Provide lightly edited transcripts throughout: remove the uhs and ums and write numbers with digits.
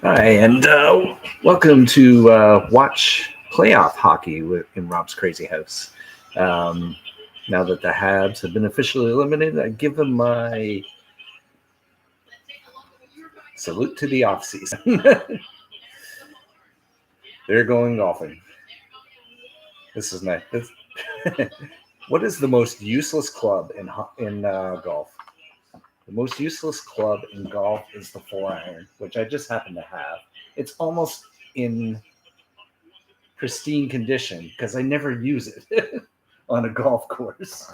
Hi, and welcome to watch playoff hockey in Rob's Crazy House. Now that the Habs have been officially eliminated, I give them my salute to the offseason. They're going golfing. This is nice. What is the most useless club in golf? The most useless club in golf is the 4-iron, which I just happen to have. It's almost in pristine condition because I never use it on a golf course.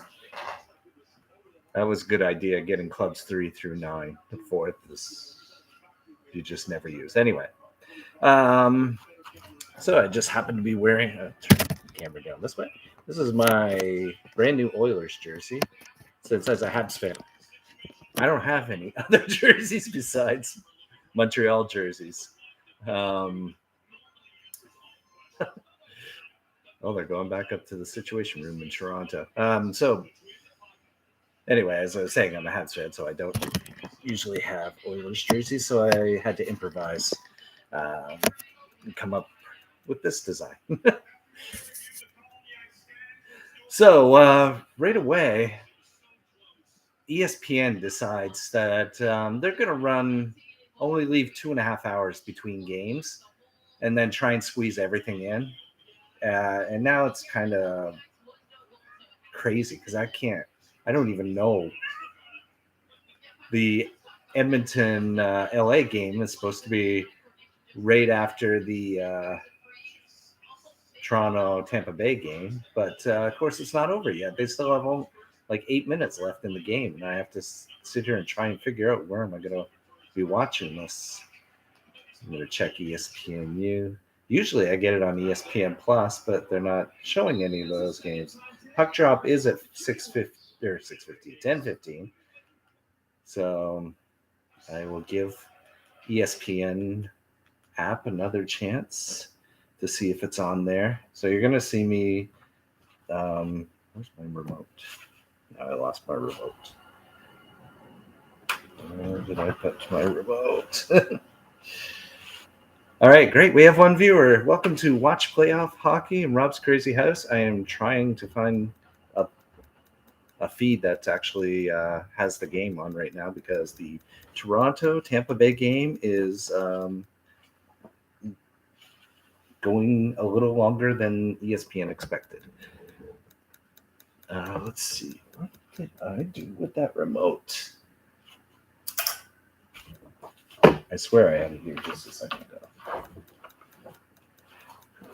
That was a good idea, getting clubs 3 through 9. The 4th is you just never use. Anyway, so I just happened to be wearing turn the camera down this way. This is my brand new Oilers jersey. So it says a Habs fan. I don't have any other jerseys besides Montreal jerseys. Oh, they're going back up to the Situation Room in Toronto. So anyway, as I was saying, I'm a Habs fan, so I don't usually have Oilers jerseys, so I had to improvise and come up with this design. So right away, ESPN decides that they're going to only leave 2.5 hours between games and then try and squeeze everything in. And now it's kind of crazy because I don't even know. The Edmonton LA game is supposed to be right after the Toronto Tampa Bay game, but of course it's not over yet. They still have like 8 minutes left in the game, and I have to sit here and try and figure out where am I going to be watching this. I'm going to check ESPNU. Usually I get it on ESPN Plus, but they're not showing any of those games. Puck drop is at 10:15. So I will give ESPN app another chance to see if it's on there. So you're going to see me. Where's my remote? No, I lost my remote. Where did I put my remote? All right, great. We have one viewer. Welcome to Watch Playoff Hockey in Rob's Crazy House. I am trying to find a feed that actually has the game on right now because the Toronto Tampa Bay game is going a little longer than ESPN expected. Let's see. What did I do with that remote? I swear I had it here just a second ago.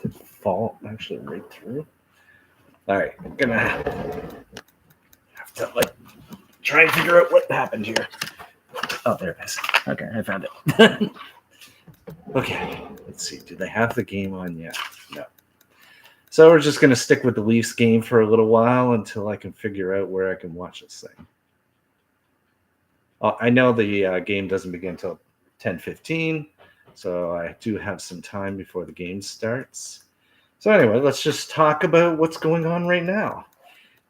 Did it fall actually right through? All right, I'm gonna have to try and figure out what happened here. Oh, there it is. Okay, I found it. Okay, let's see. Do they have the game on yet? No. So we're just going to stick with the Leafs game for a little while until I can figure out where I can watch this thing. I know the game doesn't begin until 10:15, so I do have some time before the game starts. So anyway, let's just talk about what's going on right now.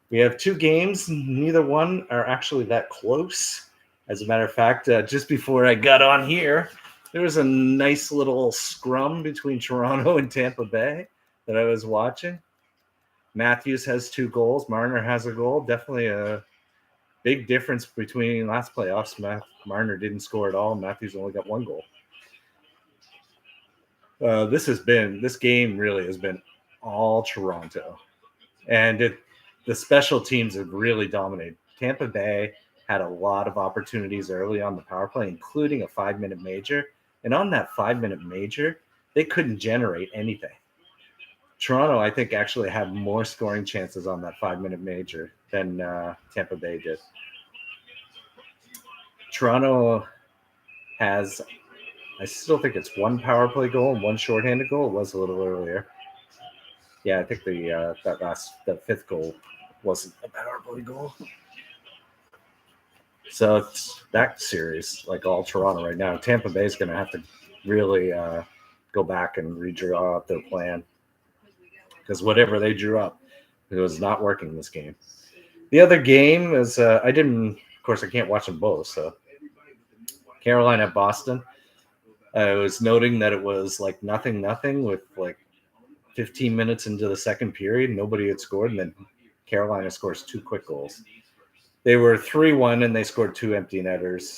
We have 2 games. Neither one are actually that close. As a matter of fact, just before I got on here, there was a nice little scrum between Toronto and Tampa Bay that I was watching. Matthews has 2 goals. Marner has a goal. Definitely a big difference between last playoffs. Marner didn't score at all. Matthews only got 1 goal. This game really has been all Toronto. And the special teams have really dominated. Tampa Bay had a lot of opportunities early on the power play, including a 5-minute major. And on that 5-minute major, they couldn't generate anything. Toronto, I think, actually had more scoring chances on that 5-minute major than Tampa Bay did. Toronto has, I still think it's 1 power play goal and 1 shorthanded goal. It was a little earlier. Yeah, I think that 5th goal wasn't a power play goal. So it's that series, like all Toronto right now. Tampa Bay is going to have to really go back and redraw up their plan because whatever they drew up, it was not working this game. The other game is I can't watch them both. So Carolina at Boston. I was noting that it was like 0-0 with like 15 minutes into the second period. Nobody had scored, and then Carolina scores 2 quick goals. They were 3-1, and they scored 2 empty netters,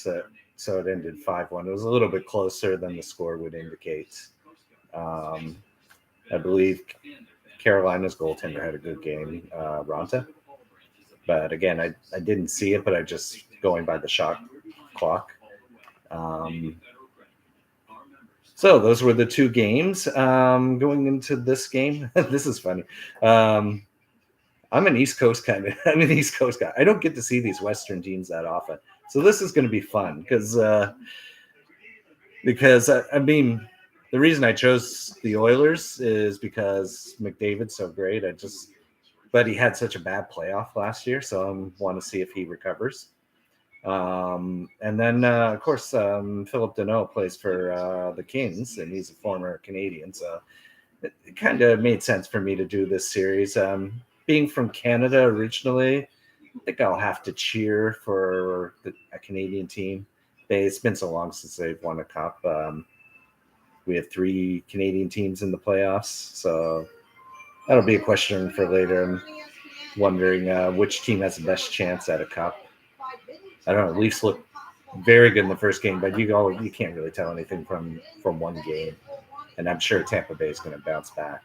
so it ended 5-1. It was a little bit closer than the score would indicate. I believe Carolina's goaltender had a good game, Ronta. But again, I didn't see it, but I just going by the shot clock. So those were the 2 games. Going into this game, this is funny. I'm an East Coast I'm an East Coast guy. I don't get to see these Western teams that often, so this is going to be fun because I mean, the reason I chose the Oilers is because McDavid's so great. But he had such a bad playoff last year, so I want to see if he recovers. And then, of course, Philip Deneau plays for the Kings, and he's a former Canadian, so it kind of made sense for me to do this series. Being from Canada originally, I think I'll have to cheer for a Canadian team. It's been so long since they've won a cup. We have 3 Canadian teams in the playoffs, so that'll be a question for later. I'm wondering which team has the best chance at a cup. I don't know. Leafs look very good in the first game, but you can't really tell anything from one game. And I'm sure Tampa Bay is going to bounce back.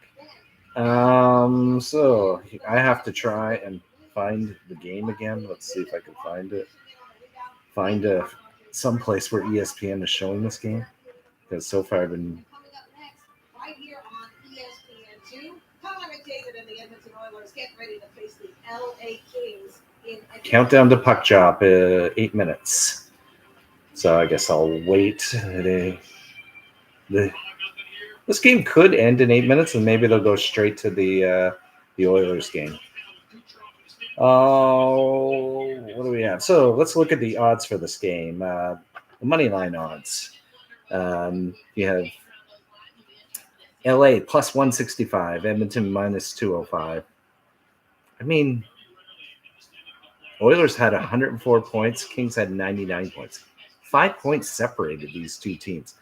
So I have to try and find the game again. Let's see if I can find it. Find some place where ESPN is showing this game, because so far I've been. Right here on ESPN2, Connor McDavid and the Edmonton Oilers get ready to face the LA Kings in countdown to puck drop, 8 minutes. So I guess I'll wait. This game could end in 8 minutes, and maybe they'll go straight to the Oilers game. Oh, what do we have? So let's look at the odds for this game. The money line odds. You have LA plus 165, Edmonton minus 205. I mean, Oilers had 104 points, Kings had 99 points. 5 points separated these 2 teams.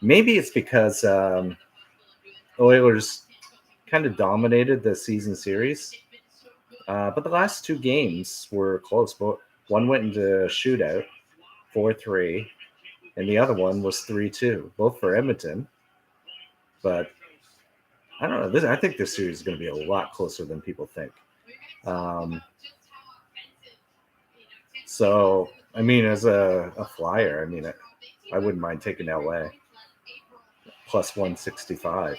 Maybe it's because Oilers kind of dominated the season series. But the last 2 games were close. One went into shootout, 4-3, and the other one was 3-2, both for Edmonton. But I don't know. I think this series is going to be a lot closer than people think. So, I mean, as a flyer, I mean, I wouldn't mind taking LA plus 165.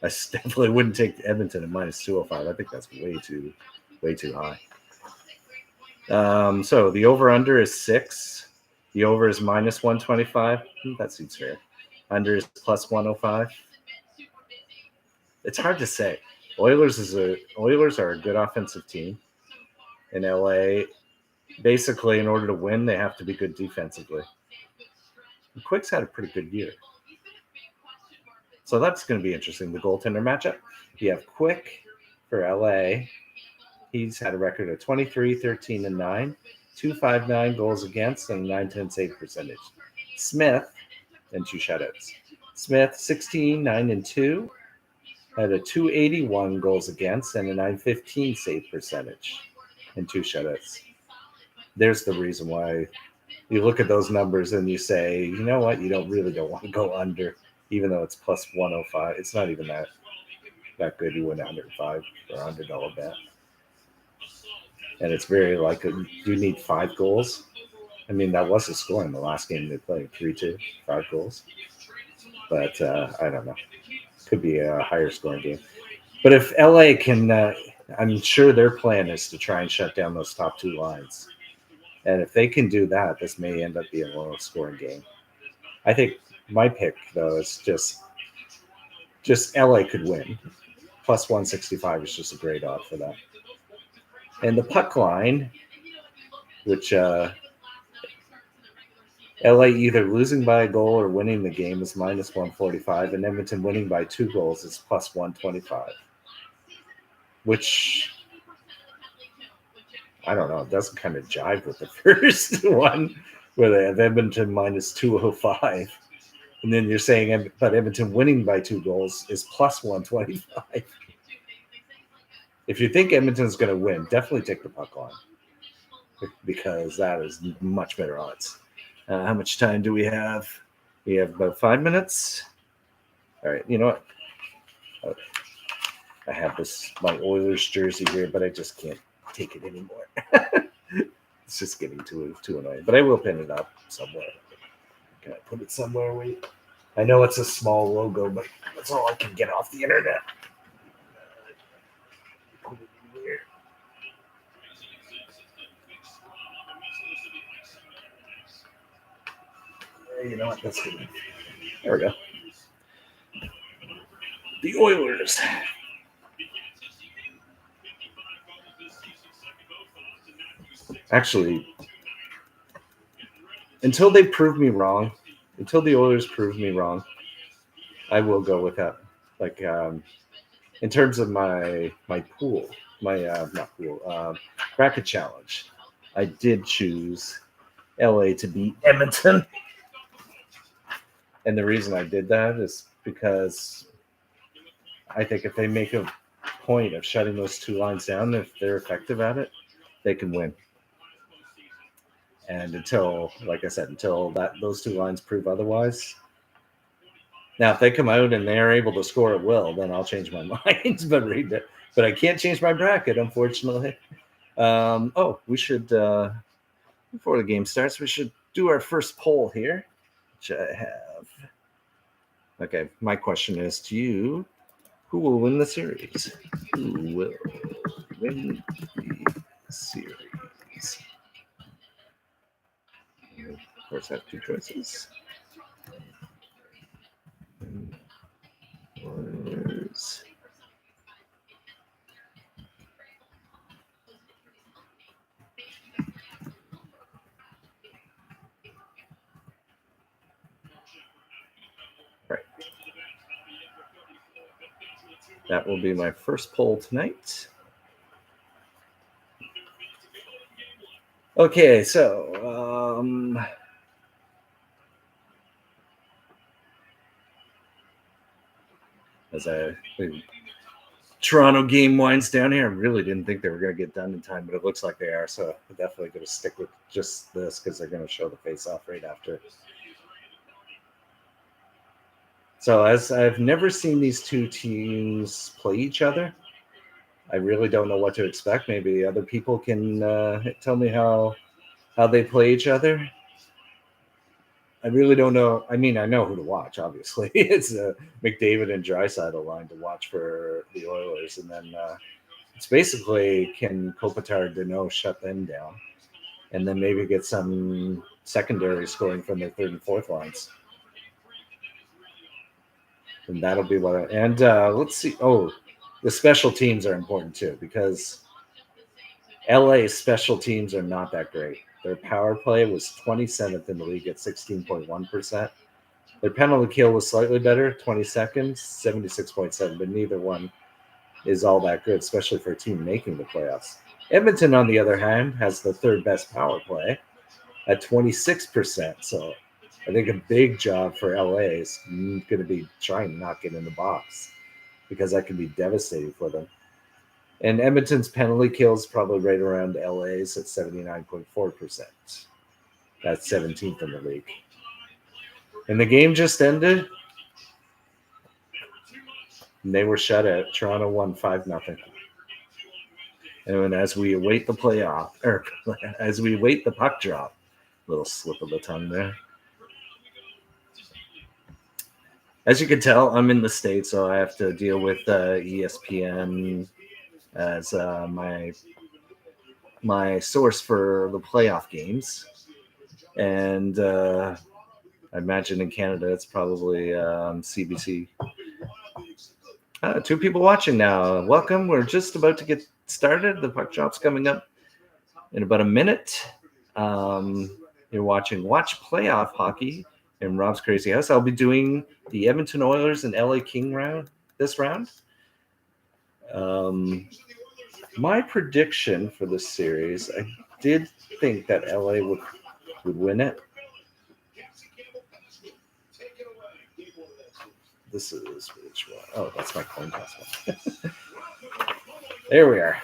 I definitely wouldn't take Edmonton at minus 205. I think that's way too high. So the over-under is 6. The over is minus 125. That seems fair. Under is plus 105. It's hard to say. Oilers are a good offensive team. In LA, basically, in order to win, they have to be good defensively. The Quick's had a pretty good year. So that's going to be interesting, the goaltender matchup. You have Quick for LA. He's had a record of 23, 13, and 9, 259 goals against, and a 910 save percentage. Smith, and 2 shutouts. Smith, 16, 9, and 2, had a 281 goals against and a 915 save percentage, and 2 shutouts. There's the reason why you look at those numbers and you say, you know what, you don't want to go under. Even though it's plus 105, it's not even that good. You win 105 for a $100 bet. And it's very likely you need 5 goals. I mean, that was the score in the last game they played, 3-2, 5 goals. But I don't know. Could be a higher scoring game. But if LA can, I'm sure their plan is to try and shut down those top 2 lines. And if they can do that, this may end up being a low scoring game. I think my pick, though, is just LA could win. Plus 165 is just a great odd for that. And the puck line, which LA either losing by a goal or winning the game, is minus 145, and Edmonton winning by 2 goals is plus 125. Which, I don't know, it doesn't kind of jive with the first one. where they have Edmonton minus 205. And then you're saying, but Edmonton winning by 2 goals is plus 125. If you think Edmonton's going to win, definitely take the puck line because that is much better odds. How much time do we have? We have about 5 minutes. All right, you know what? I have my Oilers jersey here, but I just can't take it anymore. It's just getting too annoying. But I will pin it up somewhere. Can I put it somewhere? Wait. I know it's a small logo, but that's all I can get off the internet. Put it in here. You know what? That's good. There we go. The Oilers. Actually, until they prove me wrong, until the Oilers prove me wrong, I will go with that. Like, in terms of my pool, not pool, bracket challenge, I did choose LA to beat Edmonton. And the reason I did that is because I think if they make a point of shutting those 2 lines down, if they're effective at it, they can win. And until, like I said, until those 2 lines prove otherwise. Now, if they come out and they're able to score at will, then I'll change my mind. But I can't change my bracket, unfortunately. We should, before the game starts, we should do our first poll here, which I have. Okay, my question is to you, who will win the series? Who will win the series? Of course, I have 2 choices. Oilers. Right. That will be my first poll tonight. Okay, so as the Toronto game winds down here, I really didn't think they were going to get done in time, but it looks like they are. So I'm definitely going to stick with just this because they're going to show the face-off right after. So as I've never seen these 2 teams play each other, I really don't know what to expect. Maybe other people can tell me how they play each other. I really don't know. I mean, I know who to watch, obviously. It's McDavid and Draisaitl line to watch for the Oilers. And then it's basically, can Kopitar and Deneau shut them down? And then maybe get some secondary scoring from their 3rd and 4th lines. And that'll be what let's see. Oh, the special teams are important too, because LA's special teams are not that great. Their power play was 27th in the league at 16.1%. Their penalty kill was slightly better, 22nd, 76.7, but neither one is all that good, especially for a team making the playoffs. Edmonton, on the other hand, has the 3rd best power play at 26%. So I think a big job for LA is going to be trying to not get in the box because that can be devastating for them. And Edmonton's penalty kill is probably right around LA's at 79.4%. That's 17th in the league. And the game just ended. And they were shut out. Toronto won 5-0. And as we await the playoff, or as we await the puck drop, little slip of the tongue there. As you can tell, I'm in the States, so I have to deal with ESPN as my source for the playoff games. And I imagine in Canada it's probably CBC. 2 people watching now. Welcome. We're just about to get started. The puck drop's coming up in about a minute. You're watching Watch Playoff Hockey in Rob's Crazy House. I'll be doing the Edmonton Oilers and LA King round this round. My prediction for this series, I did think that LA would would win it. This is which one? Oh, that's my coin toss one. There we are.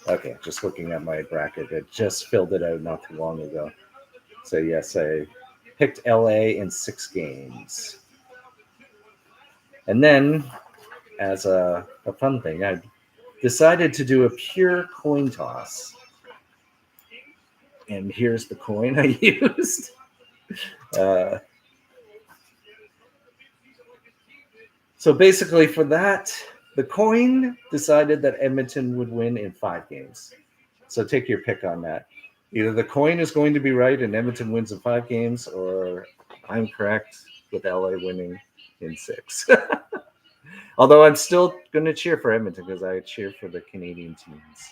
Okay, just looking at my bracket. I just filled it out not too long ago. So yes, I picked LA in 6 games. And then, as a fun thing, I decided to do a pure coin toss. And here's the coin I used. So basically for that, the coin decided that Edmonton would win in 5 games. So take your pick on that. Either the coin is going to be right and Edmonton wins in 5 games, or I'm correct with LA winning in 6. Although I'm still going to cheer for Edmonton because I cheer for the Canadian teams.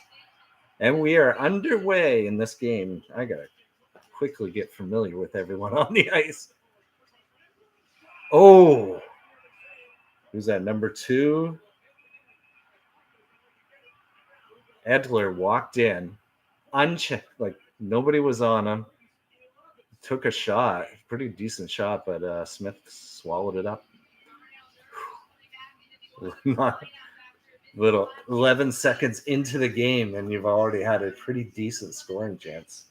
And we are underway in this game. I got to quickly get familiar with everyone on the ice. Oh, who's that? Number 2? Edler walked in, unchecked, like nobody was on him. Took a shot, pretty decent shot, but Smith swallowed it up. Little 11 seconds into the game, and you've already had a pretty decent scoring chance.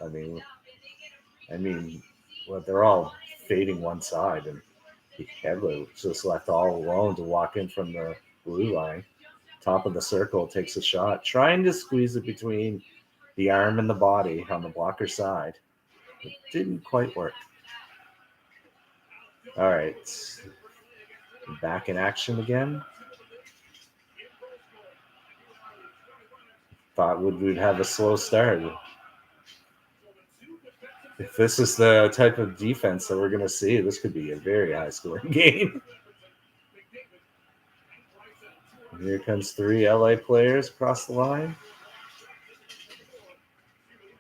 I mean, well, they're all fading one side, and Edler just left all alone to walk in from the blue line. Top of the circle, takes a shot, trying to squeeze it between the arm and the body on the blocker side. It didn't quite work. All right. Back in action again. Thought we'd have a slow start. If this is the type of defense that we're going to see, this could be a very high-scoring game. Here comes 3 LA players across the line.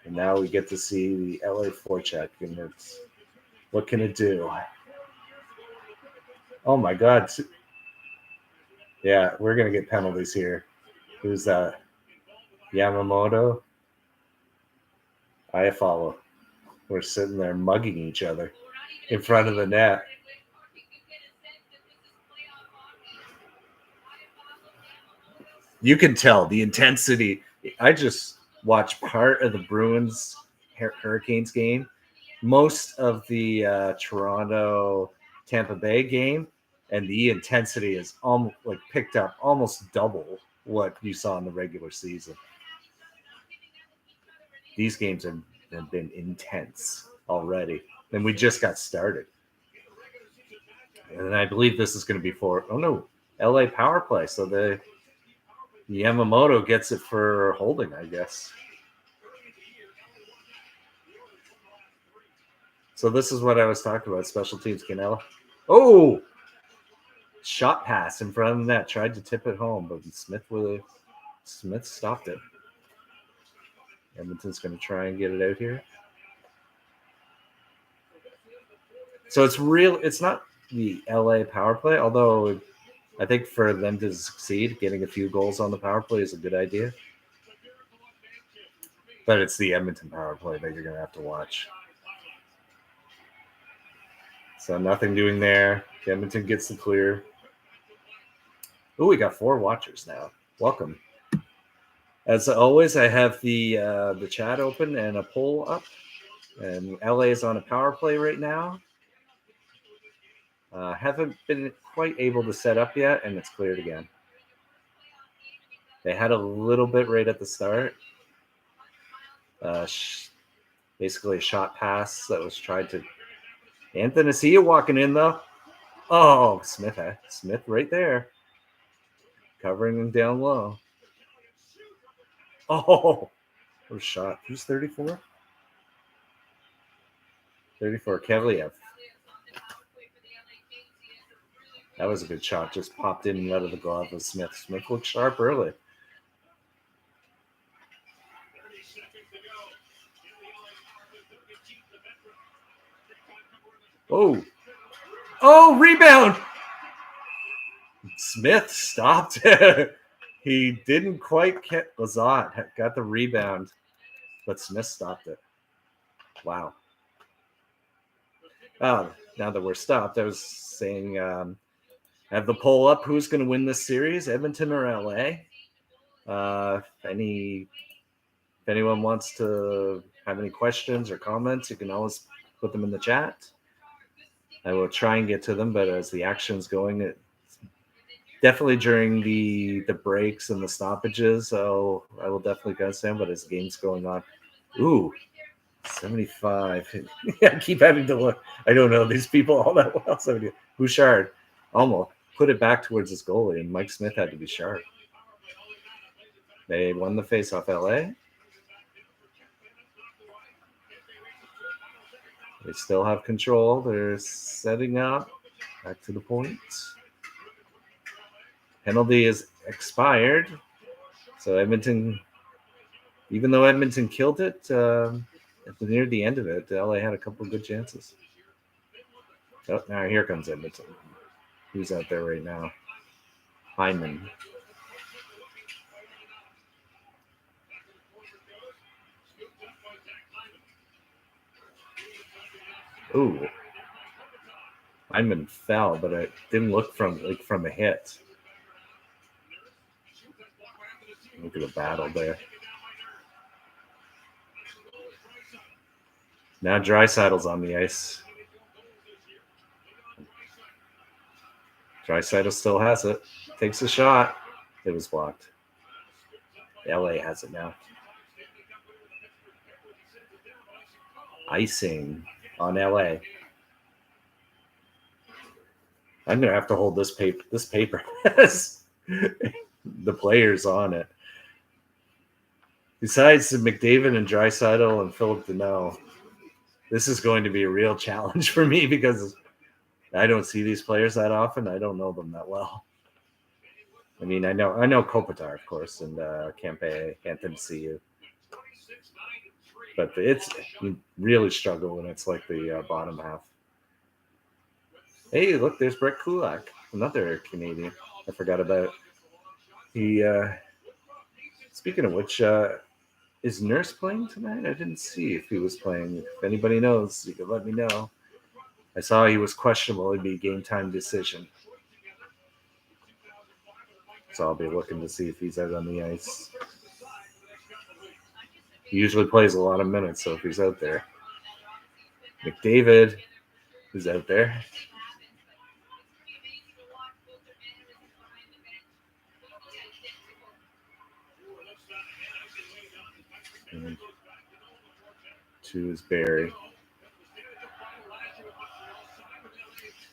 And now we get to see the LA forecheck, and what can it do? Oh, my God. Yeah, we're going to get penalties here. Who's that? Yamamoto? I follow. We're sitting there mugging each other in front of the net. You can tell the intensity. I just watched part of the Bruins Hurricanes game, most of the Toronto Tampa Bay game, and the intensity is almost like picked up almost double what you saw in the regular season. These games have been intense already, and we just got started. And I believe this is going to be for LA power play. So the Yamamoto gets it for holding, I guess. So this is what I was talking about. Special teams, Canelo. Oh, shot pass in front of the net. Tried to tip it home, but Smith stopped it. Edmonton's going to try and get it out here. So it's not the LA power play, although I think for them to succeed, getting a few goals on the power play is a good idea. But it's the Edmonton power play that you're going to have to watch. So nothing doing there. Edmonton gets the clear. Oh, we got 4 watchers now. Welcome. As always, I have the chat open and a poll up. And LA is on a power play right now. Haven't been quite able to set up yet, and it's cleared again. They had a little bit right at the start. Basically a shot pass that was tried to... Anthony Cia walking in, though. Oh, Smith right there. Covering him down low. Oh, what a shot. Who's 34? 34, Kevliev. That was a good shot. Just popped in and out of the glove of Smith. Smith looked sharp early. Oh, rebound. Smith stopped it. He didn't quite get Lazat, got the rebound, but Smith stopped it. Wow. Oh, now that we're stopped, I was saying have the poll up. Who's going to win this series, Edmonton or LA? If anyone wants to have any questions or comments, you can always put them in the chat. I will try and get to them, but as the action's going, it's definitely during the breaks and the stoppages, so I will definitely go stand. But as the game's going on, 75. Yeah, I keep having to look. I don't know these people all that well. 70. Bouchard almost put it back towards his goalie, and Mike Smith had to be sharp. They won the face-off, LA. They still have control. They're setting up. Back to the point. Penalty is expired. So Edmonton, even though Edmonton killed it, near the end of it, LA had a couple of good chances. Oh, now here comes Edmonton. Who's out there right now? Hyman. Ooh. Hyman fell, but it didn't look from a hit. Look at the battle there. Now Draisaitl's on the ice. Draisaitl still has it. Takes a shot. It was blocked. LA has it now. Icing on LA. I'm gonna have to hold this paper. This paper has the players on it. Besides McDavid and Draisaitl and Philip Deneau, this is going to be a real challenge for me because I don't see these players that often. I don't know them that well. I mean, I know Kopitar, of course, and Kempe, Anthony Ciu. But you really struggle when it's like the bottom half. Hey, look, there's Brett Kulak, another Canadian. I forgot about. He. Speaking of which, is Nurse playing tonight? I didn't see if he was playing. If anybody knows, you can let me know. I saw he was questionable. It'd be a game time decision. So I'll be looking to see if he's out on the ice. He usually plays a lot of minutes, so if he's out there. McDavid is out there. And 2 is Barry.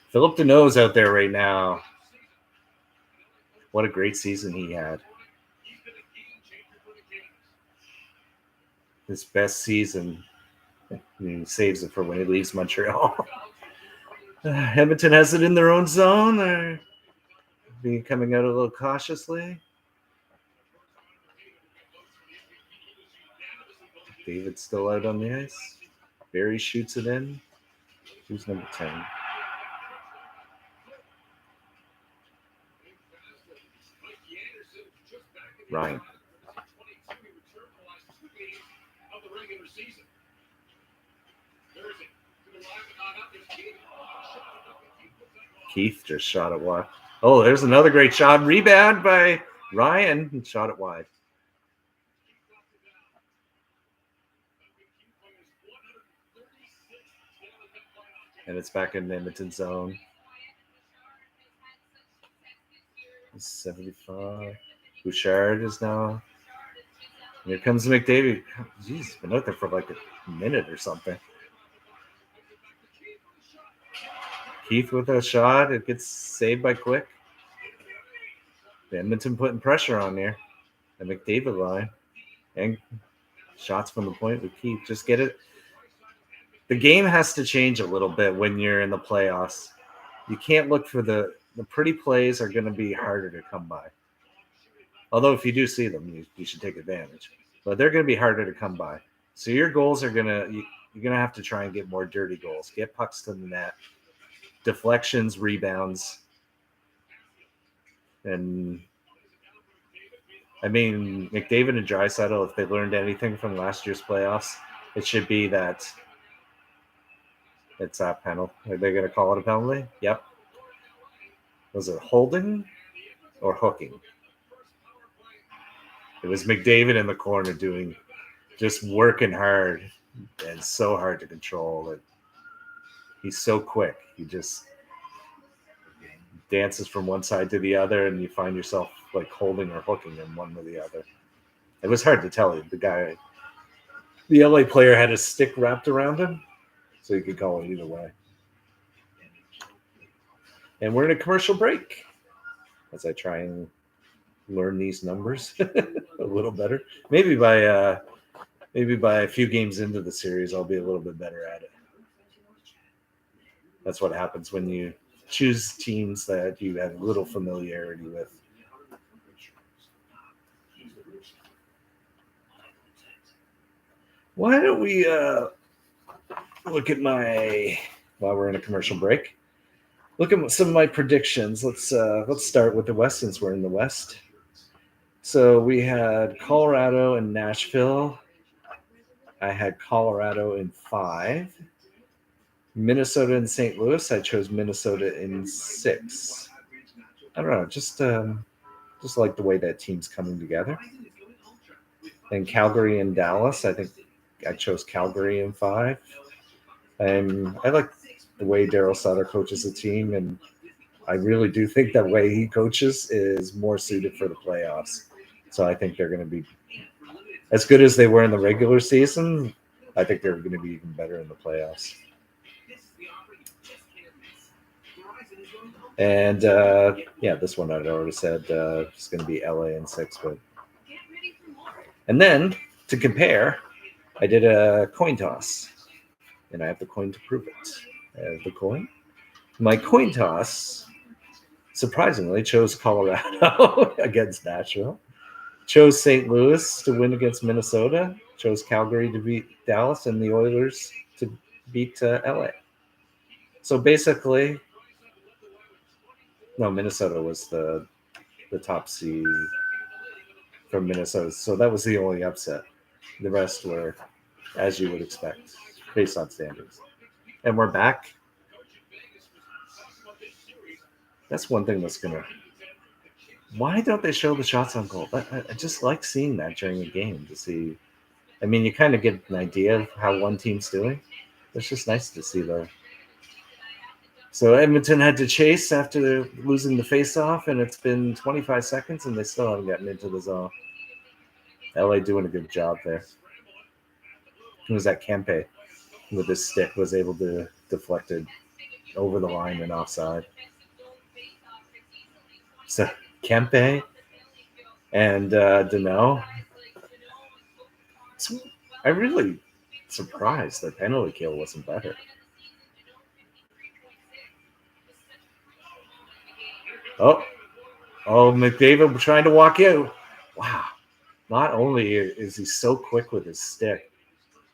Philip Deneau's out there right now. What a great season he had. His best season. He saves it for when he leaves Montreal. Edmonton has it in their own zone. They're coming out a little cautiously. David's still out on the ice. Barry shoots it in. Who's number 10? Ryan. Keith just shot it wide. Oh, there's another great shot. Rebound by Ryan and shot it wide. And it's back in Edmonton zone. 75. Bouchard is now. Here comes McDavid. Jeez, he's been out there for like a minute or something. Keith with a shot. It gets saved by Quick. Edmonton putting pressure on there. The McDavid line. And shots from the point with Keith. Just get it. The game has to change a little bit when you're in the playoffs. You can't look for the pretty plays are going to be harder to come by. Although if you do see them, you should take advantage. But they're going to be harder to come by. So your goals are you're going to have to try and get more dirty goals. Get pucks to the net. Deflections, rebounds. And I mean, McDavid and Draisaitl, if they learned anything from last year's playoffs, it should be that it's a penalty. Are they going to call it a penalty? Yep. Was it holding or hooking? It was McDavid in the corner just working hard and so hard to control. And he's so quick. He just dances from one side to the other, and you find yourself like holding or hooking him one or the other. It was hard to tell. The LA player had a stick wrapped around him, so you could call it either way. And we're in a commercial break as I try and learn these numbers a little better. Maybe by a few games into the series, I'll be a little bit better at it. That's what happens when you choose teams that you have little familiarity with. Why don't we look at while we're in a commercial break, look at some of my predictions. Let's start with the West since we're in the West. So we had Colorado and Nashville. I had Colorado in 5. Minnesota and St. Louis. I chose Minnesota in 6. I don't know, just like the way that team's coming together. And Calgary and Dallas. I think I chose Calgary in 5. And I like the way Daryl Sutter coaches the team, and I really do think that way he coaches is more suited for the playoffs. So I think they're going to be as good as they were in the regular season. I think they're going to be even better in the playoffs. And this one I'd already said it's going to be LA in 6. And then to compare, I did a coin toss, and I have the coin to prove it. I have the coin. My coin toss, surprisingly, chose Colorado against Nashville. Chose St. Louis to win against Minnesota. Chose Calgary to beat Dallas, and the Oilers to beat LA. So basically, no, Minnesota was the top seed from Minnesota. So that was the only upset. The rest were, as you would expect, based on standings. And we're back. That's one thing that's going to... Why don't they show the shots on goal? I just like seeing that during a game to see. I mean, you kind of get an idea of how one team's doing. It's just nice to see that. So Edmonton had to chase after losing the face-off, and it's been 25 seconds, and they still haven't gotten into the zone. LA doing a good job there. It was that Kempe with his stick was able to deflect it over the line and offside. So Kempe and Danault. So I'm really surprised that penalty kill wasn't better. Oh, McDavid trying to walk in. Wow. Not only is he so quick with his stick,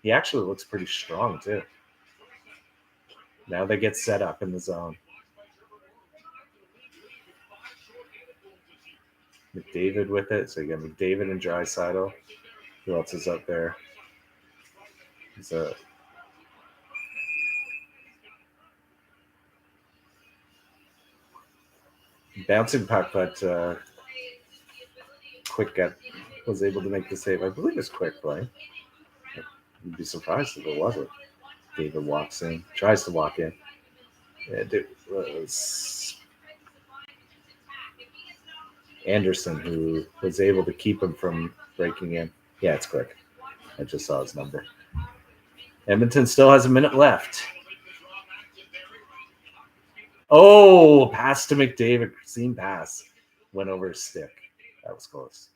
he actually looks pretty strong too. Now they get set up in the zone. McDavid with it. So you got McDavid and Draisaitl. Who else is up there? Bouncing puck, but Quick was able to make the save. I believe it's Quick play. You'd be surprised if it wasn't. David walks in, tries to walk in. It was Anderson who was able to keep him from breaking in. Yeah, it's Quick. I just saw his number. Edmonton still has a minute left. Oh, pass to McDavid. Seam pass. Went over his stick. That was close.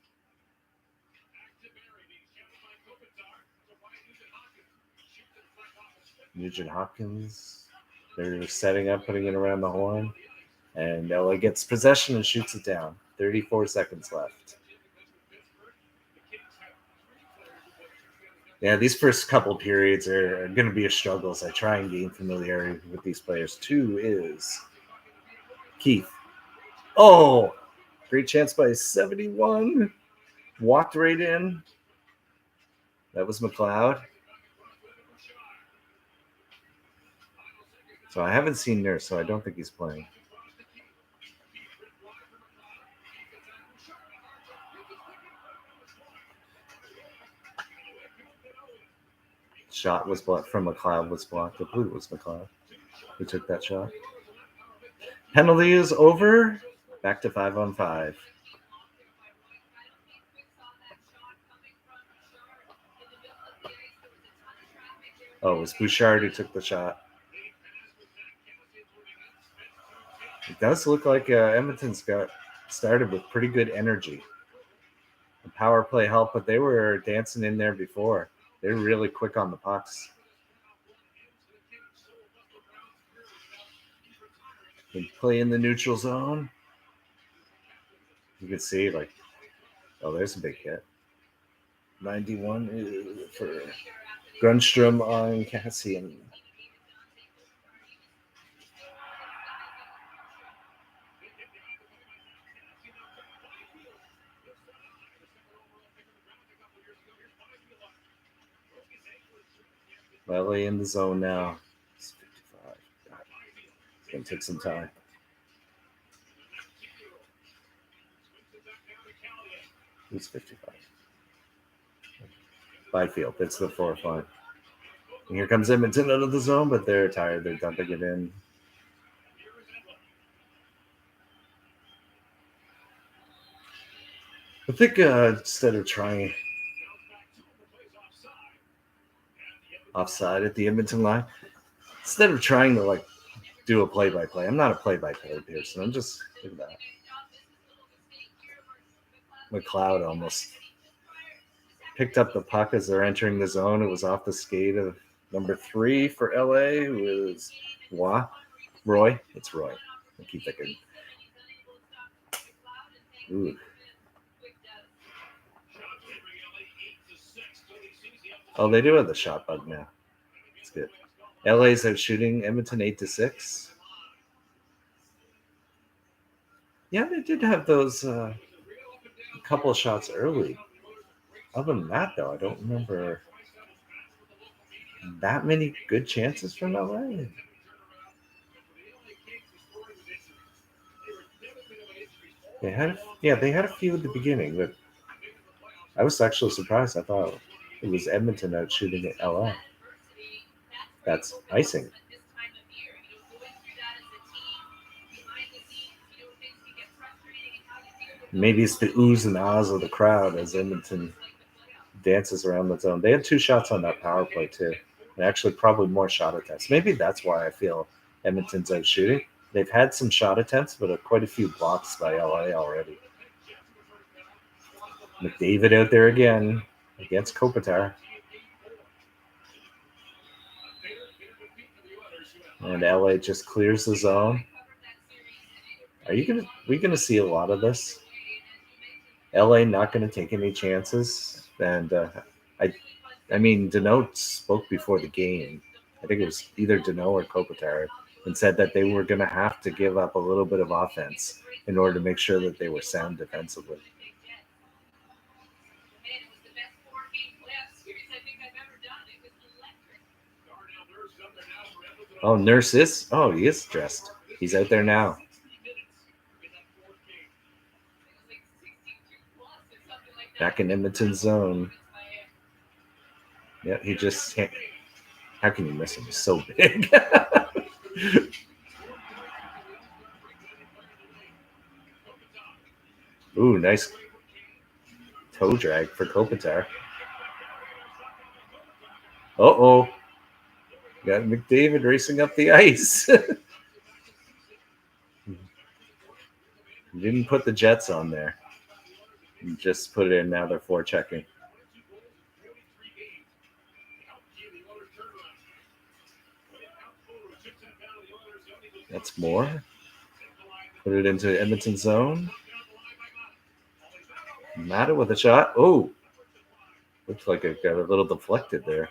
Nugent Hopkins. They're setting up, putting it around the horn. And LA gets possession and shoots it down. 34 seconds left. Yeah, these first couple periods are going to be a struggle as I try and gain familiarity with these players. 2 is Keith. Oh, great chance by 71. walked right in. That was McLeod. So I haven't seen Nurse, so I don't think he's playing. Shot was blocked from McLeod was blocked. I believe it was McLeod who took that shot. Penalty is over. Back to 5-on-5. Oh, it was Bouchard who took the shot. It does look like Edmonton's got started with pretty good energy. The power play helped, but they were dancing in there before. They were really quick on the pucks. They play in the neutral zone. You can see, like, oh, there's a big hit. 91 for Grunstrom on Cassian. LA in the zone now. It's 55. It's going to take some time. Who's 55? Byfield. It's the fourth line. And here comes Edmonton out of the zone, but they're tired. They're dumping it in. I think instead of trying offside at the Edmonton line, instead of trying to like do a play-by-play, I'm not a play-by-play person. I'm just look at that. McLeod almost picked up the puck as they're entering the zone. It was off the skate of number 3 for LA, who was Roy. It's Roy. I keep thinking. Ooh. Oh, they do have the shot bug now. It's good. LA's out shooting Edmonton 8-6. Yeah, they did have those couple of shots early. Other than that, though, I don't remember that many good chances from LA. They had a few at the beginning, but I was actually surprised. I thought it was Edmonton out shooting at LA. That's icing. Maybe it's the oohs and ahs of the crowd as Edmonton dances around the zone. They had 2 shots on that power play too, and actually probably more shot attempts. Maybe that's why I feel Edmonton's out shooting. They've had some shot attempts, but quite a few blocks by LA already. McDavid out there again against Kopitar. And LA just clears the zone. We gonna see a lot of this? LA not gonna take any chances. And I mean, Deneau spoke before the game. I think it was either Deneau or Kopitar, and said that they were going to have to give up a little bit of offense in order to make sure that they were sound defensively. Oh, Nurse is? Oh, he is dressed. He's out there now. Back in Edmonton's zone. Yeah, he just... How can you miss him? He's so big. Ooh, nice toe drag for Kopitar. Uh-oh. Got McDavid racing up the ice. Didn't put the Jets on there. Just put it in. Now they're forechecking. That's more. Put it into Edmonton zone. Mata with a shot. Oh, looks like it got a little deflected there.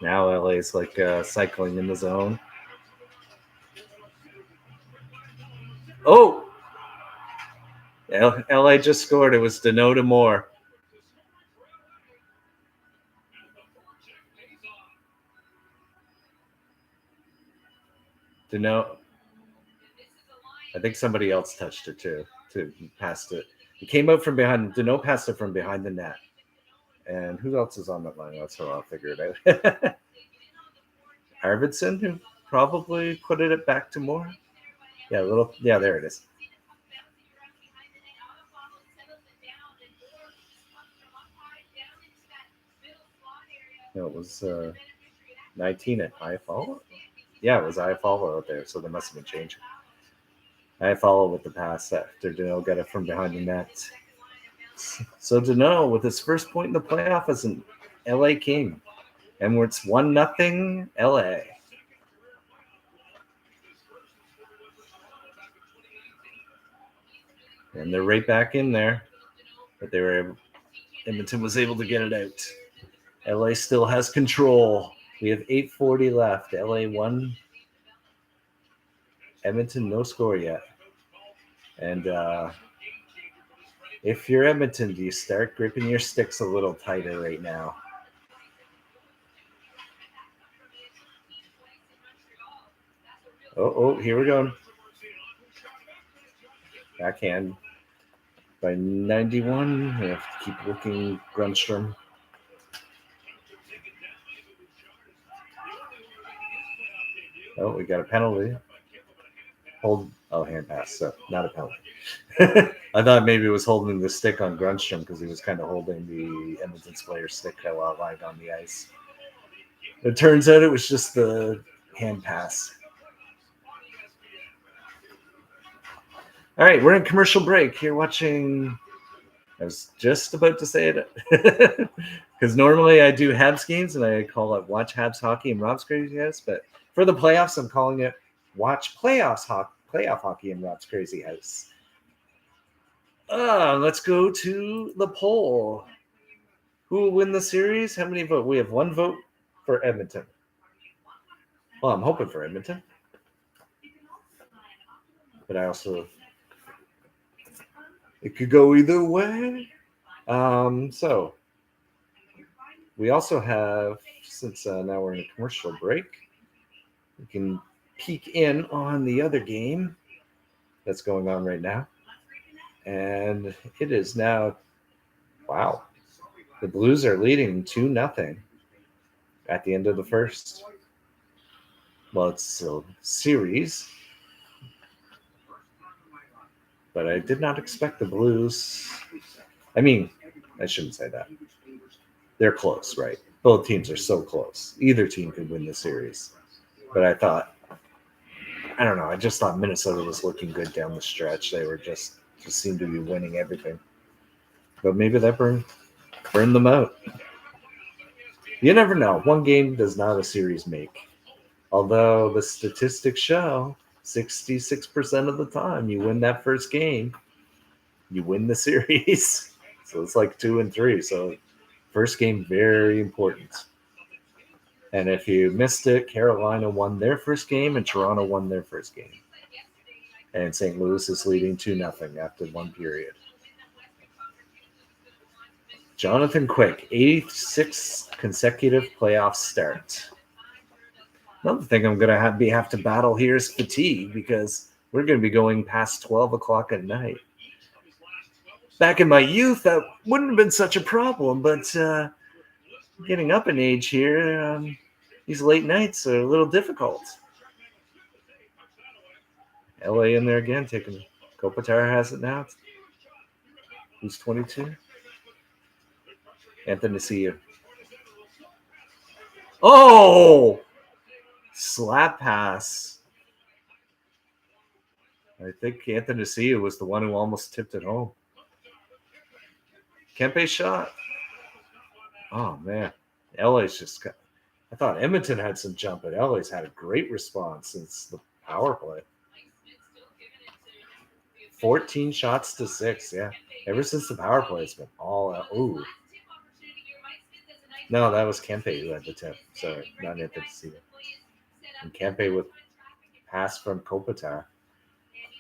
Now LA's like cycling in the zone. Oh, LA just scored. It was Dano to Moore. Dano. I think somebody else touched it too. Passed it. It came out from behind. Dano passed it from behind the net. And who else is on that line? That's how I'll figure it out. Arvidsson, who probably put it back to Moore. Yeah, there it is. No, it was 19 at Iafallo. Yeah, it was Iafallo out there, so they must have been changing. Iafallo with the pass after Dano got it from behind the net. So Dano with his first point in the playoff as an LA King. And it's 1-0 LA. And they're right back in there. But Edmonton was able to get it out. LA still has control. We have 8:40 left. LA won. Edmonton, no score yet. And if you're Edmonton, do you start gripping your sticks a little tighter right now? Oh, here we go. Backhand by 91. We have to keep looking. Grundstrom. Oh, we got a penalty. Hand pass. So not a penalty. I thought maybe it was holding the stick on Grundstrom because he was kind of holding the Edmonton's player stick while lying on the ice. It turns out it was just the hand pass. All right, we're in commercial break. You're watching. I was just about to say it because normally I do Habs games and I call it Watch Habs Hockey and Rob's Crazy House, but for the playoffs, I'm calling it Watch Playoff Hockey and Rob's Crazy House. Let's go to the poll. Who will win the series? How many votes? We have one vote for Edmonton. Well, I'm hoping for Edmonton. But I also... It could go either way. So, we also have, since now we're in a commercial break, we can peek in on the other game that's going on right now. And it is now, wow, the Blues are leading 2-0 at the end of the first. Well, it's a series. But I did not expect the Blues. I mean, I shouldn't say that. They're close, right? Both teams are so close. Either team could win the series. But I don't know. I just thought Minnesota was looking good down the stretch. They were just seemed to be winning everything. But maybe that burned them out. You never know. One game does not a series make. Although the statistics show 66% of the time you win that first game, you win the series. So it's like 2 and 3. So first game, very important. And if you missed it, Carolina won their first game and Toronto won their first game. And St. Louis is leading 2-0 after one period. Jonathan Quick, 86th consecutive playoff start. Another thing I'm going to have to battle here is fatigue because we're going to be going past 12 o'clock at night. Back in my youth, that wouldn't have been such a problem, but getting up in age here, these late nights are a little difficult. LA in there again, taking Kopitar has it now. He's 22. Anthony Cia. Oh! Slap pass. I think Anthony Cia was the one who almost tipped it home. Kempe shot. Oh, man. LA's just got... I thought Edmonton had some jump, but LA's had a great response since the power play. 14 shots to 6, yeah. Ever since the power play, it's been all out. Ooh. No, that was Kempe who had the tip. Sorry, not Anthony Cia. And Kempe with pass from Kopitar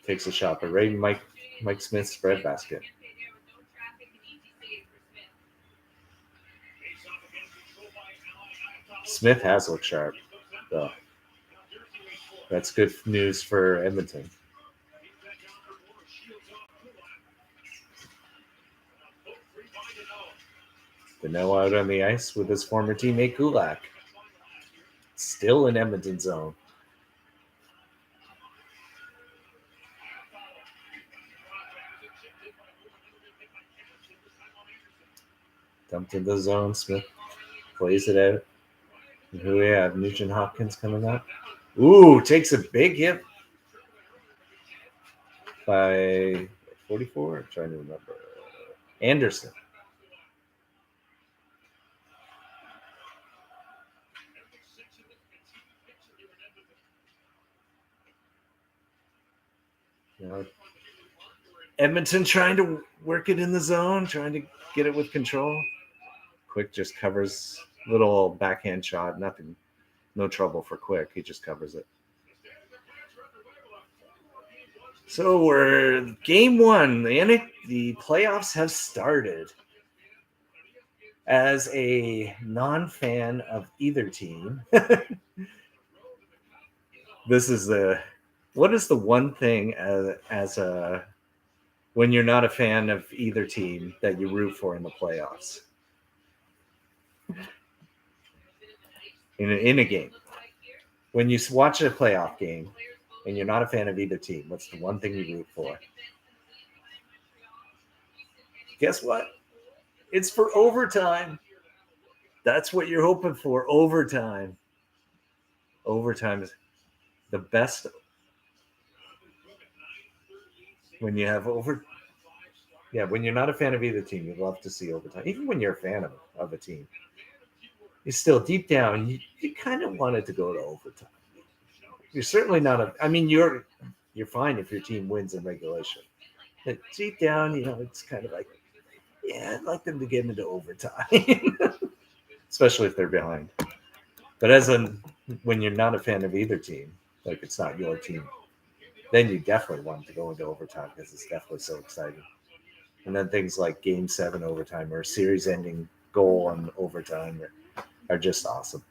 takes a shot, but Ray Mike Mike Smith's breadbasket. Smith has looked sharp, though. That's good news for Edmonton. Dano out on the ice with his former teammate Kulak. Still in Edmonton zone. Dumped in the zone. Smith plays it out. And who we have? Nugent Hopkins coming up. Ooh, takes a big hit by 44. I'm trying to remember. Anderson. Edmonton trying to work it in the zone, trying to get it with control. Quick just covers little backhand shot. Nothing, no trouble for Quick. He just covers it. So we're game one. The playoffs have started. As a non-fan of either team, this is what is the one thing as a when you're not a fan of either team that you root for in the playoffs? In a game. When you watch a playoff game and you're not a fan of either team, what's the one thing you root for? Guess what? It's for overtime. That's what you're hoping for, overtime. Overtime is the best. When you have when you're not a fan of either team, you love to see overtime. Even when you're a fan of a team, you still deep down, you kind of want it to go to overtime. You're certainly not you're fine if your team wins in regulation. But deep down, it's kind of like, yeah, I'd like them to get into overtime, especially if they're behind. But when you're not a fan of either team, like it's not your team, then you definitely want to go into overtime because it's definitely so exciting. And then things like Game 7 overtime or series-ending goal on overtime are just awesome.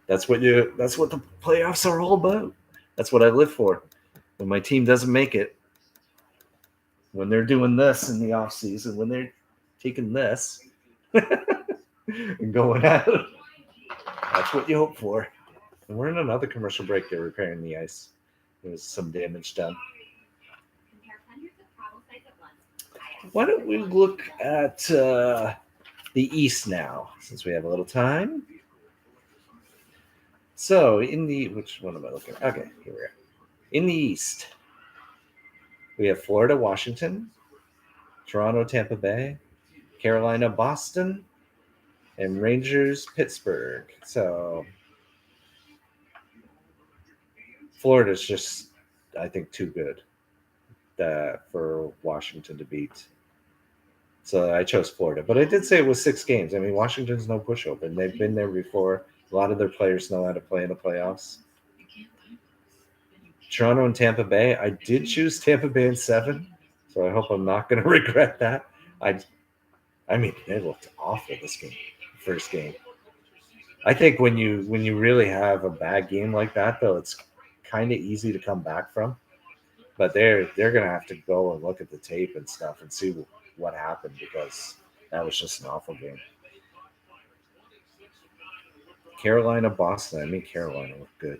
That's what the playoffs are all about. That's what I live for. When my team doesn't make it, when they're doing this in the off season, when they're taking this and going out, that's what you hope for. And we're in another commercial break. They're repairing the ice. There's some damage done. Why don't we look at the East now, since we have a little time? So which one am I looking at? Okay, here we are. In the East, we have Florida, Washington, Toronto, Tampa Bay, Carolina, Boston, and Rangers, Pittsburgh. So Florida's just, I think, too good for Washington to beat. So I chose Florida. But I did say it was 6 games. I mean, Washington's no pushover, and they've been there before. A lot of their players know how to play in the playoffs. Toronto and Tampa Bay. I did choose Tampa Bay in 7, so I hope I'm not going to regret that. I mean, they looked awful this game, first game. I think when you really have a bad game like that, though, it's kind of easy to come back from. But they're going to have to go and look at the tape and stuff and see what happened, because that was just an awful game. Carolina, Boston. I mean, Carolina looked good.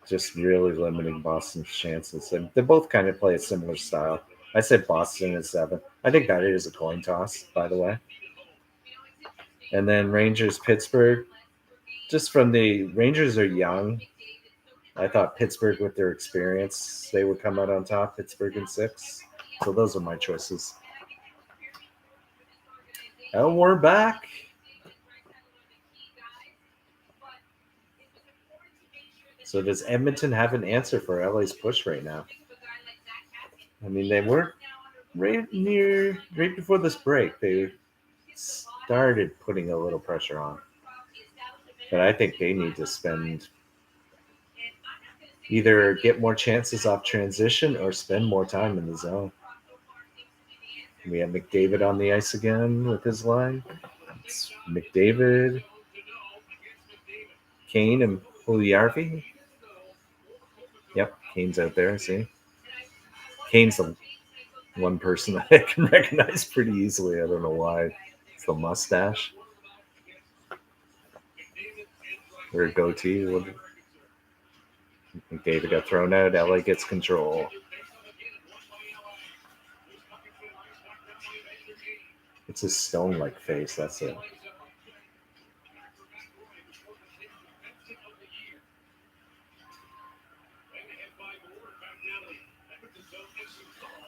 Just really limiting Boston's chances. And they both kind of play a similar style. I said Boston at 7. I think that is a coin toss, by the way. And then Rangers, Pittsburgh. Just from the Rangers are young. I thought Pittsburgh, with their experience, they would come out on top. Pittsburgh in 6. So those are my choices. And we're back. So does Edmonton have an answer for LA's push right now? I mean, they were right before this break. They started putting a little pressure on. But I think they need to spend Either get more chances off transition or spend more time in the zone. We have McDavid on the ice again with his line. It's McDavid, Kane, and Puljujärvi. Yep, Kane's out there. See, Kane's the one person that I can recognize pretty easily. I don't know why. It's the mustache or a goatee. McDavid got thrown out. LA gets control. It's a stone-like face. That's it.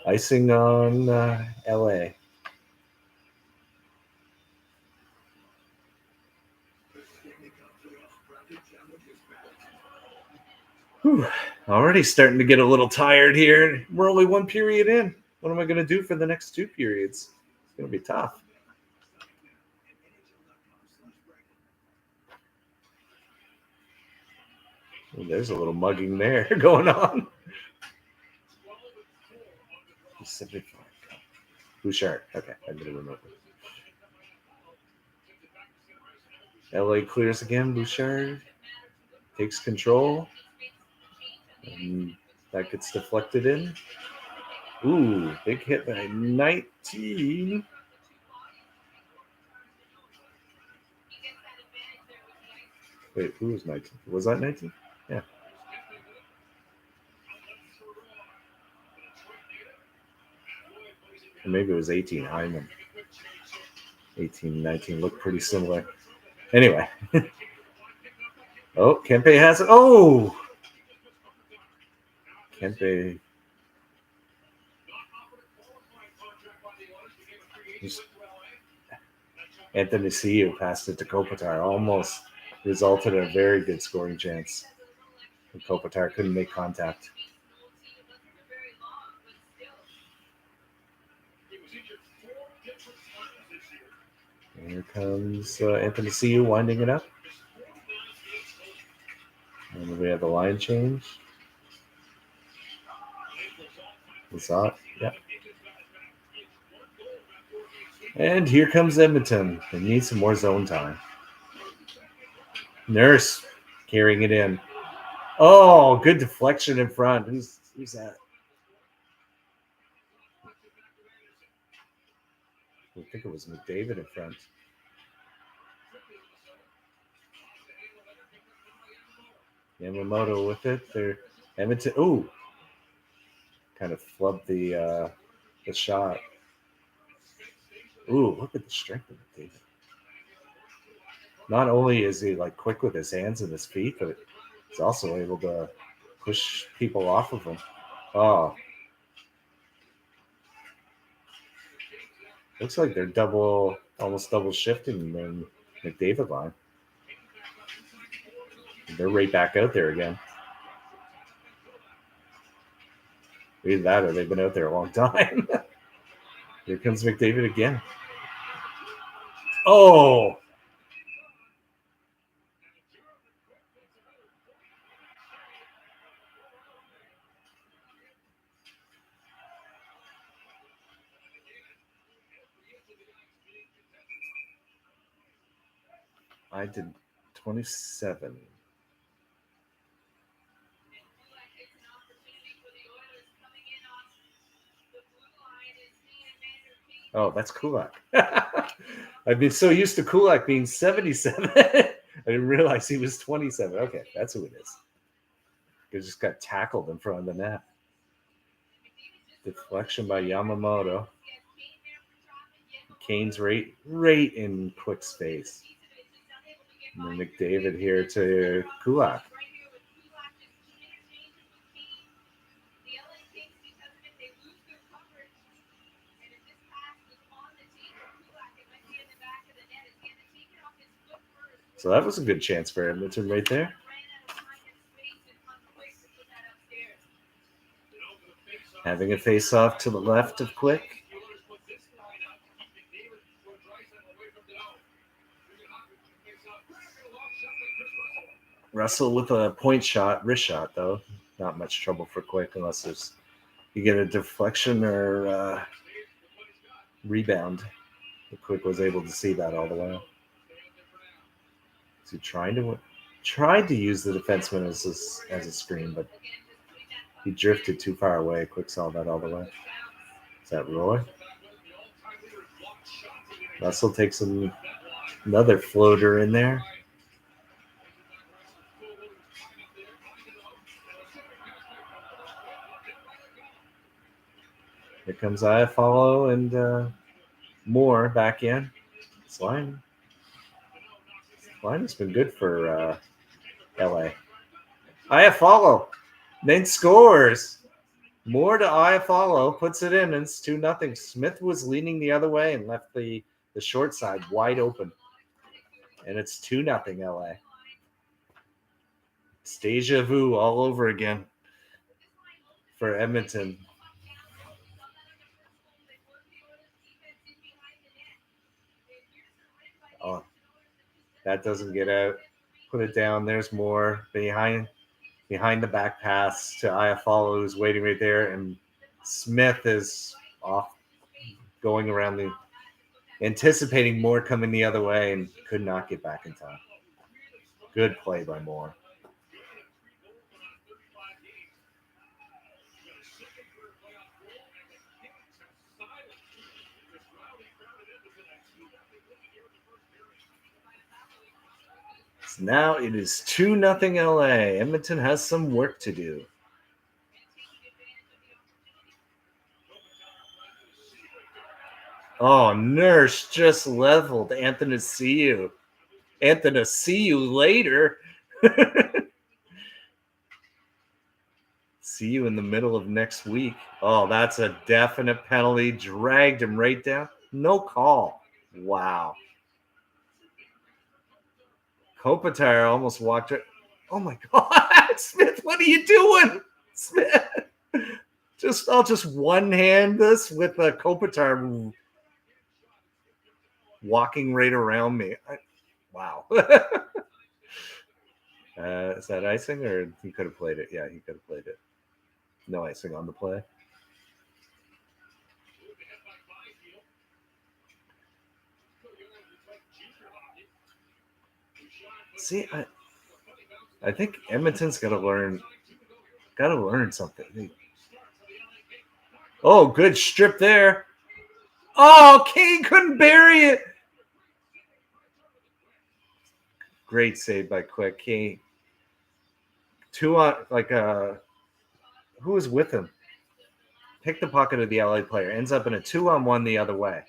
Icing on LA. Whew. Already starting to get a little tired here. We're only one period in. What am I going to do for the next two periods? It's going to be tough. Well, there's a little mugging there going on. 75. Bouchard. Okay, I'm going to remove it. LA clears again. Bouchard takes control. And that gets deflected in. Ooh, big hit by 19. Wait, who was 19? Was that 19? Yeah. Or maybe it was 18. Hyman. 18, 19 look pretty similar. Anyway. Oh, Kempe has it. Oh! Kempe. Anthony Ciu passed it to Kopitar. Almost resulted in a very good scoring chance. And Kopitar couldn't make contact. Here comes Anthony Ciu winding it up. And we have the line change. We saw it. Yeah. And here comes Edmonton. They need some more zone time. Nurse carrying it in. Oh, good deflection in front. Who's that? I think it was McDavid in front. Yamamoto with it. They're Edmonton. Ooh, kind of flubbed the shot. Ooh, look at the strength of McDavid. Not only is he like quick with his hands and his feet, but he's also able to push people off of him. Oh, looks like they're almost double shifting the McDavid line. They're right back out there again. Either that or they've been out there a long time. Here comes McDavid again. Oh! I did 27. Oh, that's Kulak. I've been so used to Kulak being 77. I didn't realize he was 27. Okay, that's who it is. He just got tackled in front of the net. Deflection by Yamamoto. Kane's right in Quick's face. And then McDavid here to Kulak. So that was a good chance for Edmonton right there. Having a face-off to the left of Quick. Russell with a point shot, wrist shot though. not much trouble for Quick unless you get a deflection or rebound. The Quick was able to see that all the way. Is he tried to use the defenseman as a screen, but he drifted too far away. Quick saw that all the way. Is that Roy? Russell takes another floater in there. Here comes Iafallo and Moore back in. This line has been good for LA. Iafallo then scores. Moore to Iafallo puts it in, and it's 2-0. Smith was leaning the other way and left the short side wide open. And it's 2-0 LA. It's deja vu all over again for Edmonton. Oh, that doesn't get out. Put it down. There's Moore behind the back pass to Iafallo, who's waiting right there, and Smith is off going around anticipating Moore coming the other way and could not get back in time. Good play by Moore. So now it is 2-0 LA. Edmonton has some work to do. Oh, Nurse just leveled Anthony. See you later. See you in the middle of next week. Oh, that's a definite penalty. Dragged him right down. No call. Wow. Kopitar almost walked it. Oh my God, Smith, what are you doing? Smith. I'll just one hand this with a Kopitar walking right around me. Wow. Is that icing, or he could have played it? Yeah, he could have played it. No icing on the play. See, I think Edmonton's got to learn something. Oh, good strip there. Oh, Kane couldn't bury it. Great save by Quick. Kane. Two on, who was with him? Picked the pocket of the LA player. Ends up in a 2-on-1 the other way.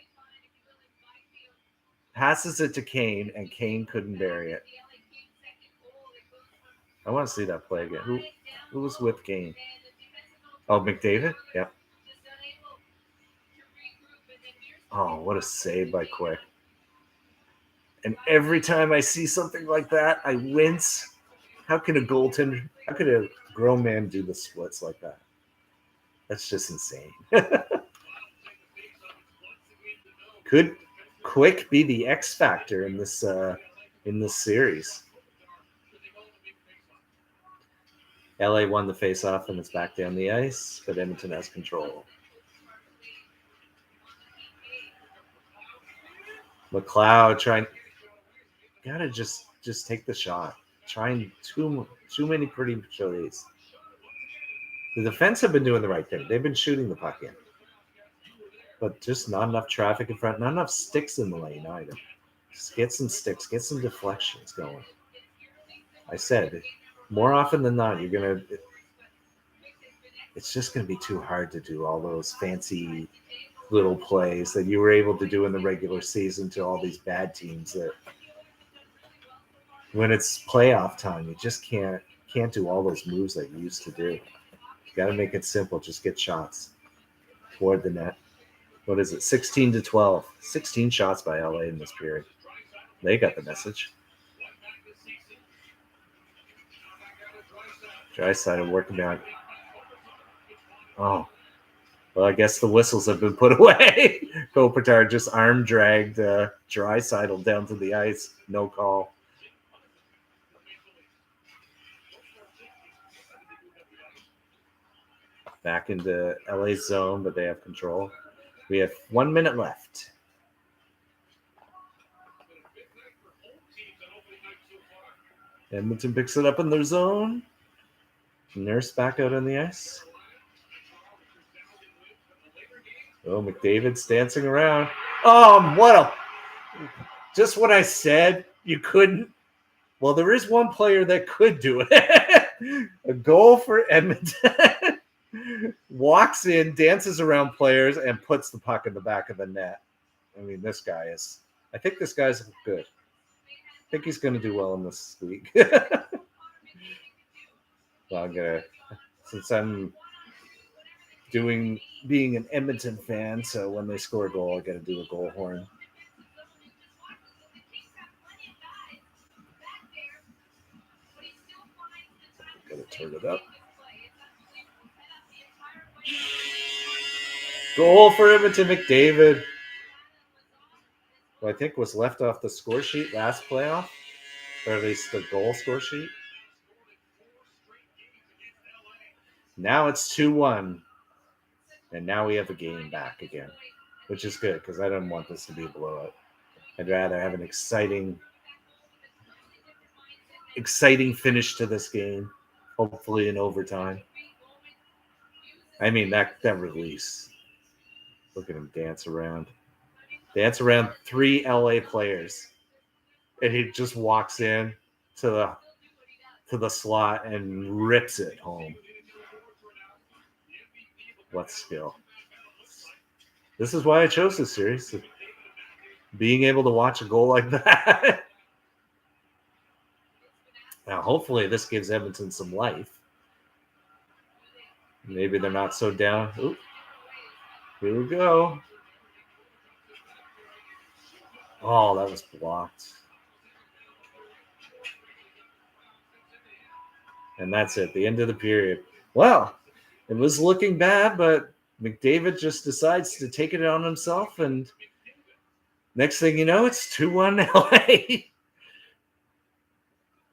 Passes it to Kane, and Kane couldn't bury it. I want to see that play again. Who was with Kane? Oh, McDavid? Yep. Oh, what a save by Quick. And every time I see something like that, I wince. How can a grown man do the splits like that? That's just insane. Could Quick be the X factor in this series? LA won the face-off and it's back down the ice, but Edmonton has control. McLeod gotta just take the shot. Trying too many pretty chilies. The defense have been doing the right thing. They've been shooting the puck in. But just not enough traffic in front, not enough sticks in the lane either. Just get some sticks, get some deflections going. I said, more often than not, it's just going to be too hard to do all those fancy little plays that you were able to do in the regular season to all these bad teams that when it's playoff time, you just can't do all those moves that you used to do. You got to make it simple. Just get shots toward the net. What is it? 16-12. 16 shots by LA in this period. They got the message. Draisaitl working down. Oh. Well, I guess the whistles have been put away. Kopitar just arm dragged Draisaitl down to the ice. No call. back into LA's zone, but they have control. We have 1 minute left. Edmonton picks it up in their zone. Nurse back out on the ice. Oh, McDavid's dancing around. Just what I said, you couldn't. Well, there is one player that could do it. A goal for Edmonton. Walks in, dances around players, and puts the puck in the back of the net. I mean, I think this guy's good. I think he's going to do well in this league. Well, since I'm being an Edmonton fan, so when they score a goal, I got to do a goal horn. Got to turn it up. Goal for Edmonton, McDavid. Who I think was left off the score sheet last playoff, or at least the goal score sheet. Now it's 2-1, and now we have a game back again, which is good because I don't want this to be a blowout. I'd rather have an exciting finish to this game, hopefully in overtime. I mean, that release. Look at him dance around 3 LA players, and he just walks in to the slot and rips it home. What skill! This is why I chose this series. Being able to watch a goal like that. Now, hopefully, this gives Edmonton some life. Maybe they're not so down. Oop. Here we go. Oh, that was blocked. And that's it. The end of the period. Well, it was looking bad, but McDavid just decides to take it on himself. And next thing you know, it's 2-1 LA.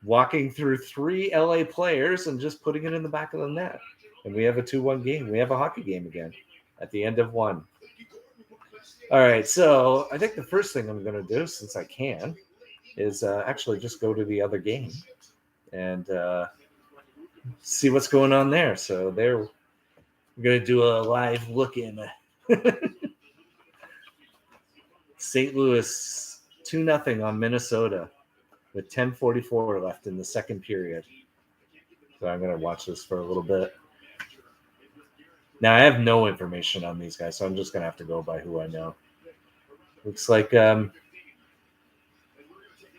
Walking through 3 LA players and just putting it in the back of the net. And we have a 2-1 game. We have a hockey game again at the end of 1. All right, so I think the first thing I'm going to do, since I can, is actually just go to the other game and see what's going on there. So we're going to do a live look in. St. Louis 2-0 on Minnesota with 10:44 left in the second period. So I'm going to watch this for a little bit. Now, I have no information on these guys, so I'm just going to have to go by who I know. Looks like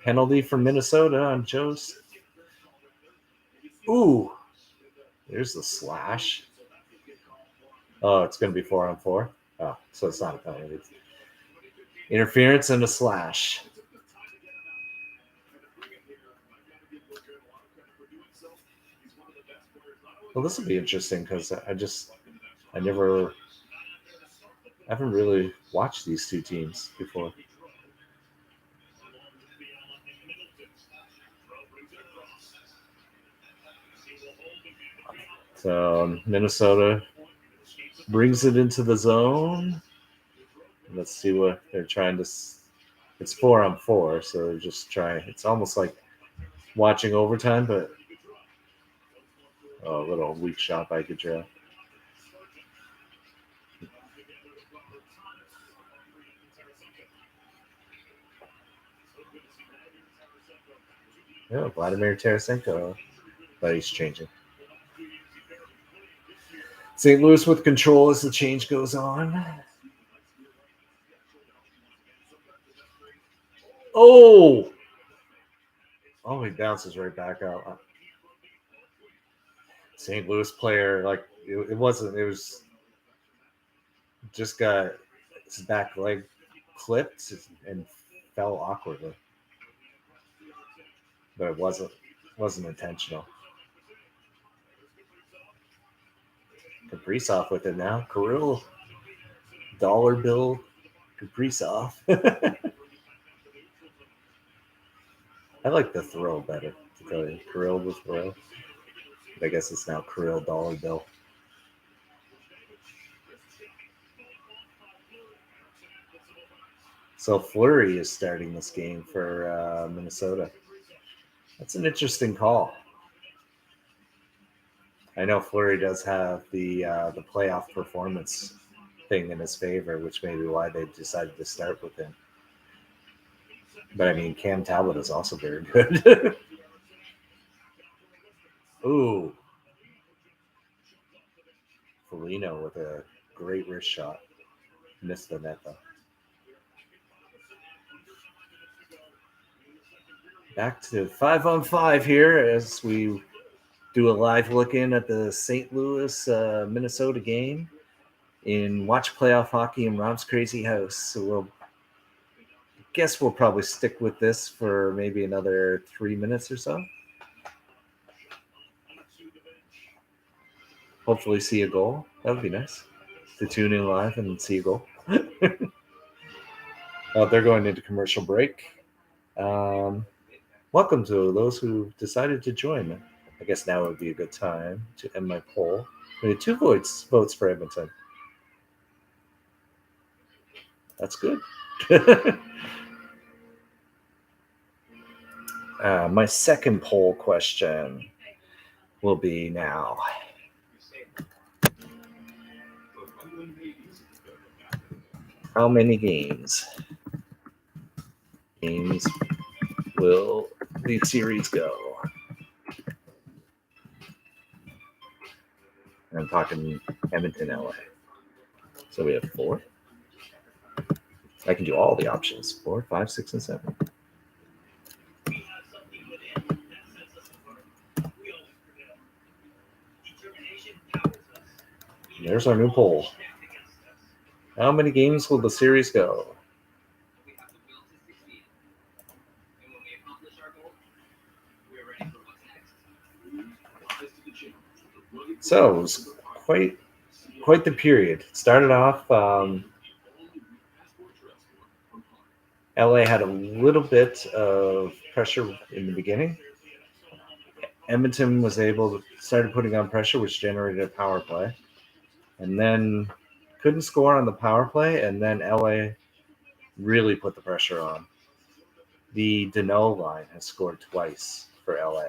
penalty for Minnesota on Joe's. Ooh, there's the slash. Oh, it's going to be 4-on-4. Oh, so it's not a penalty. Interference and a slash. Well, this will be interesting because I haven't really watched these two teams before. So Minnesota brings it into the zone. Let's see what they're trying to. It's 4-on-4, so they're just trying. It's almost like watching overtime, but a little weak shot by Gaudreau. Yeah, Vladimir Tarasenko, but he's changing. St. Louis with control as the change goes on. Oh, he bounces right back out. St. Louis player, it was just got his back leg clipped and fell awkwardly. But it wasn't intentional. Kaprizov with it now. Kirill, dollar bill, Kaprizov. I like the throw better, to tell you. Kirill the throw. But I guess it's now Kirill dollar bill. So Fleury is starting this game for Minnesota. That's an interesting call. I know Fleury does have the playoff performance thing in his favor, which may be why they decided to start with him. But I mean, Cam Talbot is also very good. Ooh, Foligno with a great wrist shot. Missed the net though. Back to 5-on-5 here as we do a live look in at the St. Louis, Minnesota game in Watch Playoff Hockey in Rob's Crazy House. So we'll probably stick with this for maybe another 3 minutes or so. Hopefully see a goal. That would be nice to tune in live and see a goal. They're going into commercial break. Welcome to those who decided to join. I guess now would be a good time to end my poll. We had 2 votes for Edmonton. That's good. My second poll question will be now. How many games will the series go? I'm talking Edmonton, LA. So we have 4. I can do all the options: 4, 5, 6, and 7. There's our new poll. How many games will the series go? So it was quite the period. It started off. LA had a little bit of pressure in the beginning. Edmonton was able to start putting on pressure, which generated a power play, and then couldn't score on the power play, and then LA really put the pressure on. The Deneau line has scored twice for LA,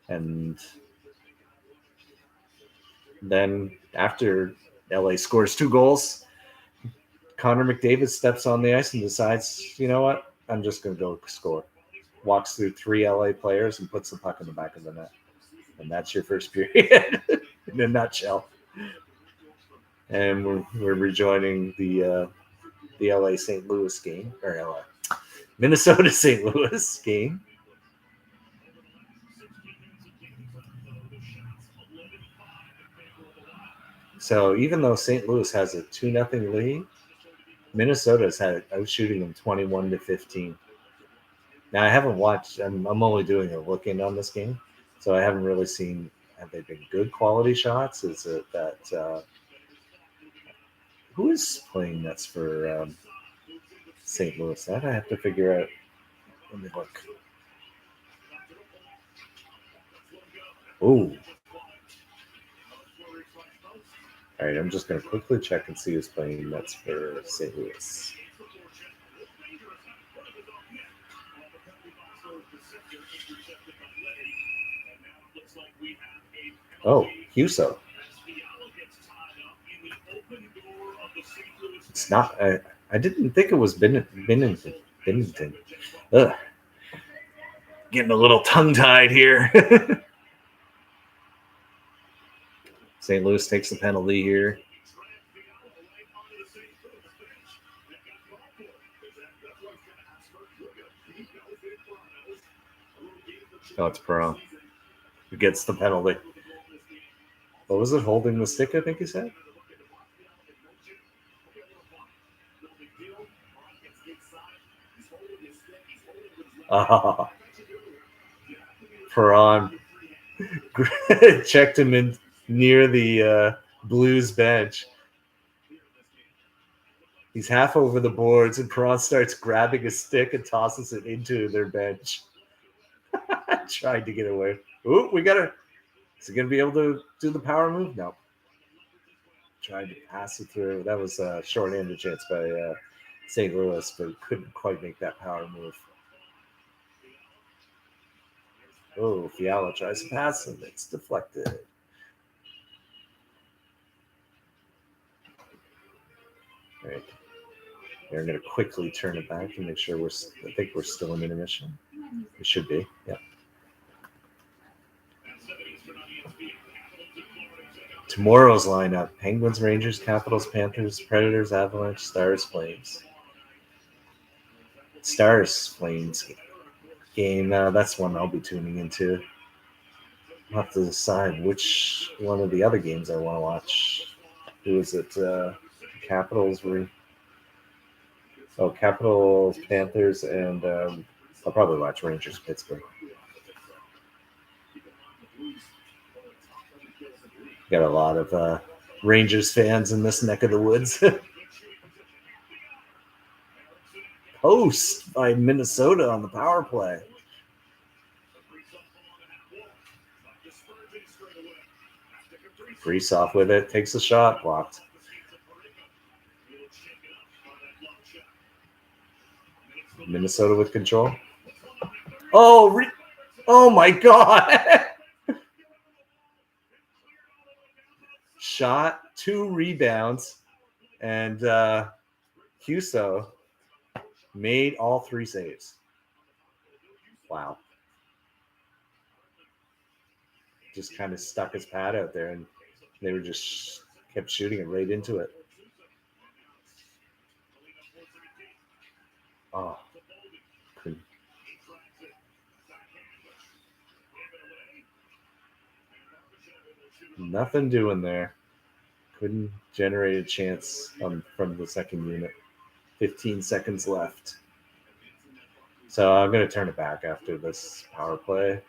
and then after LA scores 2 goals, Connor McDavid steps on the ice and decides, you know what, I'm just going to go score. Walks through 3 LA players and puts the puck in the back of the net. And that's your first period in a nutshell. And we're rejoining the LA St. Louis game, or LA Minnesota St. Louis game. So even though St. Louis has a 2-0 lead, Minnesota's had outshooting them 21-15. Now I haven't watched. I'm only doing a look in on this game, so I haven't really seen. Have they been good quality shots? Is it that who is playing nets for St. Louis? That I have to figure out. Let me look. Oh, all right. I'm just going to quickly check and see who's playing nets for St. Louis. Oh, Huso. It's not. I didn't think it was Bennington. Ugh. Getting a little tongue-tied here. St. Louis takes the penalty here. Oh, it's Perron who gets the penalty. What was it? Holding the stick, I think he said? Perron checked him in near the Blues bench. He's half over the boards, and Perron starts grabbing a stick and tosses it into their bench. Tried to get away. Ooh, we got to. Is he going to be able to do the power move? No. Tried to pass it through. That was a short-handed chance by St. Louis, but couldn't quite make that power move. Oh, Fiala tries to pass him. It's deflected. All right. They're going to quickly turn it back and make sure I think we're still in intermission. We should be, yeah. Tomorrow's lineup: Penguins, Rangers, Capitals, Panthers, Predators, Avalanche, Stars, Flames. Stars, Flames game. That's one I'll be tuning into. I'll have to decide which one of the other games I want to watch. Who is it? Capitals were. Oh, Capitals, Panthers, and I'll probably watch Rangers, Pittsburgh. Got a lot of Rangers fans in this neck of the woods. Post by Minnesota on the power play. Grease off with it, takes a shot, blocked. Minnesota with control. Oh my God! Shot, 2 rebounds, and Huso made all 3 saves. Wow. Just kind of stuck his pad out there, and they were just kept shooting it right into it. Oh, nothing doing there. Couldn't generate a chance from the second unit. 15 seconds left. So I'm going to turn it back after this power play.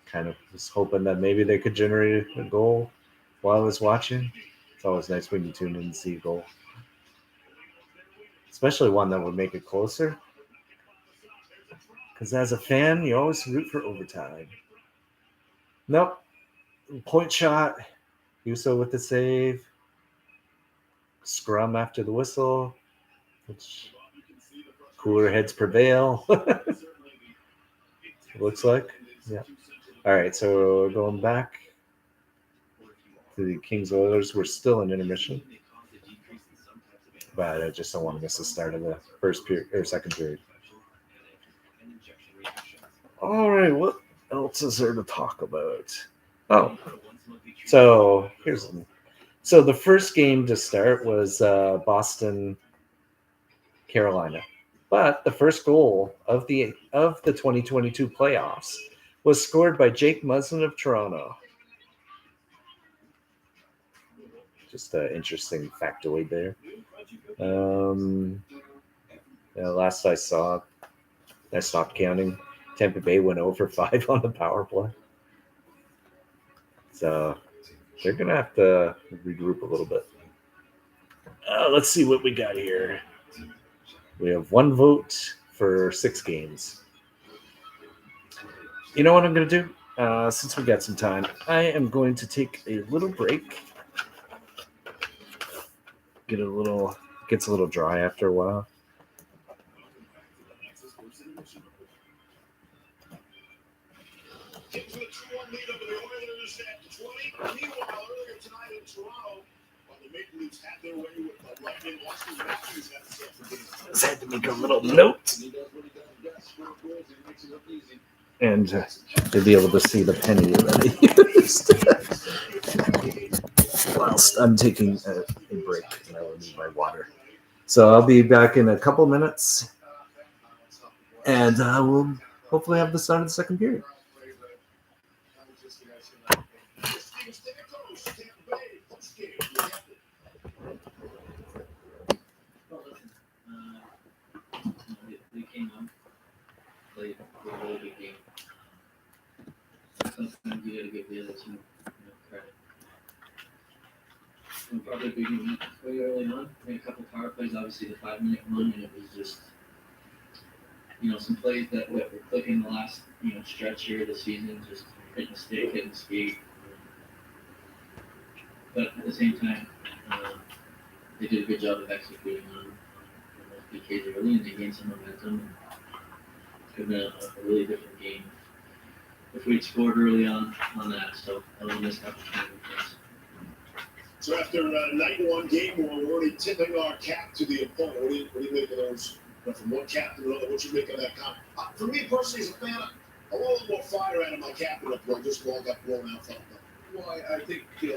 Kind of was hoping that maybe they could generate a goal while I was watching. It's always nice when you tune in and see a goal. Especially one that would make it closer. Because as a fan, you always root for overtime. Nope. Point shot. Huso with the save. Scrum after the whistle. Which cooler heads prevail. Looks like. Yeah. All right, so going back to the Kings Oilers, we're still in intermission. But I just don't want to miss the start of the first period or second period. All right, what else is there to talk about? Oh, so so the first game to start was Boston, Carolina, but the first goal of the 2022 playoffs was scored by Jake Muzzin of Toronto. Just an interesting factoid there. Last I saw, I stopped counting. Tampa Bay went over 5 on the power play. So they're going to have to regroup a little bit. Let's see what we got here. We have 1 vote for 6 games. You know what I'm going to do? Since we got some time, I am going to take a little break. Gets a little dry after a while. Just had to make a little note. And to be able to see the penny that I used whilst I'm taking a break and I will need my water. So I'll be back in a couple minutes, and we'll hopefully have the start of the second period. They came up, played a really good game. Sometimes you got to give the other team credit. And probably a big moment very early on. We had a couple power plays, obviously the 5-minute one, and it was just, some plays that were clicking the last, stretch here of the season, just hitting the stick, hitting the skate. But at the same time, they did a good job of executing on PKs early and they gained some momentum. It could have been a really different game if we'd scored early on that. So that was a missed opportunity for us. So after night one, game one, we're already tipping our cap to the opponent. What do you make of those? From one cap to another, what you make of that comp? For me personally, as a fan, I want a little more fire out of my captain up there. Just all got blown out. Well, I think, they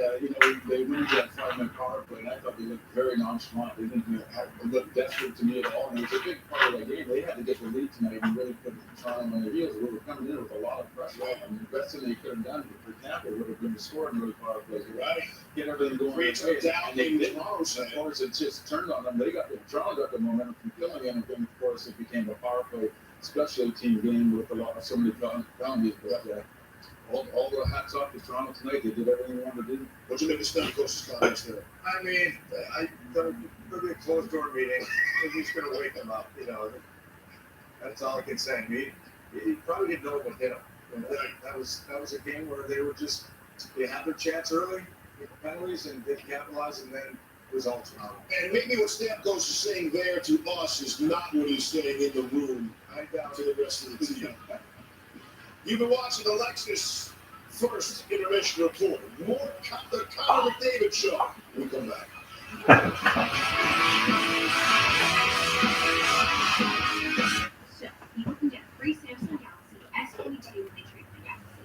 went into that 5-minute power play, and I thought they looked very nonchalant. They didn't look desperate to me at all, and it was a big part of that game. They had to get the lead tonight and really put Toronto on their heels. We were coming in with a lot of pressure. I mean, the best thing they could have done for Tampa would have been to score in those power plays. Right. Get everything going. Create some doubt in Toronto. Of course, it just turned on them. Toronto got the momentum from killing in, and then, of course, it became a power play special team game with so many penalties. But, all the hats off to Toronto tonight. They did everything they wanted to do. What'd you make of Stan Coach's comments there? I mean, there'll be a closed door meeting. He's going to wake them up. That's all I can say. He probably didn't know what hit him. That was a game where they had their chance early with the penalties and didn't capitalize, and then results went out. And maybe what Stamkos is saying there to us is not what he's saying in the room I doubt to the rest of the team. You've been watching Alexis' first intermission report. More the Connor McDavid show. We'll come back. So, you can get free Samsung Galaxy S22 when they trade the Galaxy.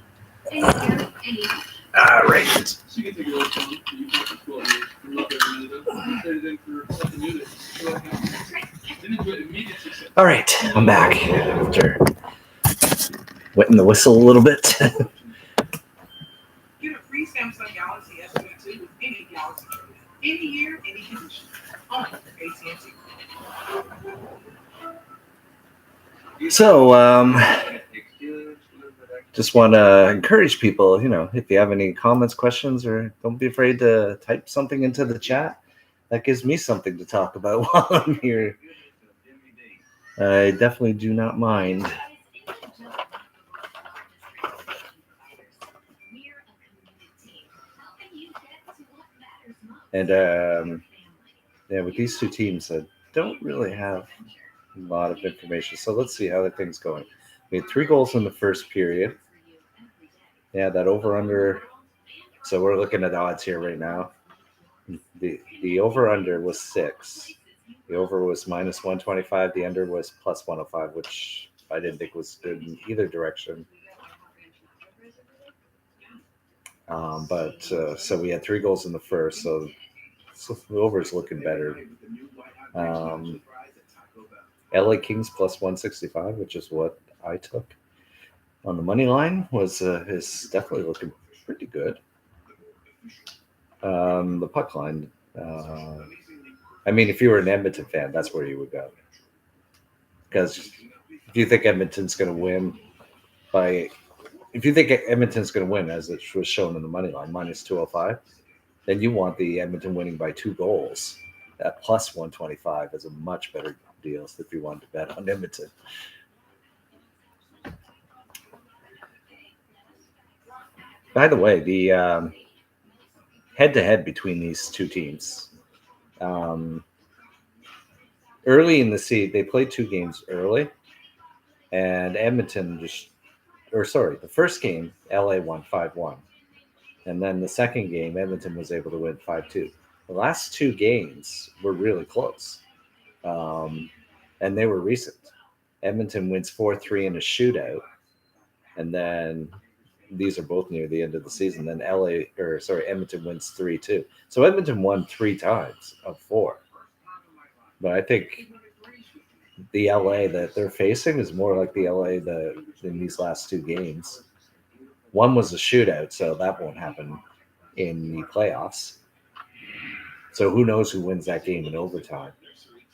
Any year, any time. All right. So you can take it over from you can just go and love every minute of it. Trade it in for something new That's right. then enjoy immediate success. All right. I'm back after wetting the whistle a little bit. Get a free Samsung Galaxy S22 with any Galaxy trade. Any year, any condition. Only from AT&T. So, just want to encourage people, if you have any comments, questions, or don't be afraid to type something into the chat. That gives me something to talk about while I'm here. I definitely do not mind. And with these two teams that don't really have a lot of information. So let's see how the thing's going. We had 3 goals in the first period. Yeah, that over-under. So we're looking at odds here right now. The over-under was 6. The over was minus 125. The under was plus 105, which I didn't think was good in either direction. So we had 3 goals in the first. So the over is looking better. LA Kings plus 165, which is what I took on the money line, is definitely looking pretty good. The puck line, if you were an Edmonton fan, that's where you would go. Because if you think Edmonton's going to win as it was shown in the money line, minus 205, then you want the Edmonton winning by 2 goals. That plus 125 is a much better deal if you wanted to bet on Edmonton. By the way, the head-to-head between these two teams, early in the season, they played 2 games early, and Edmonton the first game, LA won 5-1. And then the second game, Edmonton was able to win 5-2. The last 2 games were really close, and they were recent. Edmonton wins 4-3 in a shootout, and then these are both near the end of the season. Then Edmonton wins 3-2. So Edmonton won 3 times of 4. But I think the LA that they're facing is more like the LA in these last 2 games. One was a shootout, so that won't happen in the playoffs. So who knows who wins that game in overtime?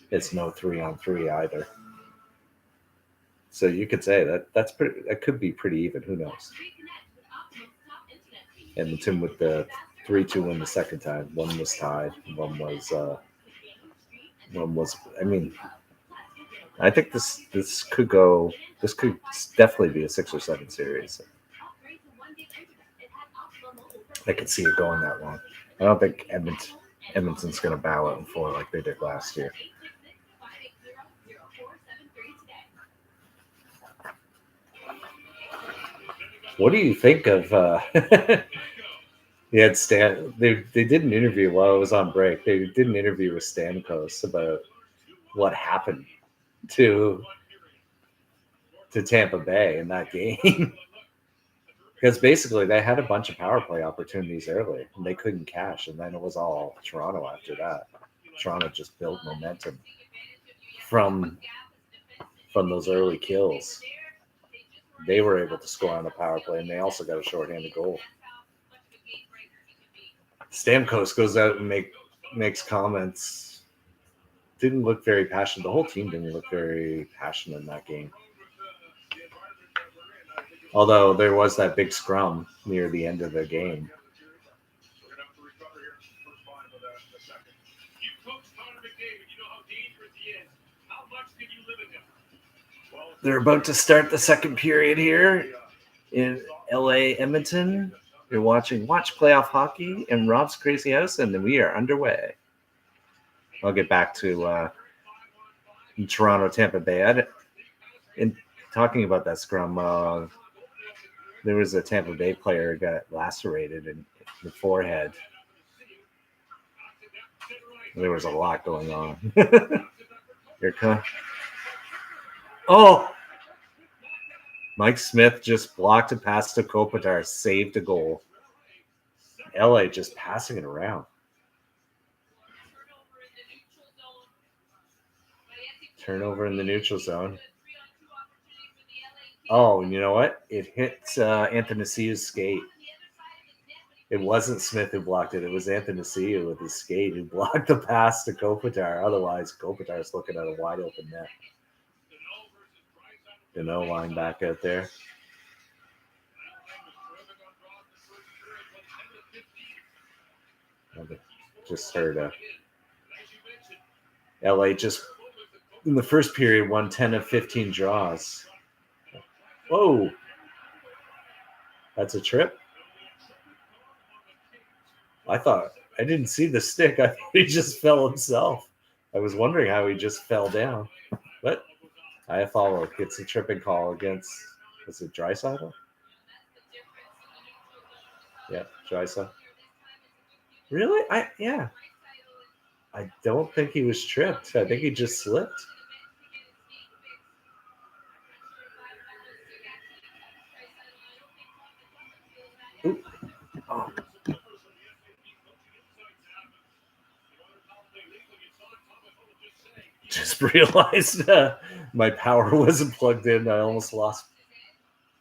It's no 3-on-3 either. So you could say that could be pretty even. Who knows? Edmonton with the 3-2 win the second time. One was tied. One was. I think this could go. This could definitely be a 6 or 7 series. I could see it going that long. I don't think Edmonton's going to bow out in 4 like they did last year. What do you think of they had they did an interview while I was on break. They did an interview with Stamkos about what happened to Tampa Bay in that game. Because basically they had a bunch of power play opportunities early and they couldn't cash, and then it was all Toronto after that. Toronto just built momentum from those early kills. They were able to score on the power play, and they also got a shorthanded goal. Stamkos goes out and makes comments. Didn't look very passionate. The whole team didn't look very passionate in that game. Although there was that big scrum near the end of the game. They're about to start the second period here in LA, Edmonton. You're watching Watch Playoff Hockey in Rob's Crazy House, and we are underway. I'll get back to Toronto, Tampa Bay. In talking about that scrum, there was a Tampa Bay player who got lacerated in the forehead. There was a lot going on. Here comes. Oh! Mike Smith just blocked a pass to Kopitar, saved a goal. LA just passing it around. Turnover in the neutral zone. Oh, and you know what? It hit Anthony's skate. It wasn't Smith who blocked it. It was Anthony with his skate who blocked the pass to Kopitar. Otherwise, Kopitar's looking at a wide open net. Deneau line back out there. Just heard LA just in the first period won 10 of 15 draws. Whoa. That's a trip. I didn't see the stick. I thought he just fell himself. I was wondering how he just fell down. But IFL gets a tripping call against, was it Draisaitl? Yeah, Draisaitl. Really? I don't think he was tripped. I think he just slipped. Ooh. Oh. Just realized my power wasn't plugged in. I almost lost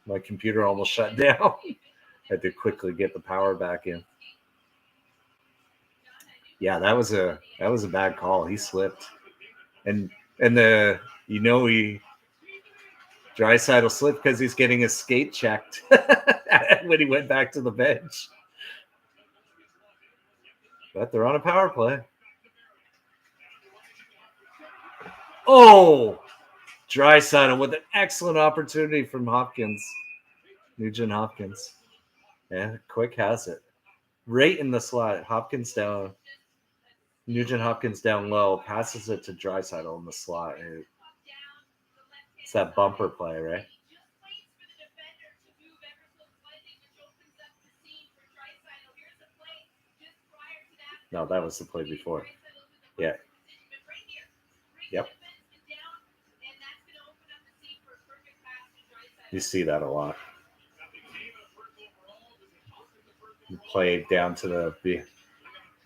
my computer, almost shut down. Had to quickly get the power back in. Yeah, that was a bad call. He slipped, and Draisaitl slipped because he's getting his skate checked when he went back to the bench. But they're on a power play. Oh, Draisaitl with an excellent opportunity from Hopkins, Nugent Hopkins. Yeah, Quick has it right in the slot. Hopkins down. Nugent Hopkins down low, passes it to Draisaitl in the slot. It's that bumper play, right? No, that was the play before. Yeah. Yep. You see that a lot. You play down to the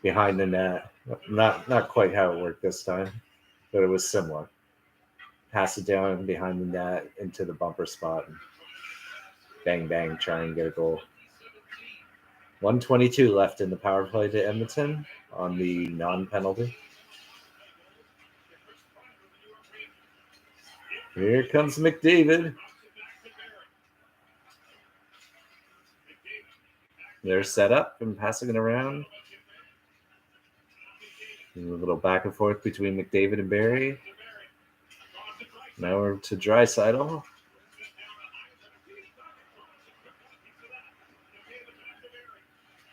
behind the net. Not quite how it worked this time, but it was similar. Pass it down behind the net into the bumper spot and bang, bang, try and get a goal. 1:22 left in the power play to Edmonton on the non-penalty. Here comes McDavid. They're set up and passing it around. And a little back and forth between McDavid and Barrie. Now we're to Draisaitl.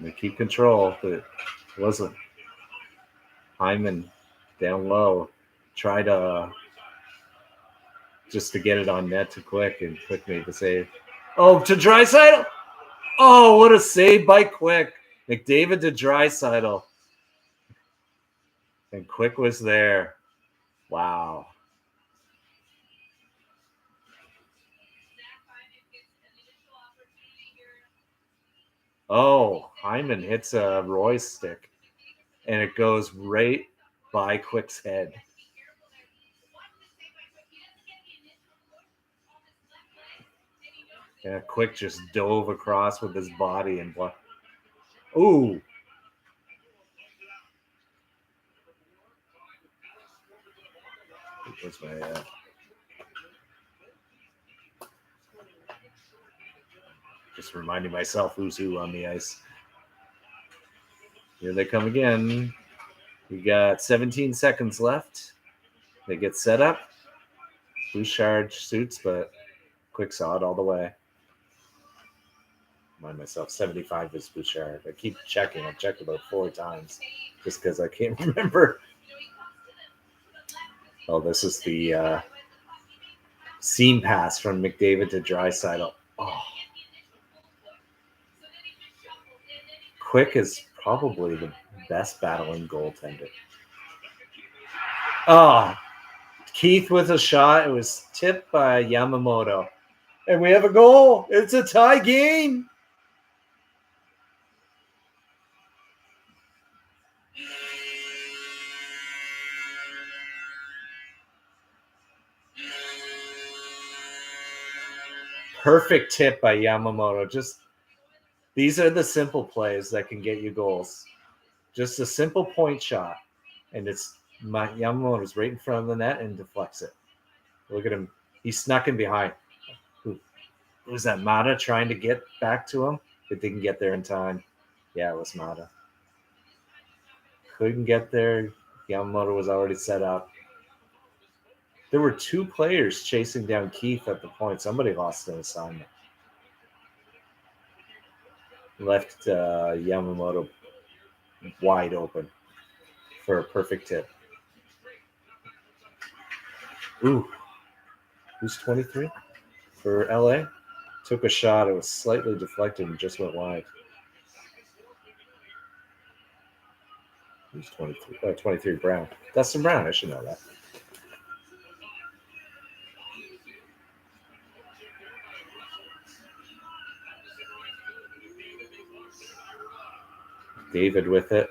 They keep control, but it wasn't. Hyman down low. Tried just to get it on net to Quick, and Quick made the save. Oh, to Draisaitl. Oh, what a save by Quick. McDavid to Draisaitl. And Quick was there. Wow. Oh, Hyman hits a Roy's stick. And it goes right by Quick's head. Yeah, Quick just dove across with his body and blocked. Ooh. Where's my just reminding myself who's who on the ice. Here they come again. We got 17 seconds left. They get set up. Bouchard suits, but Quick saw it all the way. Remind myself, 75 is Bouchard. I keep checking. I've checked about 4 times just because I can't remember. Oh, this is the seam pass from McDavid to Draisaitl. Oh. Quick is probably the best battling goaltender. Oh, Keith with a shot. It was tipped by Yamamoto. And we have a goal. It's a tie game. Perfect tip by Yamamoto. Just these are the simple plays that can get you goals. Just a simple point shot. And it's Yamamoto's right in front of the net and deflects it. Look at him. He snuck in behind. Who was that? Mata trying to get back to him, but didn't get there in time. Yeah, it was Mata. Couldn't get there. Yamamoto was already set up. There were 2 players chasing down Keith at the point. Somebody lost an assignment. Left Yamamoto wide open for a perfect tip. Ooh. Who's 23 for LA? Took a shot. It was slightly deflected and just went wide. Who's 23? Oh, 23 Brown. Dustin Brown. I should know that. David with it.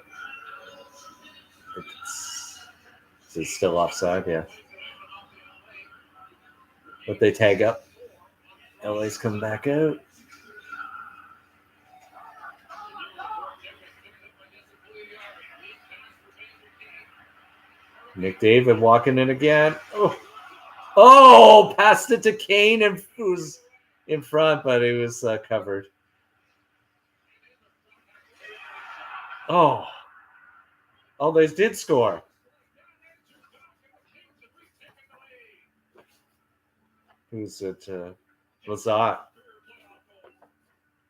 Is it still offside? Yeah. But they tag up. LA's come back out. McDavid walking in again. Oh, passed it to Kane and who's in front, but it was covered. Oh, they did score. Who's it? Lazat.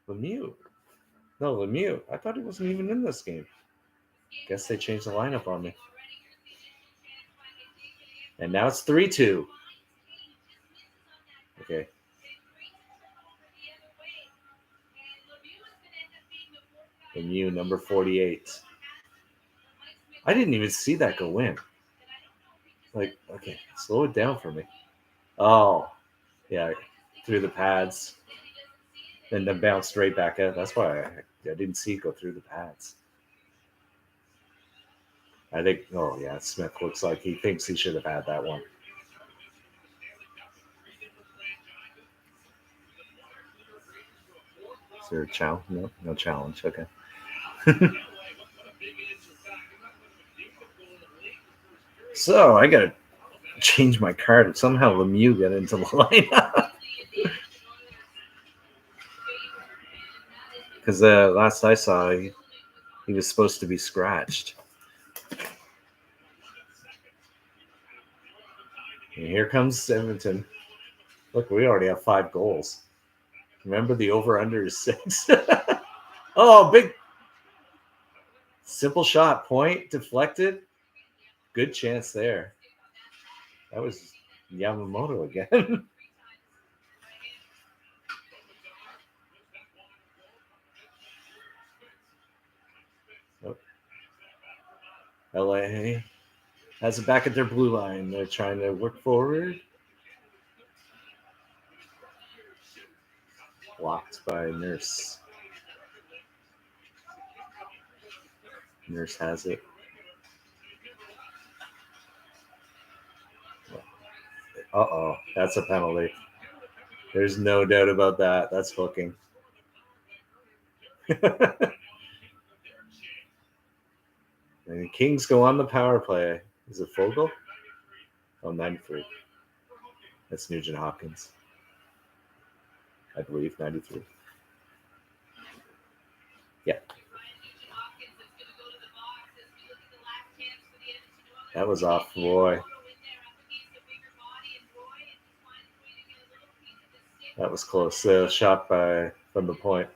Lemieux. No, Lemieux. I thought he wasn't even in this game. Guess they changed the lineup on me. And now it's 3-2. Okay. Lemieux, number 48. I didn't even see that go in. Like, okay, slow it down for me. Oh, yeah, through the pads. And then bounced right back out. That's why I didn't see it go through the pads. I think, oh, yeah, Smith looks like he thinks he should have had that one. Is there a challenge? No challenge. Okay. So I got to change my card. Somehow Lemieux got into the lineup. Because last I saw, he was supposed to be scratched. And here comes Edmonton. Look, we already have 5 goals. Remember the over-under is 6. Oh, big. Simple shot. Point. Deflected. Good chance there. That was Yamamoto again. LA has it back at their blue line. They're trying to work forward. Blocked by Nurse. Nurse has it. Uh-oh, that's a penalty. There's no doubt about that. That's hooking. And the Kings go on the power play. Is it Fogle? Oh, 93. That's Nugent Hopkins. I believe, 93. Yeah. That was off Roy. That was close. Shot from the point.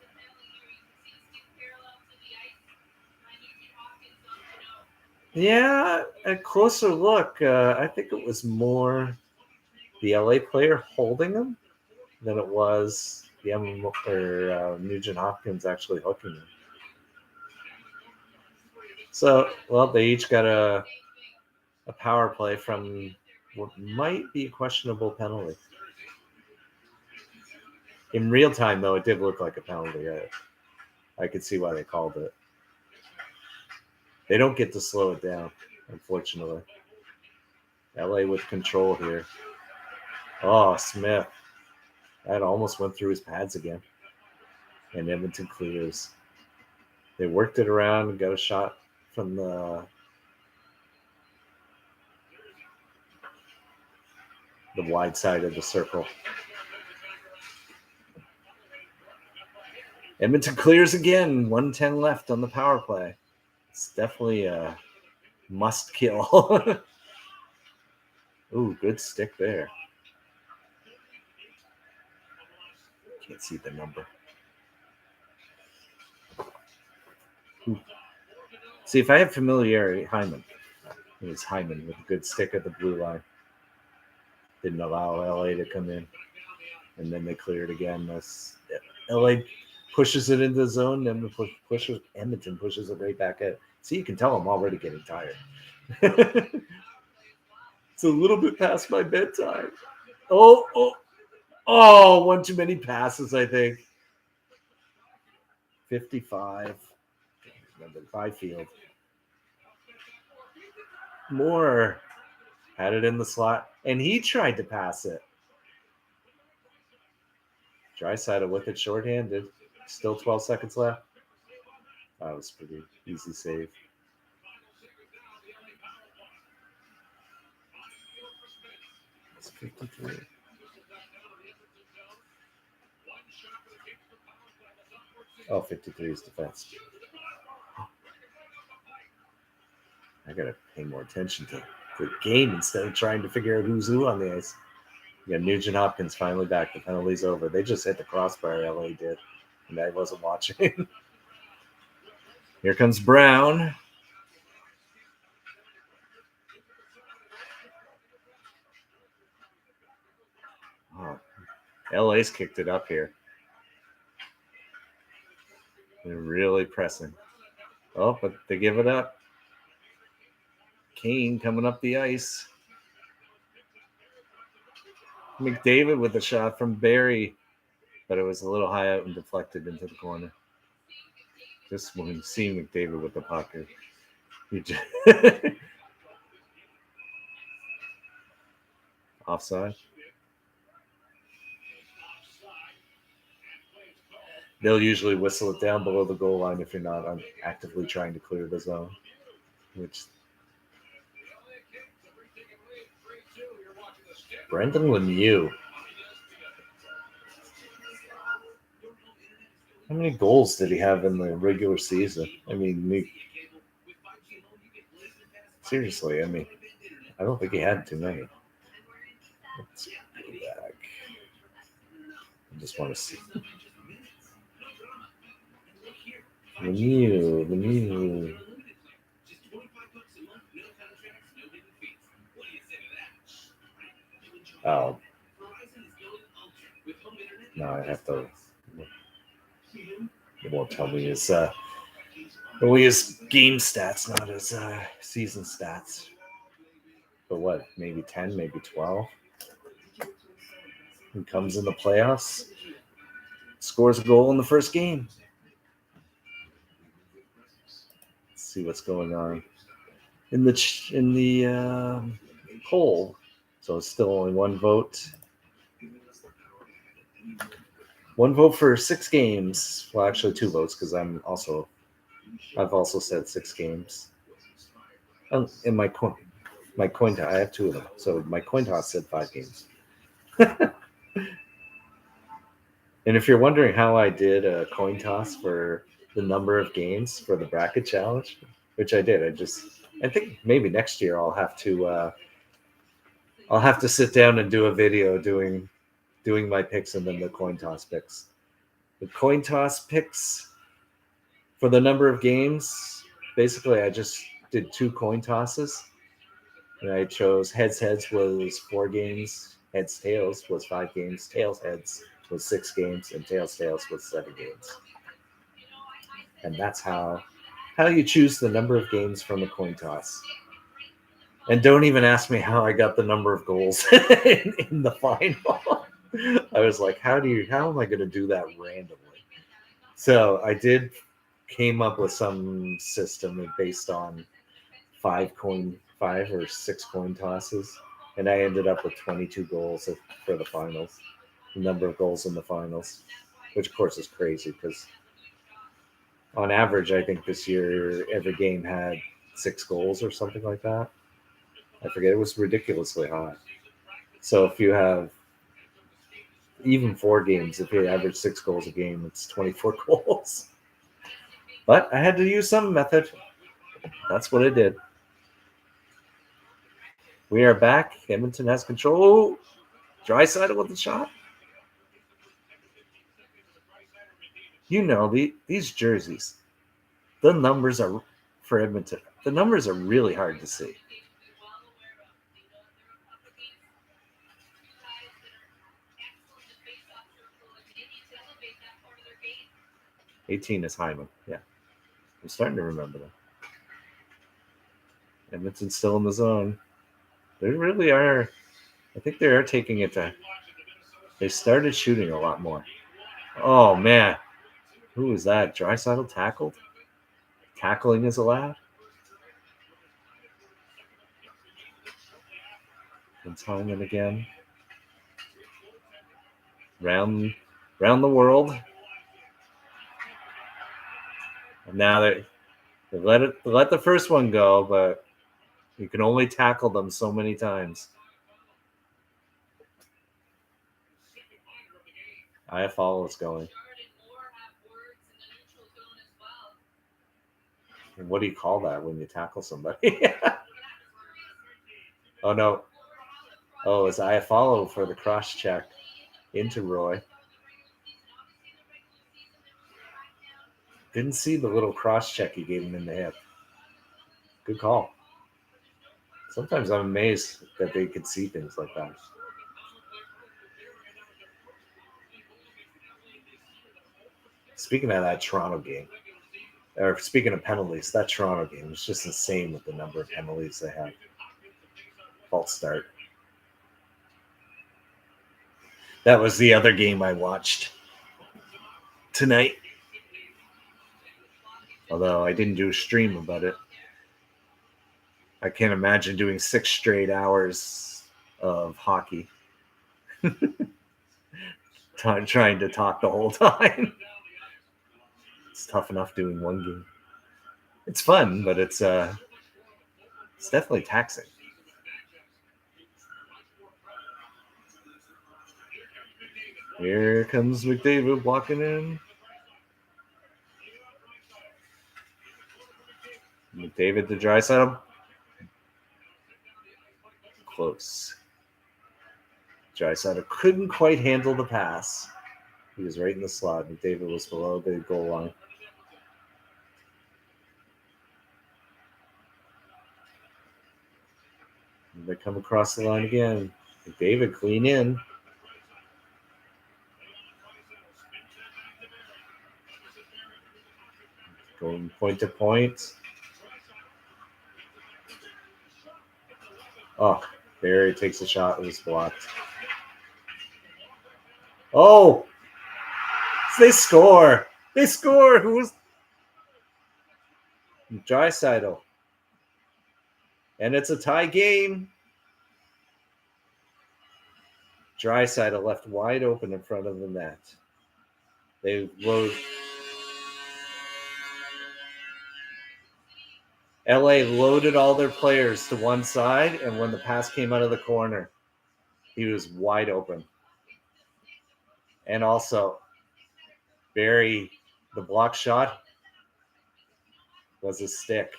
Yeah, a closer look. I think it was more the LA player holding him than it was the Nugent Hopkins actually hooking him. So, well, they each got a power play from what might be a questionable penalty. In real time, though, it did look like a penalty. I could see why they called it. They don't get to slow it down, unfortunately. LA with control here. Oh, Smith. That almost went through his pads again. And Edmonton clears. They worked it around and got a shot from the wide side of the circle. Edmonton clears again. 1:10 left on the power play. It's definitely a must kill. Ooh, good stick there. Can't see the number. Ooh. See, if I have familiarity, Hyman. It was Hyman with a good stick at the blue line. Didn't allow LA to come in. And then they cleared again. LA pushes it into the zone, and Edmonton pushes it right back at. See, you can tell I'm already getting tired. It's a little bit past my bedtime. Oh, one too many passes, I think. 55. Remember, Byfield. Moore had it in the slot, and he tried to pass it. Draisaitl with it shorthanded. Still 12 seconds left. That was pretty easy save. It's 53. Oh, 53 is defense. I got to pay more attention to the game instead of trying to figure out who's who on the ice. Yeah, Nugent Hopkins finally back. The penalty's over. They just hit the crossbar, LA did, and I wasn't watching. Here comes Brown. Oh, LA's kicked it up here. They're really pressing. Oh, but they give it up. Kane coming up the ice. McDavid with a shot from Barry, but it was a little high out and deflected into the corner. Just when you see McDavid with the puck, you just offside. They'll usually whistle it down below the goal line if you're not actively trying to clear the zone, which Brendan Lemieux. How many goals did he have in the regular season? I mean, seriously, I don't think he had too many. Let's go back. I just want to see. Lemieux. Oh. No, I have to. It won't tell me his But we use game stats, not as season stats. But what, maybe 10, maybe 12? He comes in the playoffs, scores a goal in the first game. Let's see what's going on in the poll. So it's still only one vote. One vote for 6 games. Well, actually 2 votes because I've also said 6 games. In my coin toss, I have 2 of them. So my coin toss said 5 games. And if you're wondering how I did a coin toss for the number of games for the bracket challenge, which I did, I think maybe next year I'll have to sit down and do a video doing my picks and then the coin toss picks. The coin toss picks for the number of games, basically I just did 2 coin tosses. And I chose heads was 4 games, heads tails was 5 games, tails heads was 6 games, and tails was 7 games. And that's how you choose the number of games from a coin toss. And don't even ask me how I got the number of goals in the final. I was like, how am I going to do that randomly? So I came up with some system based on 5 or 6 coin tosses, and I ended up with 22 goals for the finals. The number of goals in the finals, which of course is crazy because on average, I think this year every game had 6 goals or something like that. I forget, it was ridiculously high. So if you have even 4 games, if you average 6 goals a game, it's 24 goals. But I had to use some method. That's what I did. We are back. Edmonton has control. Draisaitl with the shot. You know, these jerseys, the numbers are for Edmonton. The numbers are really hard to see. $18 is Hyman. Yeah. I'm starting to remember that. Edmonton's still in the zone. They really are. I think they are taking it to. They started shooting a lot more. Oh, man. Who is that? Draisaitl tackled? Tackling is allowed? It's Hyman again. Round the world. And now they let the first one go, but you can only tackle them so many times. IFL is going. And what do you call that when you tackle somebody? Oh, no. Oh, it's IFL for the cross check into Roy. Didn't see the little cross check he gave him in the hip. Good call. Sometimes I'm amazed that they could see things like that. Speaking of that Toronto game, or speaking of penalties, that Toronto game was just insane with the number of penalties they had. False start. That was the other game I watched tonight. Although I didn't do a stream about it. I can't imagine doing 6 straight hours of hockey. Trying to talk the whole time. It's tough enough doing one game. It's fun, but it's definitely taxing. Here comes McDavid walking in. McDavid to Draisaitl. Close. Draisaitl couldn't quite handle the pass. He was right in the slot. McDavid was below the goal line. And they come across the line again. McDavid clean in. Going point to point. Oh, Barry takes a shot. It was blocked. Oh! They score! They score! Who's Draisaitl? And it's a tie game. Draisaitl left wide open in front of the net. They load. LA loaded all their players to one side, and when the pass came out of the corner, he was wide open. And also, Barry, the block shot was a stick.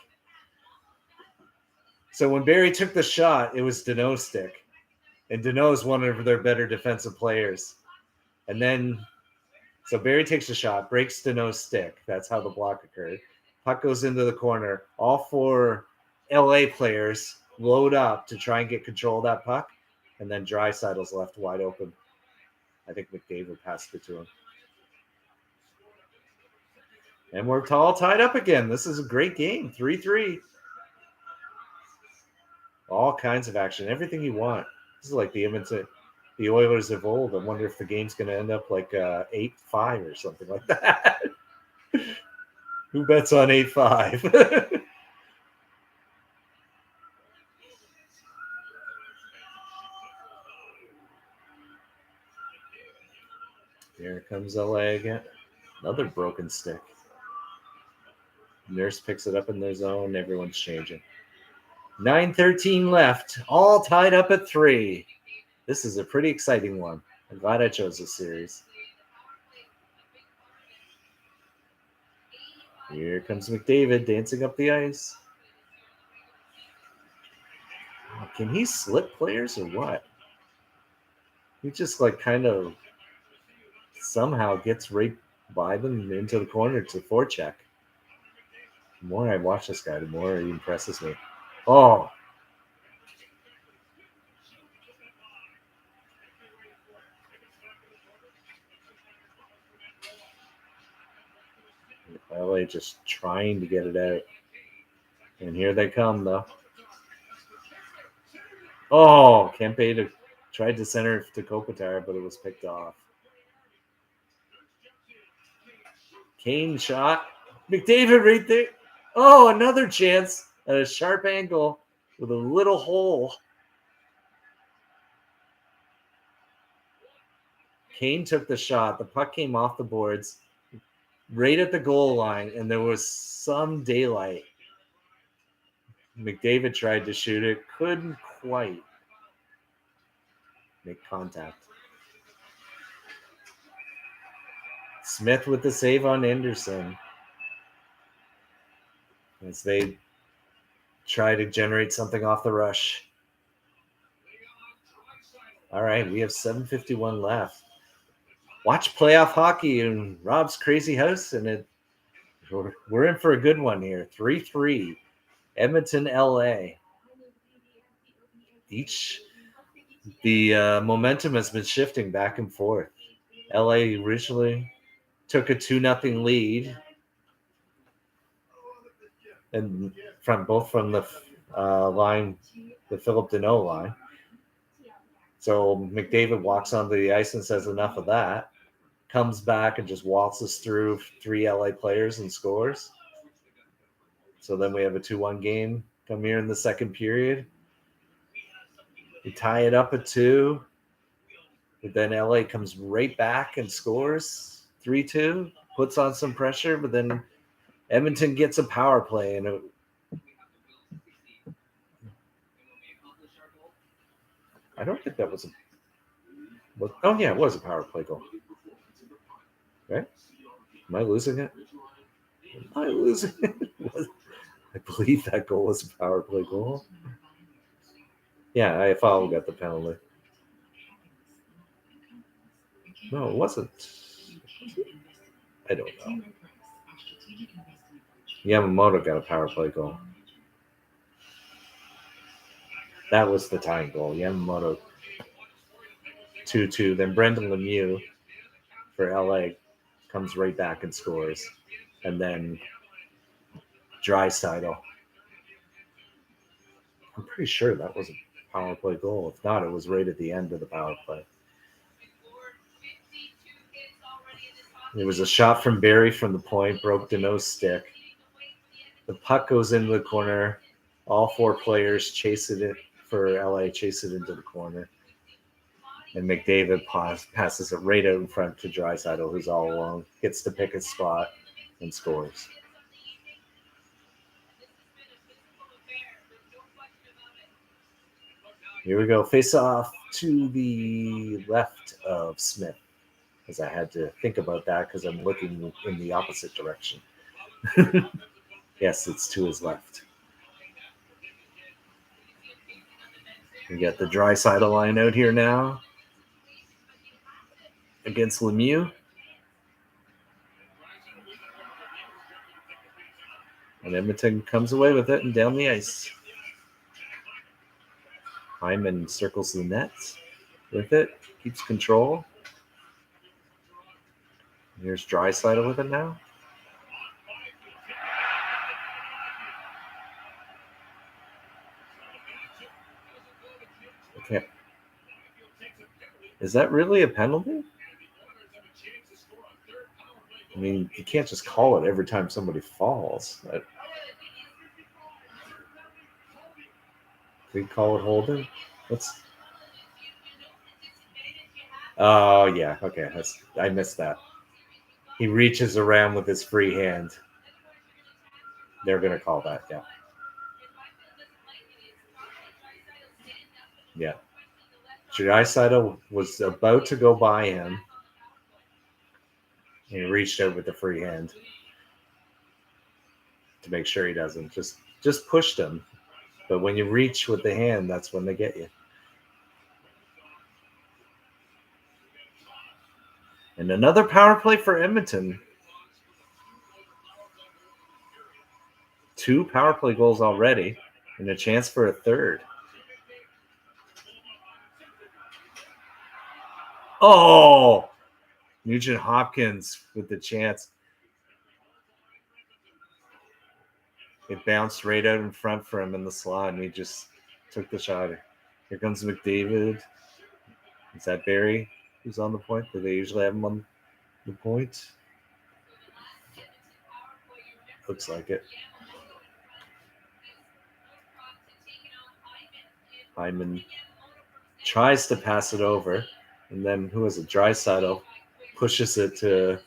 So when Barry took the shot, it was Deneau's stick. And Deneau is one of their better defensive players. And then, so Barry takes a shot, breaks Deneau's stick. That's how the block occurred. Puck goes into the corner. All four LA players load up to try and get control of that puck. And then Draisaitl's left wide open. I think McDavid passed it to him. And we're all tied up again. This is a great game. 3-3. All kinds of action. Everything you want. This is like the Oilers of old. I wonder if the game's going to end up like 8-5 or something like that. Who bets on 8-5? Here comes LA again. Another broken stick. Nurse picks it up in their zone. Everyone's changing. 9:13 left. All tied up at 3. This is a pretty exciting one. I'm glad I chose this series. Here comes McDavid dancing up the ice. Oh, can he slip players or what? He just like kind of somehow gets right by them into the corner to forecheck. The more I watch this guy, the more he impresses me. Oh. LA just trying to get it out. And here they come, though. Oh, Kempe tried to center to Kopitar, but it was picked off. Kane shot. McDavid right there. Oh, another chance at a sharp angle with a little hole. Kane took the shot. The puck came off the boards right at the goal line, and there was some daylight. McDavid tried to shoot it. Couldn't quite make contact. Smith with the save on Anderson as they try to generate something off the rush. All right, we have 7:51 left. Watch playoff hockey in Rob's crazy house, and we're in for a good one here. 3-3, Edmonton, LA. The momentum has been shifting back and forth. LA originally took a 2-0 lead, and from the line, the Philip Deneau line. So McDavid walks onto the ice and says, "Enough of that." Comes back and just waltzes through 3 LA players and scores. So then we have a 2-1 game come here in the second period. We tie it up at 2. But then LA comes right back and scores 3-2, puts on some pressure, but then Edmonton gets a power play. And I don't think that was oh, yeah, it was a power play goal. Right? Am I losing it? Am I losing it? I believe that goal was a power play goal. Yeah, IFL got the penalty. No, it wasn't. I don't know. Yamamoto got a power play goal. That was the tying goal. Yamamoto 2-2. Then Brendan Lemieux for LA comes right back and scores. And then Draisaitl. I'm pretty sure that was a power play goal. If not, it was right at the end of the power play. There was a shot from Barrie from the point, broke the nose stick. The puck goes into the corner. All four players chase it for LA, chase it into the corner. And McDavid passes it right out in front to Draisaitl, who's all alone, gets to pick his spot, and scores. Here we go. Face off to the left of Smith. Because I had to think about that because I'm looking in the opposite direction. Yes, it's to his left. We got the Draisaitl line out here now against Lemieux. And Edmonton comes away with it and down the ice. Hyman circles the net with it, keeps control. Here's Draisaitl with it now. Okay. Is that really a penalty? I mean, you can't just call it every time somebody falls. We call it holding. Let's. Oh yeah, okay. I missed that. He reaches around with his free hand. They're gonna call that, yeah. Yeah. Draisaitl was about to go by him. And he reached out with the free hand to make sure he doesn't. Just pushed him. But when you reach with the hand, that's when they get you. And another power play for Edmonton. 2 power play goals already and a chance for a third. Oh! Nugent Hopkins with the chance. It bounced right out in front for him in the slot, and he just took the shot. Here comes McDavid. Is that Barrie who's on the point? Do they usually have him on the point? Looks like it. Hyman tries to pass it over, and then who is it? Draisaitl pushes it to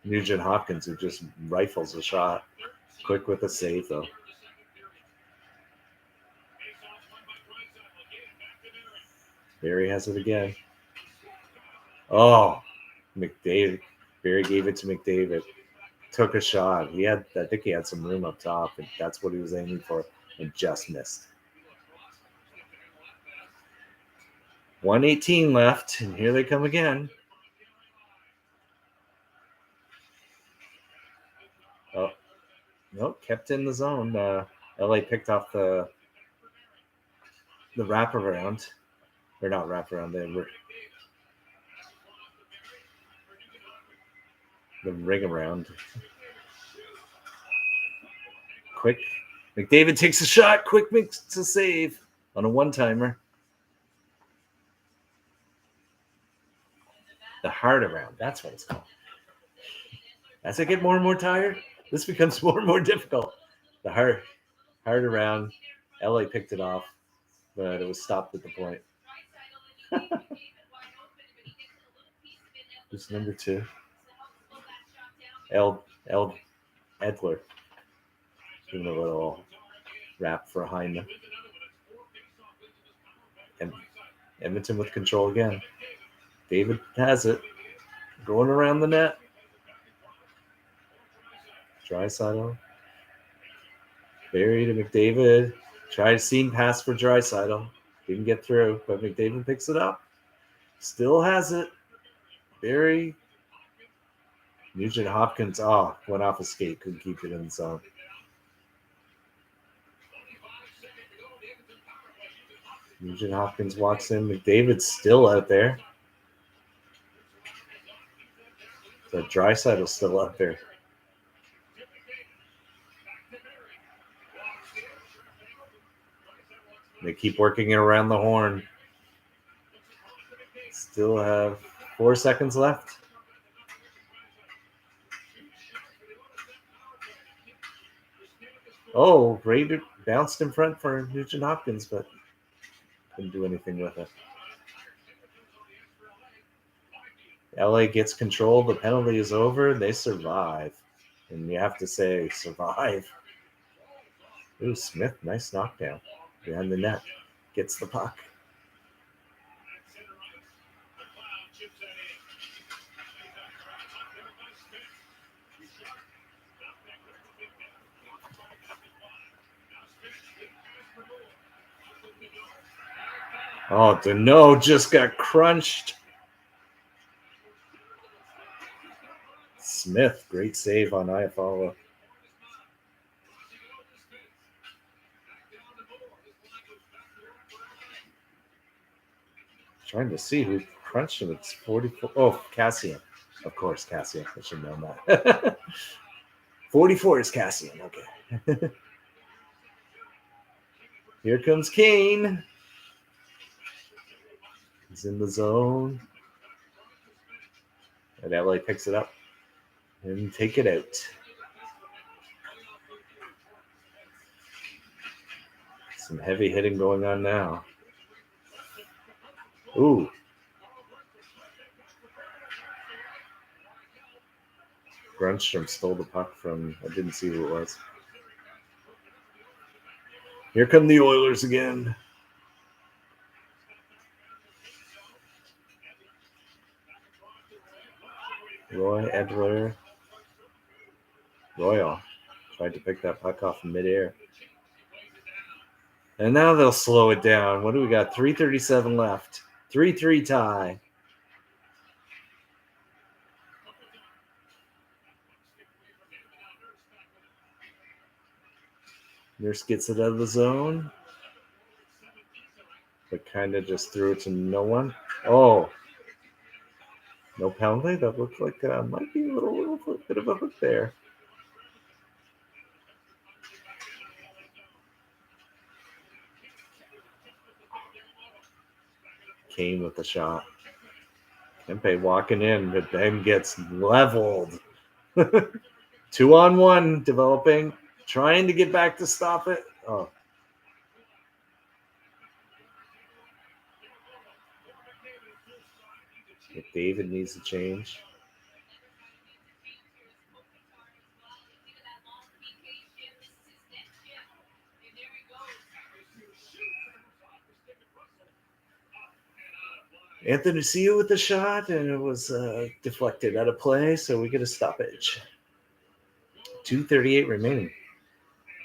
Nugent Hopkins, who just rifles a shot. Quick with a save, though. Barrie has it again. Oh, McDavid. Barrie gave it to McDavid. Took a shot. I think he had some room up top, and that's what he was aiming for, and just missed. 1:18 left, and here they come again. Oh, nope, kept in the zone. LA picked off the wraparound. Or not wraparound, the ring around. Quick. McDavid takes a shot. Quick makes a save on a one-timer. The hard around. That's what it's called. As I get more and more tired, this becomes more and more difficult. The hard around. LA picked it off, but it was stopped at the point. Who's number 2? Edler. Doing a little wrap for Hyman. And Edmonton with control again. David has it. Going around the net. Draisaitl. Barrie to McDavid. Tried a seam pass for Draisaitl. Didn't get through, but McDavid picks it up. Still has it. Barrie. Nugent Hopkins, went off a skate. Couldn't keep it in the zone. Nugent Hopkins walks in. McDavid's still out there. The Draisaitl's still out there. They keep working it around the horn. Still have 4 seconds left. Oh, Raider bounced in front for Nugent Hopkins, but couldn't do anything with it. LA gets control. The penalty is over. They survive. And you have to say, survive. Ooh, Smith, nice knockdown. Behind the net. Gets the puck. Oh, Deneau just got crunched. Smith, great save on Iafallo. Trying to see who crunched him. It's 44. Oh, Cassian. Of course, Cassian. I should have known that. 44 is Cassian. Okay. Here comes Kane. He's in the zone. And LA picks it up and take it out. Some heavy hitting going on now. Ooh. Grunstrom stole the puck from, I didn't see who it was. Here come the Oilers again. Roy Edler. Royal tried to pick that puck off in midair. And now they'll slow it down. What do we got? 3:37 left. 3-3 tie. Nurse gets it out of the zone. But kind of just threw it to no one. Oh. No penalty. That looked like might be a little bit of a hook there. Kane with the shot. Kempe walking in, but then gets leveled. 2-on-1 developing. Trying to get back to stop it. Oh. David needs to change. Anthony Sia with the shot, and it was deflected out of play, so we get a stoppage. 2:38 remaining.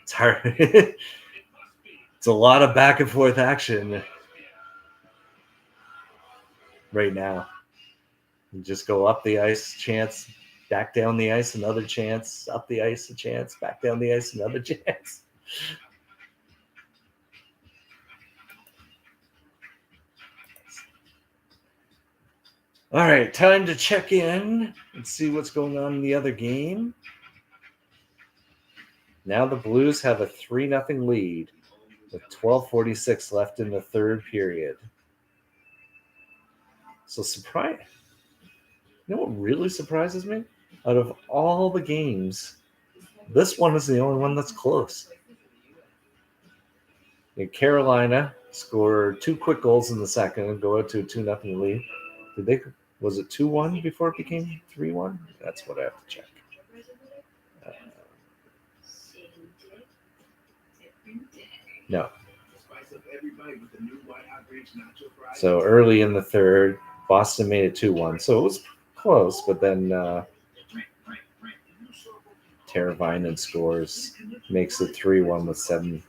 It's hard. It's a lot of back and forth action right now. You just go up the ice, chance, back down the ice, another chance, up the ice, a chance, back down the ice, another chance. All right, time to check in and see what's going on in the other game. Now the Blues have a 3-0 lead with 12:46 left in the third period. So surprise. You know what really surprises me? Out of all the games, this one is the only one that's close. And Carolina scored 2 quick goals in the second and go out to a 2-0 lead. Was it 2-1 before it became 3-1? That's what I have to check. No. So early in the third, Boston made it 2-1. So it was close, but then Teravainen scores, makes it 3-1 with 7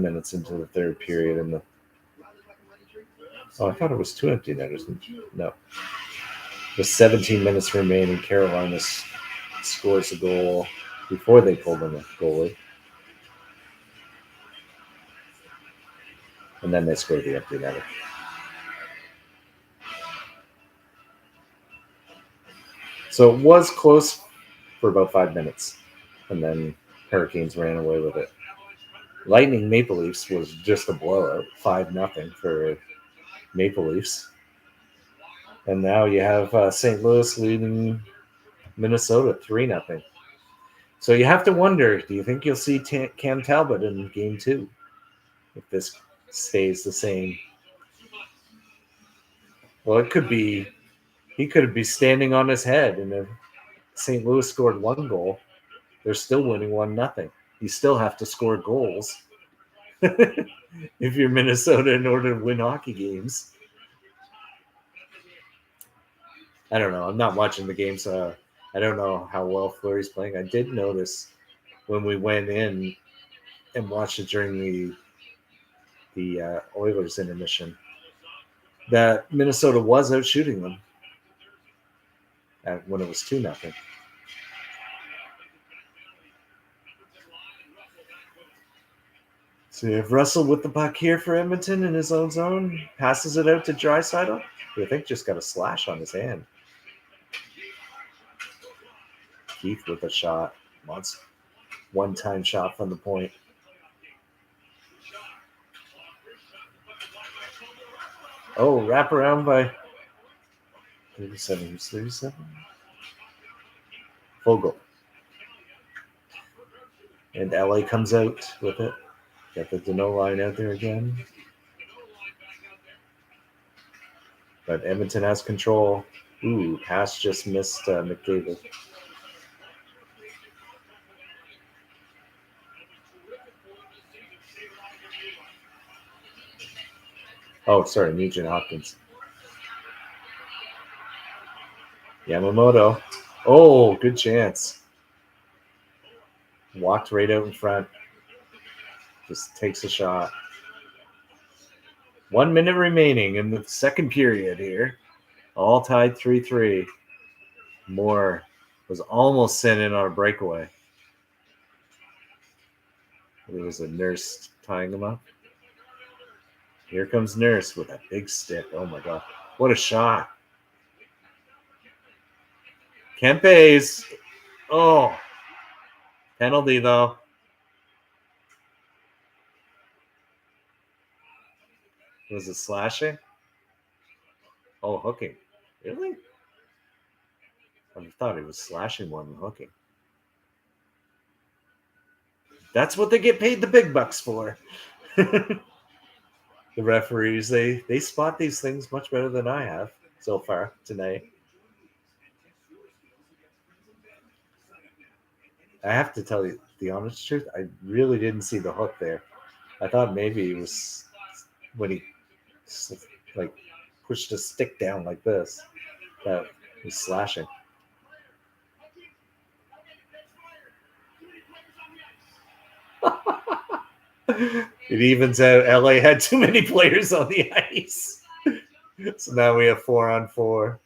minutes into the third period. I thought it was 2 empty netters. No. With 17 minutes remaining, Carolina scores a goal before they pulled in a goalie. And then they scored the empty netter. So it was close for about 5 minutes. And then Hurricanes ran away with it. Lightning Maple Leafs was just a blowout, 5-0 for Maple Leafs. And now you have St. Louis leading Minnesota 3-0. So you have to wonder, do you think you'll see Cam Talbot in game 2 if this stays the same? Well, it could be, he could be standing on his head, and if St. Louis scored 1 goal, they're still winning 1-0. You still have to score goals if you're Minnesota in order to win hockey games. I don't know. I'm not watching the game, so I don't know how well Fleury's playing. I did notice when we went in and watched it during the Oilers intermission that Minnesota was out shooting them when it was 2-0. So you have Russell with the puck here for Edmonton in his own zone. Passes it out to Draisaitl, who I think just got a slash on his hand. Keith with a shot. One-time shot from the point. Oh, wrap around by 37. Who's 37? Fogle. And LA comes out with it. Got the Deneau line out there again. But Edmonton has control. Ooh, pass just missed McDavid. Oh, sorry, Nugent Hopkins. Yamamoto. Oh, good chance. Walked right out in front. Just takes a shot. 1 minute remaining in the second period here. All tied 3-3. Moore was almost sent in on a breakaway. There was a Nurse tying him up. Here comes Nurse with a big stick. Oh, my God. What a shot. Kempe's. Oh. Penalty, though. Was it slashing? Oh, hooking. Really? I thought he was slashing more than hooking. That's what they get paid the big bucks for. The referees, they spot these things much better than I have so far tonight. I have to tell you the honest truth, I really didn't see the hook there. I thought maybe it was when he like pushed a stick down like this that was slashing. It evens out. LA had too many players on the ice. So now we have 4-on-4.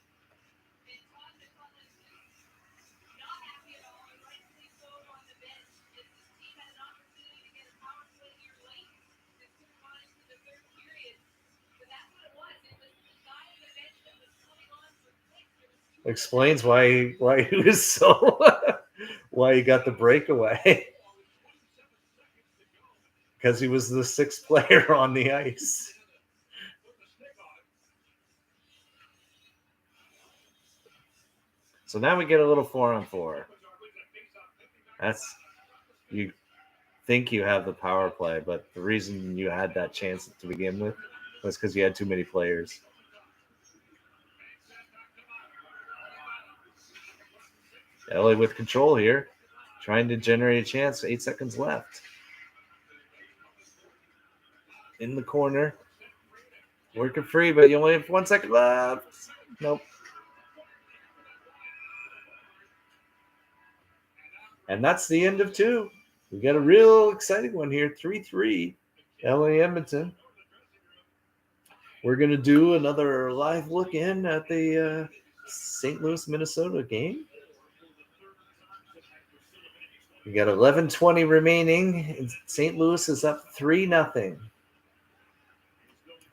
Explains why he was so why he got the breakaway. Because he was the 6th player on the ice. So now we get a little 4-on-4. That's, you think you have the power play, but the reason you had that chance to begin with was because you had too many players. LA with control here, trying to generate a chance. 8 seconds left. In the corner. Working free, but you only have 1 second left. Nope. And that's the end of 2. We got a real exciting one here. 3-3. LA Edmonton. We're going to do another live look in at the St. Louis, Minnesota game. We got 11:20 remaining. St. Louis is up 3-0.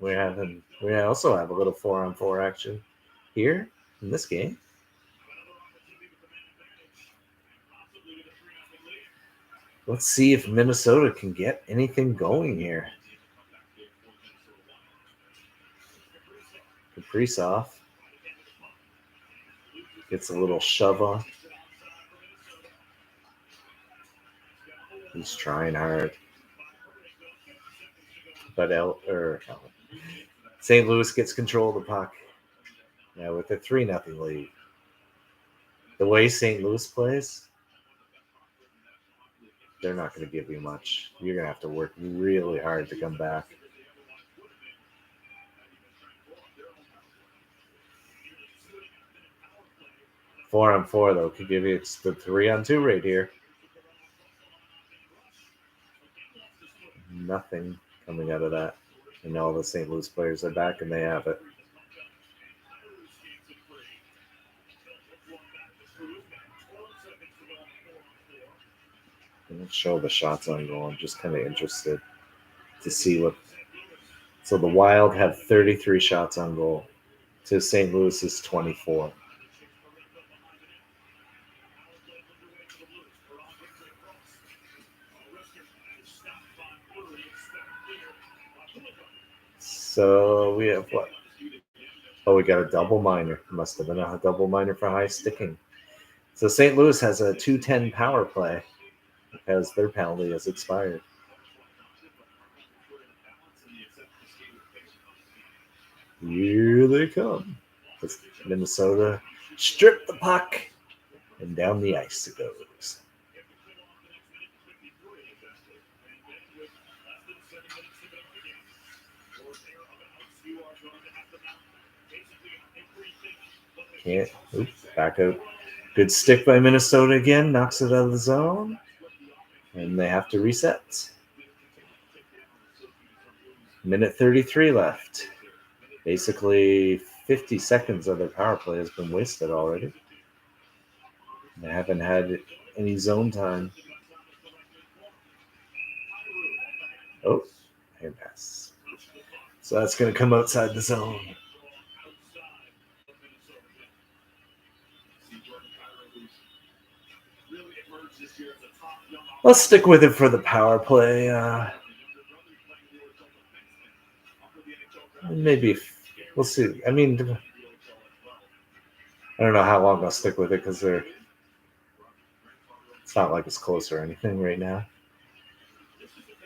We also have a little 4-on-4 action here in this game. Let's see if Minnesota can get anything going here. Kaprizov gets a little shove on. He's trying hard. But St. Louis gets control of the puck. Now with a 3-0 lead. The way St. Louis plays, they're not going to give you much. You're going to have to work really hard to come back. Four on four, though, could give you the 3-on-2 right here. Nothing coming out of that. And all the St. Louis players are back, and they have it. Let's show the shots on goal. I'm just kind of interested to see what. So the Wild have 33 shots on goal to St. Louis's 24. So we have what? Oh, we got a double minor. Must have been a double minor for high sticking. So St. Louis has a 2:10 power play because their penalty has expired. Here they come. Minnesota strip the puck, and down the ice it goes. Can't. Oops, back out. Good stick by Minnesota again. Knocks it out of the zone. And they have to reset. Minute 33 left. Basically, 50 seconds of their power play has been wasted already. They haven't had any zone time. Oh, hand pass. So that's going to come outside the zone. Let's stick with it for the power play. Maybe we'll see. I mean, I don't know how long I'll stick with it because it's not like it's close or anything right now.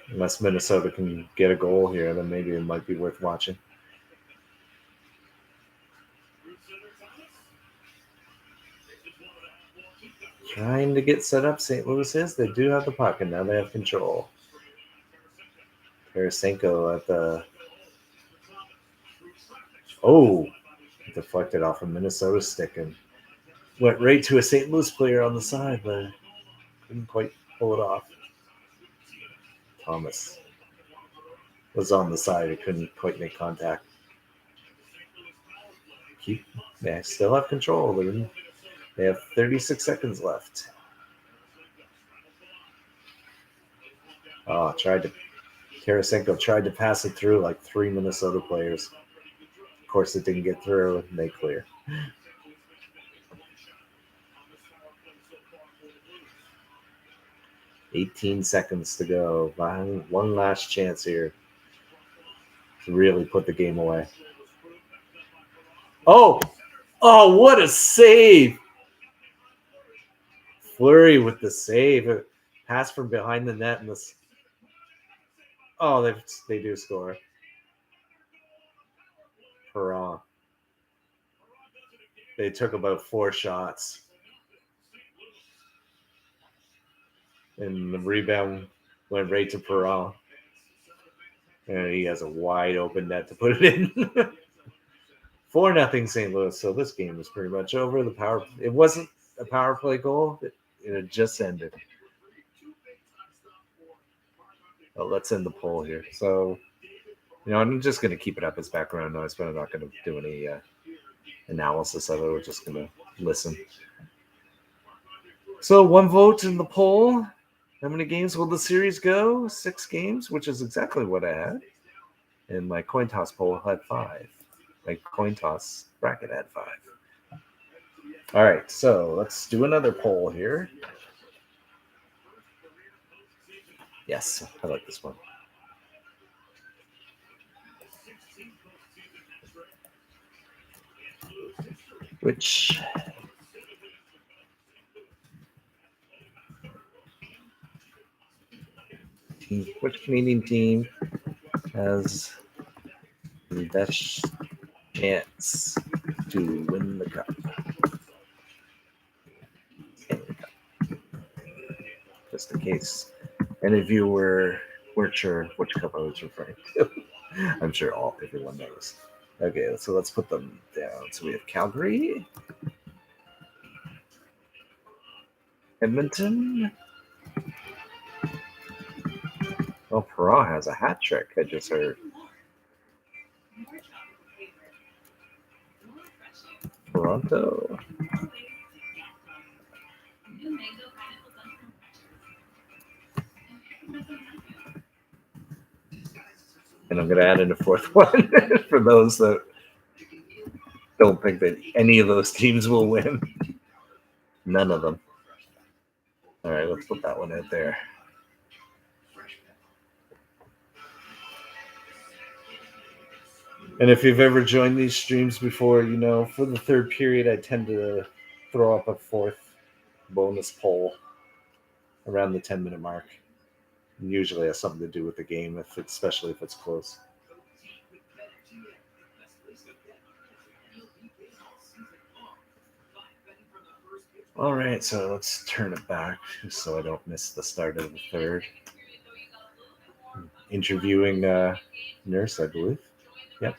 Unless Minnesota can get a goal here, then maybe it might be worth watching. Trying to get set up, St. Louis is. They do have the puck, and now they have control. Tarasenko at the... Oh! Deflected off a Minnesota stick and went right to a St. Louis player on the side, but couldn't quite pull it off. Thomas was on the side. It couldn't quite make contact. They still have control. They have 36 seconds left. Tarasenko tried to pass it through like 3 Minnesota players. Of course, it didn't get through, and they clear. $18 seconds to go. One last chance here to really put the game away. Oh, what a save! Fleury with the save. Pass from behind the net. And this. Oh, they do score. Perron. They took about 4 shots. And the rebound went right to Perron. And he has a wide open net to put it in. 4-0 St. Louis. So this game was pretty much over. It wasn't a power play goal. It had just ended. Well, let's end the poll here. So, I'm just going to keep it up as background noise, but I'm not going to do any analysis of it. We're just going to listen. So 1 vote in the poll. How many games will the series go? 6 games, which is exactly what I had. And my coin toss poll had 5. My coin toss bracket had 5. All right, so let's do another poll here. Yes, I like this one. Which Canadian team has the best chance to win the cup? Just in case any of you weren't sure which cup I was referring to. I'm sure everyone knows. Okay, so let's put them down. So we have Calgary, Edmonton. Oh, Perron has a hat trick. I just heard. Toronto. And I'm going to add in a fourth one for those that don't think that any of those teams will win. None of them. All right, let's put that one out there. And if you've ever joined these streams before, you know, for the third period, I tend to throw up a fourth bonus poll around the 10-minute mark. And usually has something to do with the game, especially if it's close. All right, so let's turn it back so I don't miss the start of the third. Interviewing Nurse, I believe. Yep.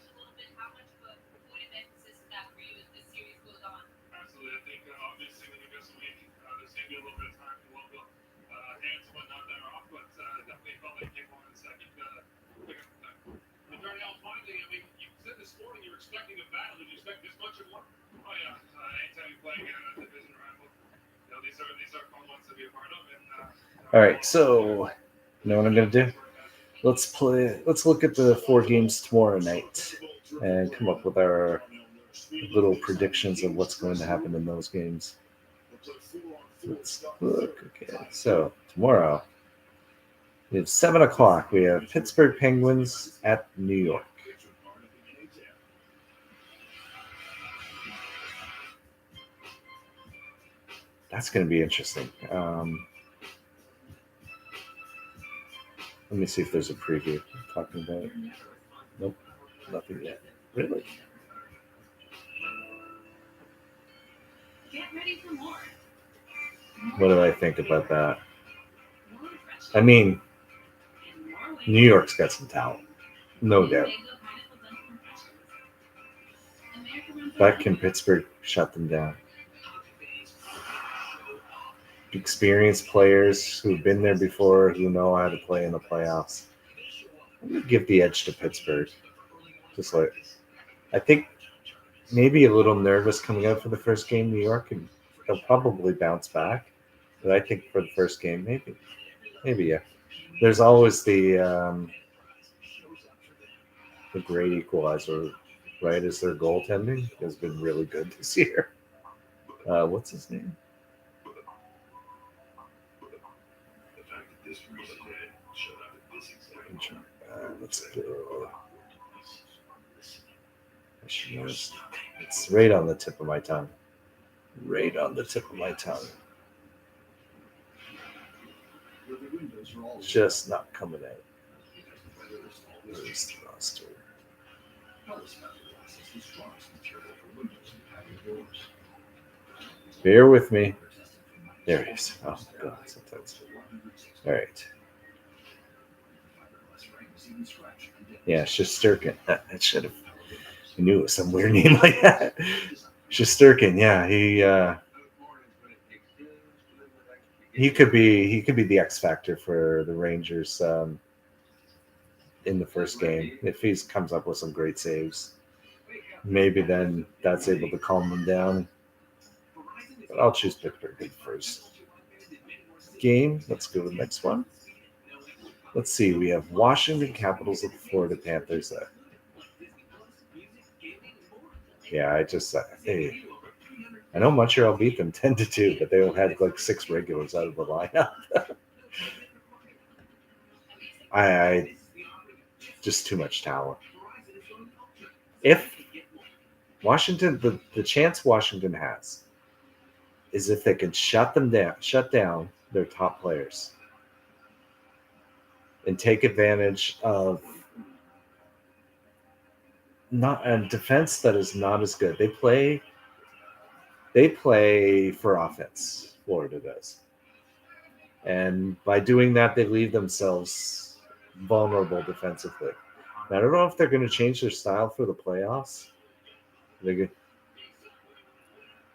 Absolutely. I think obviously when you miss a week, there's going to be a little bit of time to look up hands and whatnot that are off, but definitely felt like game one and second. But Darnell, finally, I mean, you said this morning you were expecting a battle. Did you expect this much of one? Oh, yeah. Anytime you play a division rival, you know, these are fun ones to be a part of. And, all right, so you know what I'm going to do? Let's look at the 4 games tomorrow night and come up with our little predictions of what's going to happen in those games. Let's look. Okay, so tomorrow we have 7 o'clock. We have Pittsburgh Penguins at New York. That's going to be interesting. Let me see if there's a preview talking about it. Nope, nothing yet. Really? Get ready for more. What do I think about that? I mean, New York's got some talent, no doubt. But can Pittsburgh shut them down? Experienced players who've been there before, who know how to play in the playoffs. I'm going to give the edge to Pittsburgh. Just like, I think maybe a little nervous coming out for the first game, New York, and they'll probably bounce back. But I think for the first game, maybe yeah. There's always the great equalizer, right? Is their goaltending has been really good this year. What's his name? Let's go. I should know. It's right on the tip of my tongue. Right on the tip of my tongue. Just not coming out. Where's the roster? Bear with me. There it is. Oh, God. Sometimes. All right. Yeah, Shesterkin. That should have. I knew it was some weird name like that. Shesterkin. Yeah, he could be the X factor for the Rangers in the first game if he comes up with some great saves. Maybe then that's able to calm them down. But I'll choose Pittsburgh first game. Let's go to the next one. Let's see. We have Washington Capitals at the Florida Panthers there. Yeah, I know Montreal beat them 10-2, but they had like 6 regulars out of the lineup. I just too much talent. If Washington, the chance Washington has is if they can shut down their top players, and take advantage of not a defense that is not as good. They play for offense. Florida does, and by doing that, they leave themselves vulnerable defensively. Now, I don't know if they're going to change their style for the playoffs.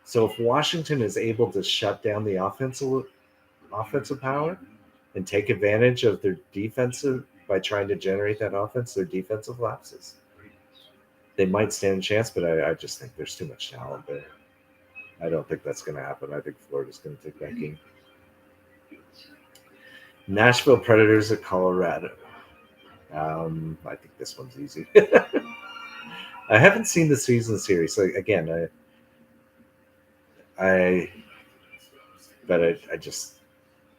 So if Washington is able to shut down the offensive power and take advantage of their defensive by trying to generate that offense, their defensive lapses, they might stand a chance, but I just think there's too much talent there. I don't think that's going to happen. I think Florida's going to take that game. Nashville Predators at Colorado. I think this one's easy. I haven't seen the season series. So again, I just,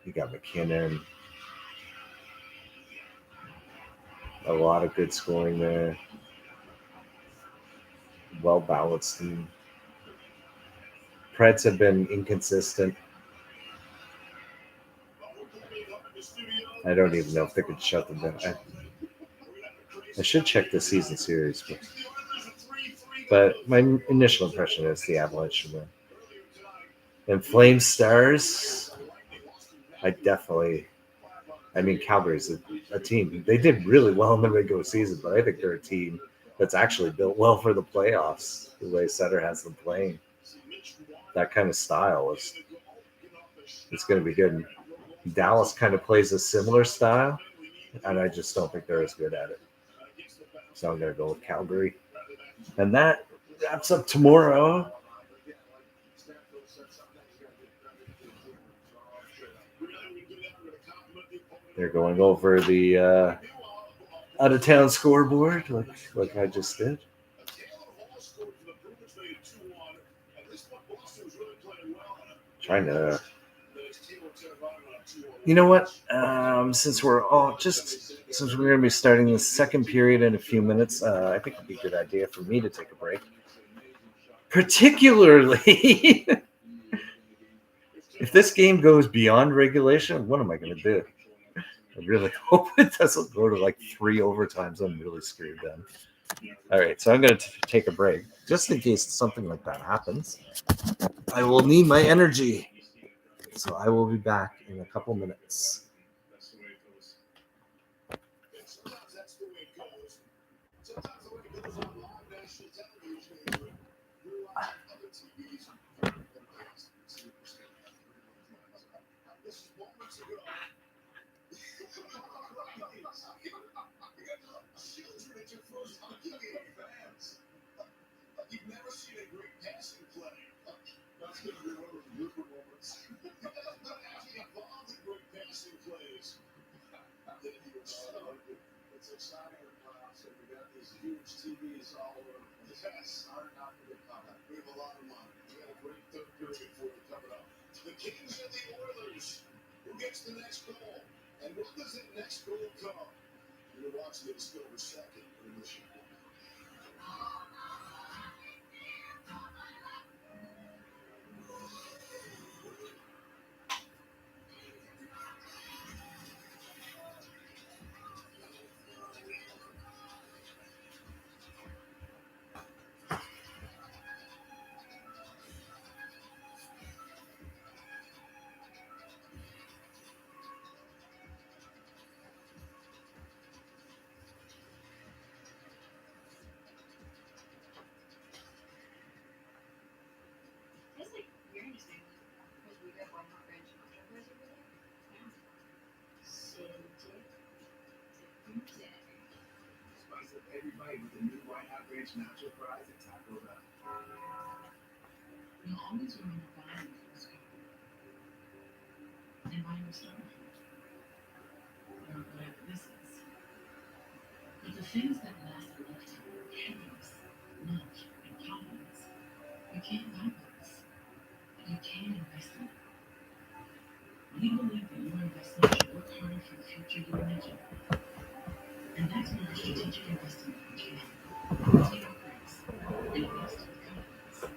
you got McKinnon, a lot of good scoring there, well balanced team. Preds have been inconsistent. I don't even know if they could shut them down. I should check the season series, but my initial impression is the Avalanche should win. And Flame Stars, Calgary's a team. They did really well in the regular season, but I think they're a team that's actually built well for the playoffs, the way Sutter has them playing. That kind of style it's going to be good. Dallas kind of plays a similar style, and I just don't think they're as good at it. So I'm going to go with Calgary. And that wraps up tomorrow. They're going over the out-of-town scoreboard like I just did. Trying to... You know what? Since we're going to be starting the second period in a few minutes, I think it'd be a good idea for me to take a break. Particularly if this game goes beyond regulation, what am I going to do? I really hope it doesn't go to like 3 overtimes. I'm really screwed then. All right, so I'm going to take a break just in case something like that happens. I will need my energy. So I will be back in a couple minutes. You've never seen a great passing play. That's going to be one of those blooper moments. Actually involved in great passing plays. It's exciting in the playoffs, and we got these huge TVs all over. Yes, are not going to come. We have a lot of money. We got a great third period for you coming up. The Kings and the Oilers. Who gets the next goal? And when does the next goal come? You're watching it still for second in this year. Spice up every bite with the new White Hot Ranch Nacho Fries at Taco Bell. You'll always remember buying the first cup and buying the starter or whatever this is. But the things that last a lifetime are happiness, love, and confidence. You can't buy those, but you can invest in them. We believe that your investment should work harder for the future you imagine. that's where strategic investment began. Take risks. Invest with confidence.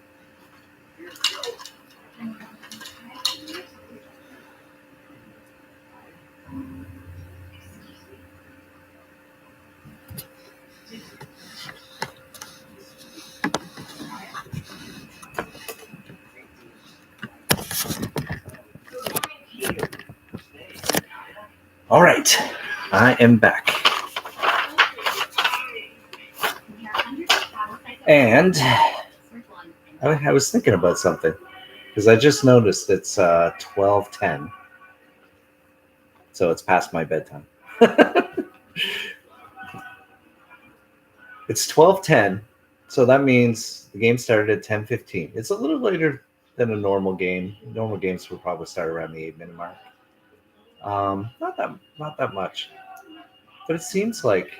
All right, I am back. And I was thinking about something because I just noticed it's 12:10, so it's past my bedtime. It's 12:10, so that means the game started at 10:15. It's a little later than a normal game. Normal games would probably start around the 8-minute mark. Not that much, but it seems like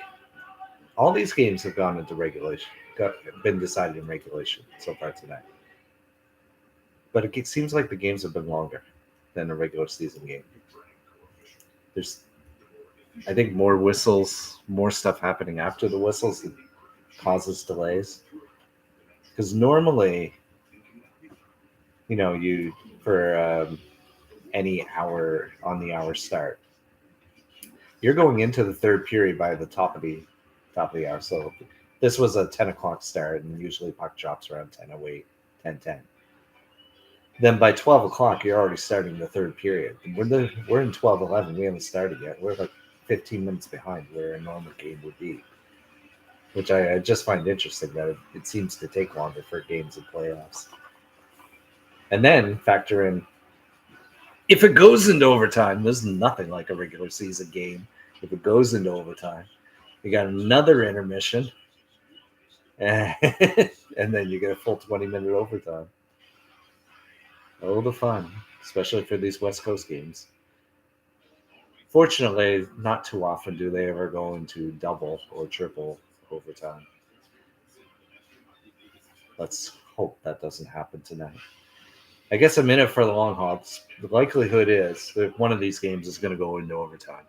all these games have gone into regulation, been decided in regulation so far tonight. But it seems like the games have been longer than a regular season game. There's, I think, more whistles, more stuff happening after the whistles that causes delays. Because normally, you for any hour on the hour start, you're going into the third period by the top of the hour. So this was a 10 o'clock start, and usually puck drops around 10:08, 10:10. Then by 12 o'clock, you're already starting the third period. We're in 12:11. We haven't started yet. We're like 15 minutes behind where a normal game would be, which I just find interesting that it seems to take longer for games and playoffs. And then factor in, if it goes into overtime, there's nothing like a regular season game. If it goes into overtime, you got another intermission, and then you get a full 20-minute overtime. Oh, the fun, especially for these West Coast games. Fortunately, not too often do they ever go into double or triple overtime. Let's hope that doesn't happen tonight. I guess I'm in it for the long haul. The likelihood is that one of these games is going to go into overtime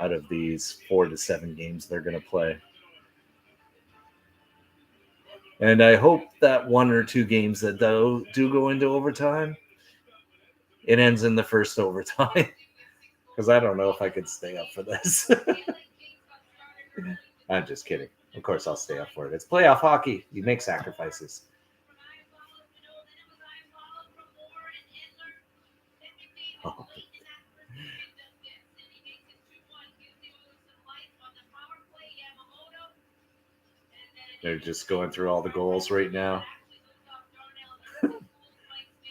out of these 4 to 7 games they're going to play. And I hope that 1 or 2 games that do go into overtime, it ends in the first overtime. Because I don't know if I could stay up for this. I'm just kidding. Of course I'll stay up for it. It's playoff hockey. You make sacrifices. Oh. They're just going through all the goals right now.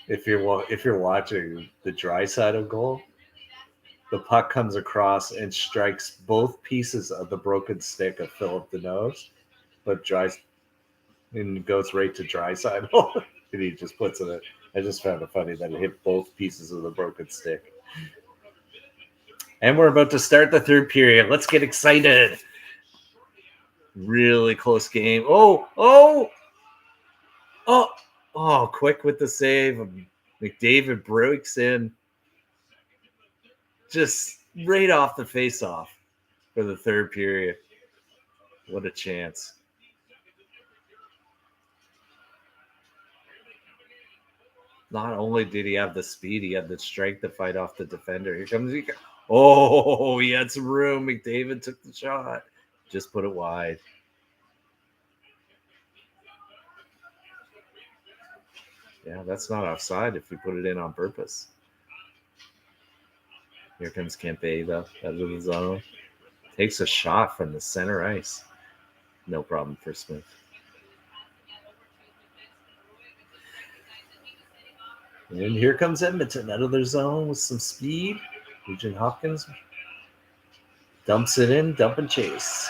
If you're watching the dry side of goal, the puck comes across and strikes both pieces of the broken stick of Philip Deneau's, but and goes right to dry side. And he just puts it. I just found it funny that it hit both pieces of the broken stick. And we're about to start the third period. Let's get excited. Really close game. Oh, quick with the save. McDavid breaks in just right off the face-off for the third period. What a chance. Not only did he have the speed, he had the strength to fight off the defender. Here comes he. Oh, he had some room. McDavid took the shot. Just put it wide. Yeah, that's not offside if we put it in on purpose. Here comes Kempe, though, out of the zone. Takes a shot from the center ice. No problem for Smith. And here comes Edmonton out of their zone with some speed. Nugent Hopkins dumps it in, dump and chase.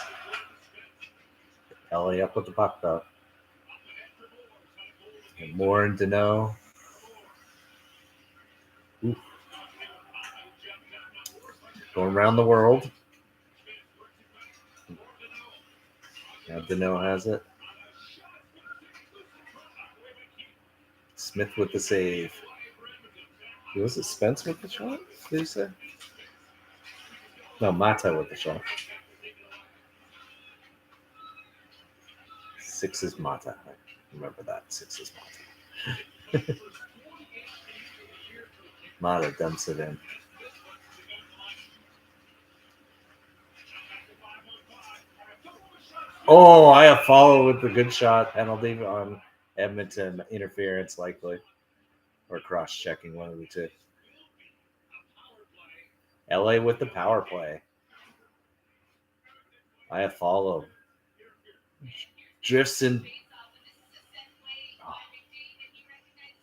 LA up with the puck, though. And Moore and Deneau. Ooh. Going around the world. Now Deneau has it. Smith with the save. Was it Spence with the shot? Did he say? No, Mata with the shot. 6 is Mata. Remember that. 6 is Mata. Mata dumps it in. Oh, I have follow with the good shot penalty on Edmonton. Interference likely. Or cross-checking, one of the two. LA with the power play. I have follow. Drifts in. Oh.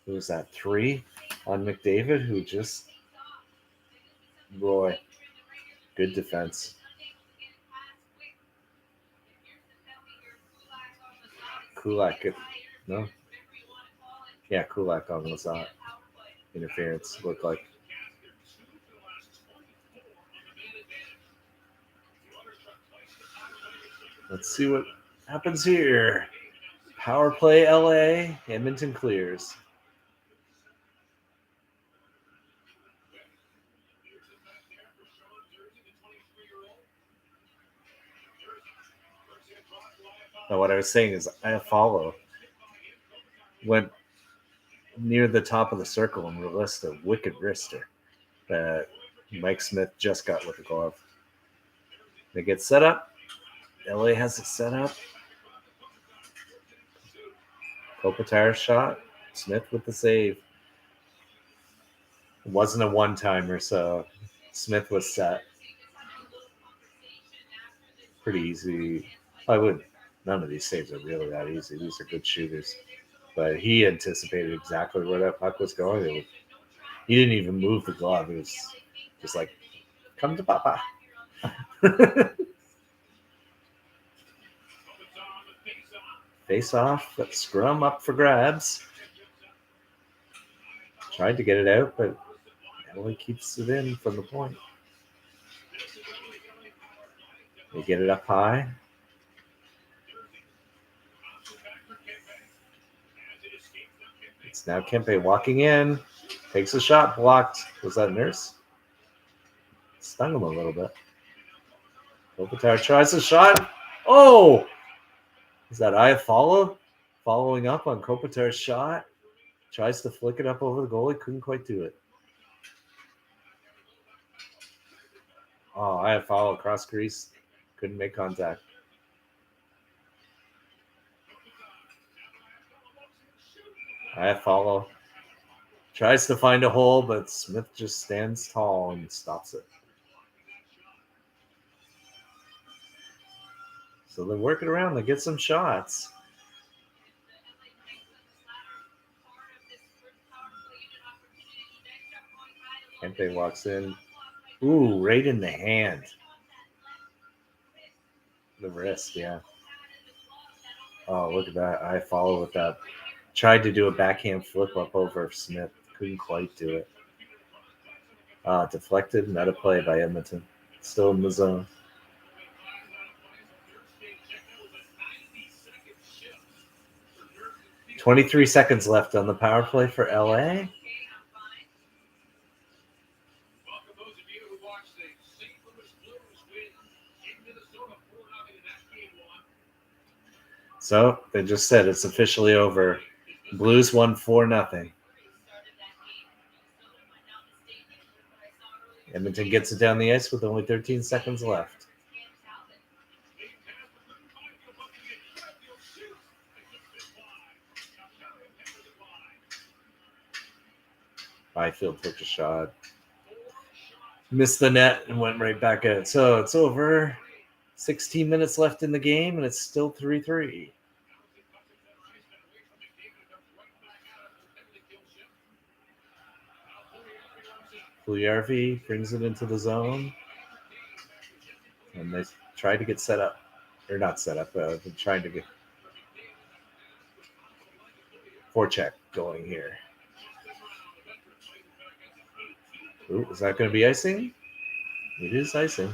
Who was that? 3 on McDavid, who just. Boy. Good defense. Kulak. No? Yeah, Kulak on Lazat. Interference looked like. Let's see what happens here. Power play LA. Edmonton clears. Now, what I was saying is I follow. Went near the top of the circle and released a wicked wrister that Mike Smith just got with the glove. They get set up. LA has it set up. Kopitar shot. Smith with the save. It wasn't a one-timer, so Smith was set. Pretty easy. None of these saves are really that easy. These are good shooters. But he anticipated exactly where that puck was going. He didn't even move the glove. It was just like, come to Papa. Face off, but scrum up for grabs. Tried to get it out, but Emily keeps it in from the point. They get it up high. It's now Kempe walking in. Takes a shot, blocked. Was that Nurse? Stung him a little bit. Kopitar tries a shot. Oh! Is that Iafallo following up on Kopitar's shot? Tries to flick it up over the goalie. Couldn't quite do it. Oh, Iafallo cross crease. Couldn't make contact. Iafallo tries to find a hole, but Smith just stands tall and stops it. So they're working around. They get some shots. Kempe walks in. Ooh, right in the hand. The wrist, yeah. Oh, look at that. I follow with that. Tried to do a backhand flip up over Smith. Couldn't quite do it. Deflected. Meta play by Edmonton. Still in the zone. 23 seconds left on the power play for LA. So they just said it's officially over. Blues won 4-0. Edmonton gets it down the ice with only 13 seconds left. Byfield took a shot. Missed the net and went right back at it. So it's over. 16 minutes left in the game, and it's still 3-3. Puljujarvi brings it into the zone. And they try to get set up. Or not set up, they're trying to get forecheck going here. Ooh, is that going to be icing? It is icing.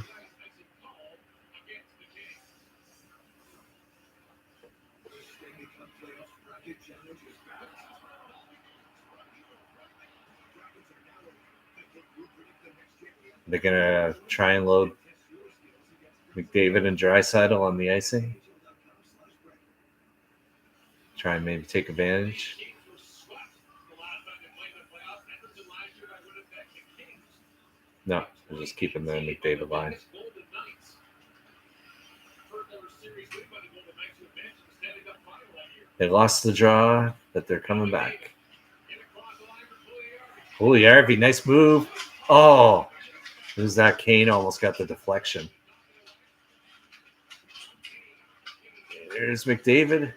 They're going to try and load McDavid and Draisaitl on the icing. Try and maybe take advantage. No, they're just keeping the McDavid line. They lost the draw, but they're coming back. Holy RV, nice move. Oh, who's that? Kane almost got the deflection. There's McDavid.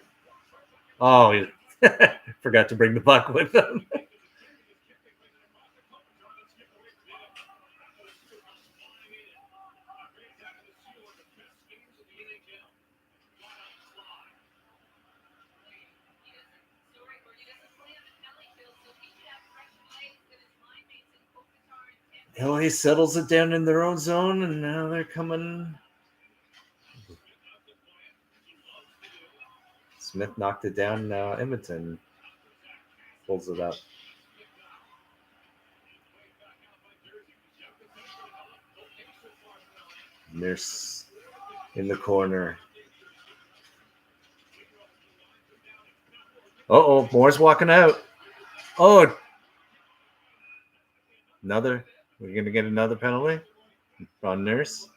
Oh, he forgot to bring the puck with him. LA settles it down in their own zone, and now they're coming. Smith knocked it down. Now Edmonton pulls it up. Nurse in the corner. Uh-oh, Moore's walking out. Oh, another. We're going to get another penalty on Nurse.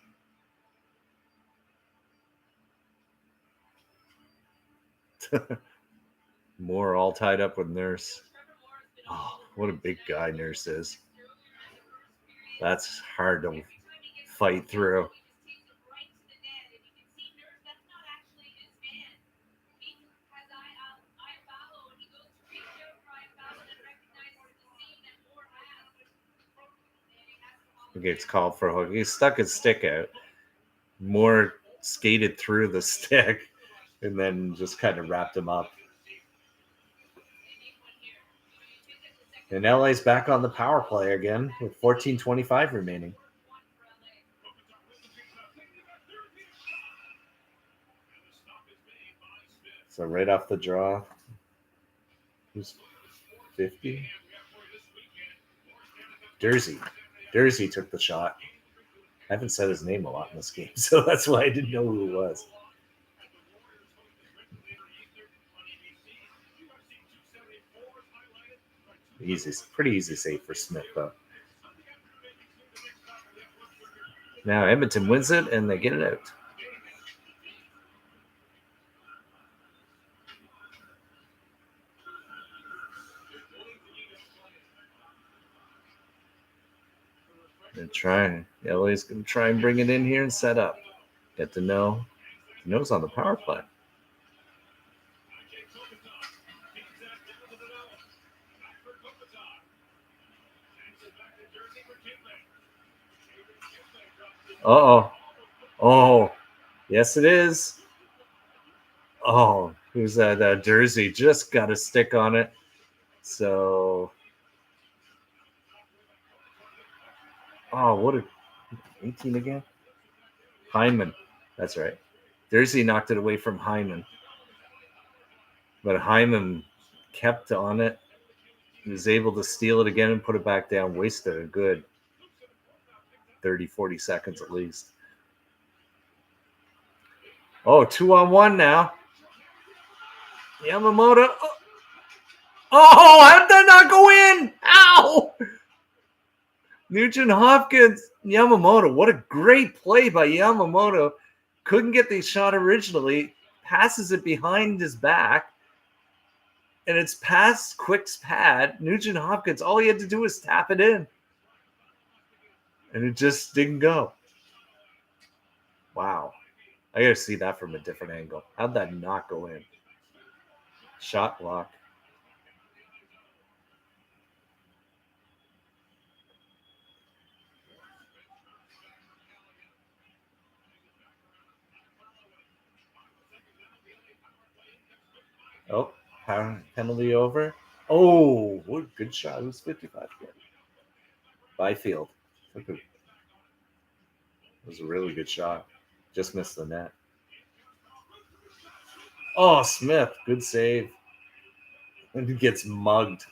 Moore all tied up with Nurse. Oh, what a big guy Nurse is. That's hard to fight through. He gets called for a hook. He stuck his stick out. Moore skated through the stick and then just kind of wrapped him up. And LA's back on the power play again with 14:25 remaining. So right off the draw, who's 50? Dursey took the shot. I haven't said his name a lot in this game, so that's why I didn't know who it was. Pretty easy save for Smith, though. Now Edmonton wins it, and they get it out. LA's going to try and bring it in here and set up. Get to know. Knows on the power play. Uh-oh. Oh, yes it is. Oh, who's that? Jersey just got a stick on it. So, oh, what a 18 again. Hyman, that's right. Jersey knocked it away from Hyman, but Hyman kept on it. He was able to steal it again and put it back down. Wasted a good 30, 40 seconds at least. Oh, 2-on-1 now. Yamamoto. Oh, how did that not go in? Ow! Nugent Hopkins. Yamamoto. What a great play by Yamamoto. Couldn't get the shot originally. Passes it behind his back. And it's past Quick's pad. Nugent Hopkins, all he had to do was tap it in. And it just didn't go. Wow. I got to see that from a different angle. How'd that not go in? Shot block. Oh, penalty over. Oh, what good shot. It was 55 again. Byfield. It was a really good shot. Just missed the net. Oh, Smith. Good save. And he gets mugged.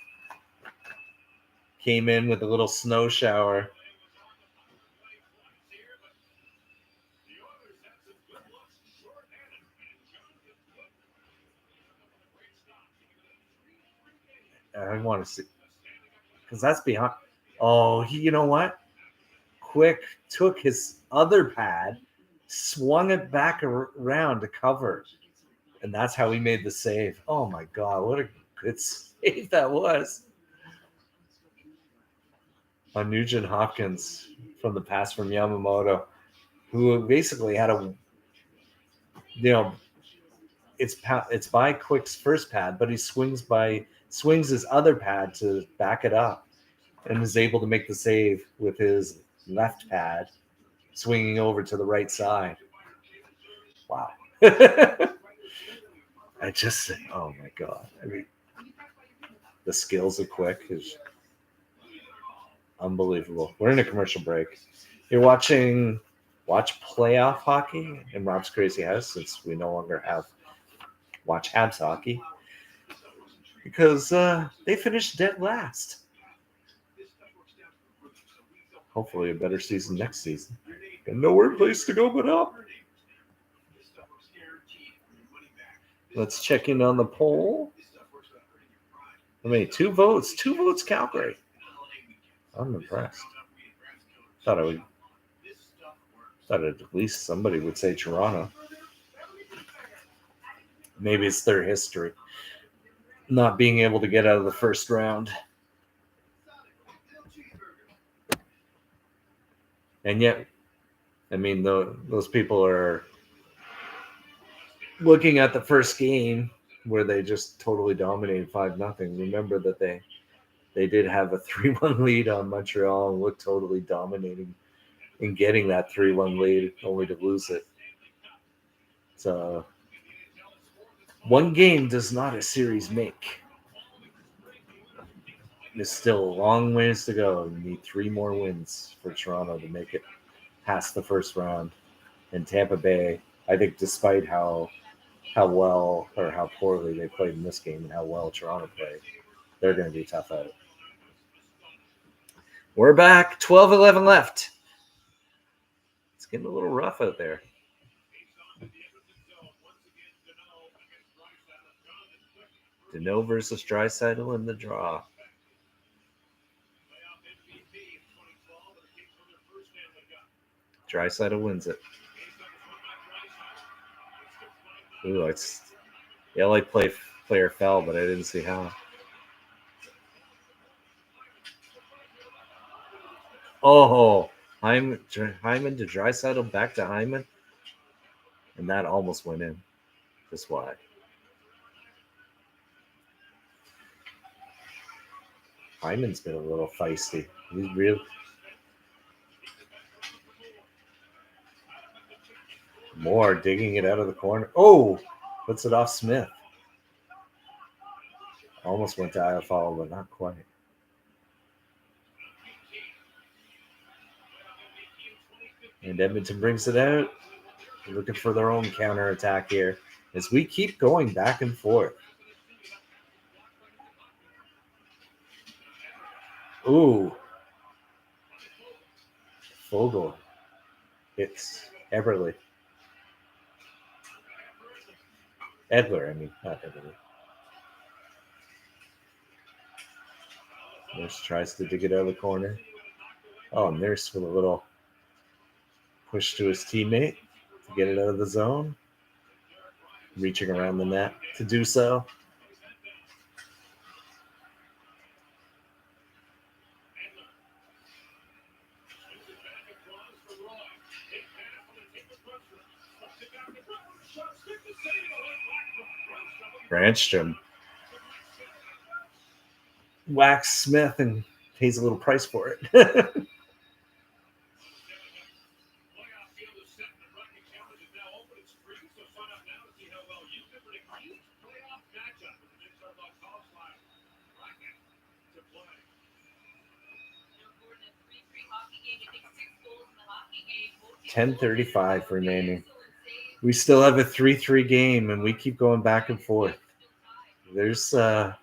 Came in with a little snow shower. I want to see because that's behind. Oh, you know what? Quick took his other pad, swung it back around to cover, and that's how he made the save. Oh my God, what a good save that was on Nugent Hopkins from the pass from Yamamoto, who basically had a, it's by Quick's first pad, but he swings his other pad to back it up, and is able to make the save with his left pad, swinging over to the right side. Wow. Oh my God. I mean, the skills of Quick is unbelievable. We're in a commercial break. You're watch playoff hockey in Rob's Crazy House, since we no longer watch Habs hockey, because they finished dead last. Hopefully a better season next season. Got nowhere place to go but up. Let's check in on the poll. I mean, 2 votes. 2 votes, Calgary. I'm impressed. Thought at least somebody would say Toronto. Maybe it's their history, not being able to get out of the first round. And yet, I mean, those people are looking at the first game where they just totally dominated 5-0. Remember that they did have a 3-1 lead on Montreal and looked totally dominating in getting that 3-1 lead, only to lose it. So, one game does not a series make. There's still a long ways to go. You need 3 more wins for Toronto to make it past the first round. And Tampa Bay, I think, despite how well or how poorly they played in this game and how well Toronto played, they're going to be tough out. We're back. 12-11 left. It's getting a little rough out there. Deneau versus Draisaitl in the draw. Draisaitl wins it. Ooh, the LA player fell, but I didn't see how. Oh, Hyman to Draisaitl, back to Hyman, and that almost went in. Just why. Hyman's been a little feisty. He's real. Moore digging it out of the corner. Oh, puts it off Smith. Almost went to IFL, but not quite. And Edmonton brings it out. They're looking for their own counterattack here as we keep going back and forth. Ooh. Fogle hits Eberle. Edler, I mean, not Eberle. Nurse tries to dig it out of the corner. Oh, Nurse with a little push to his teammate to get it out of the zone. Reaching around the net to do so. Branstrom whacks Smith and pays a little price for it. $10:35 remaining. We still have a 3-3 game, and we keep going back and forth. There's oh,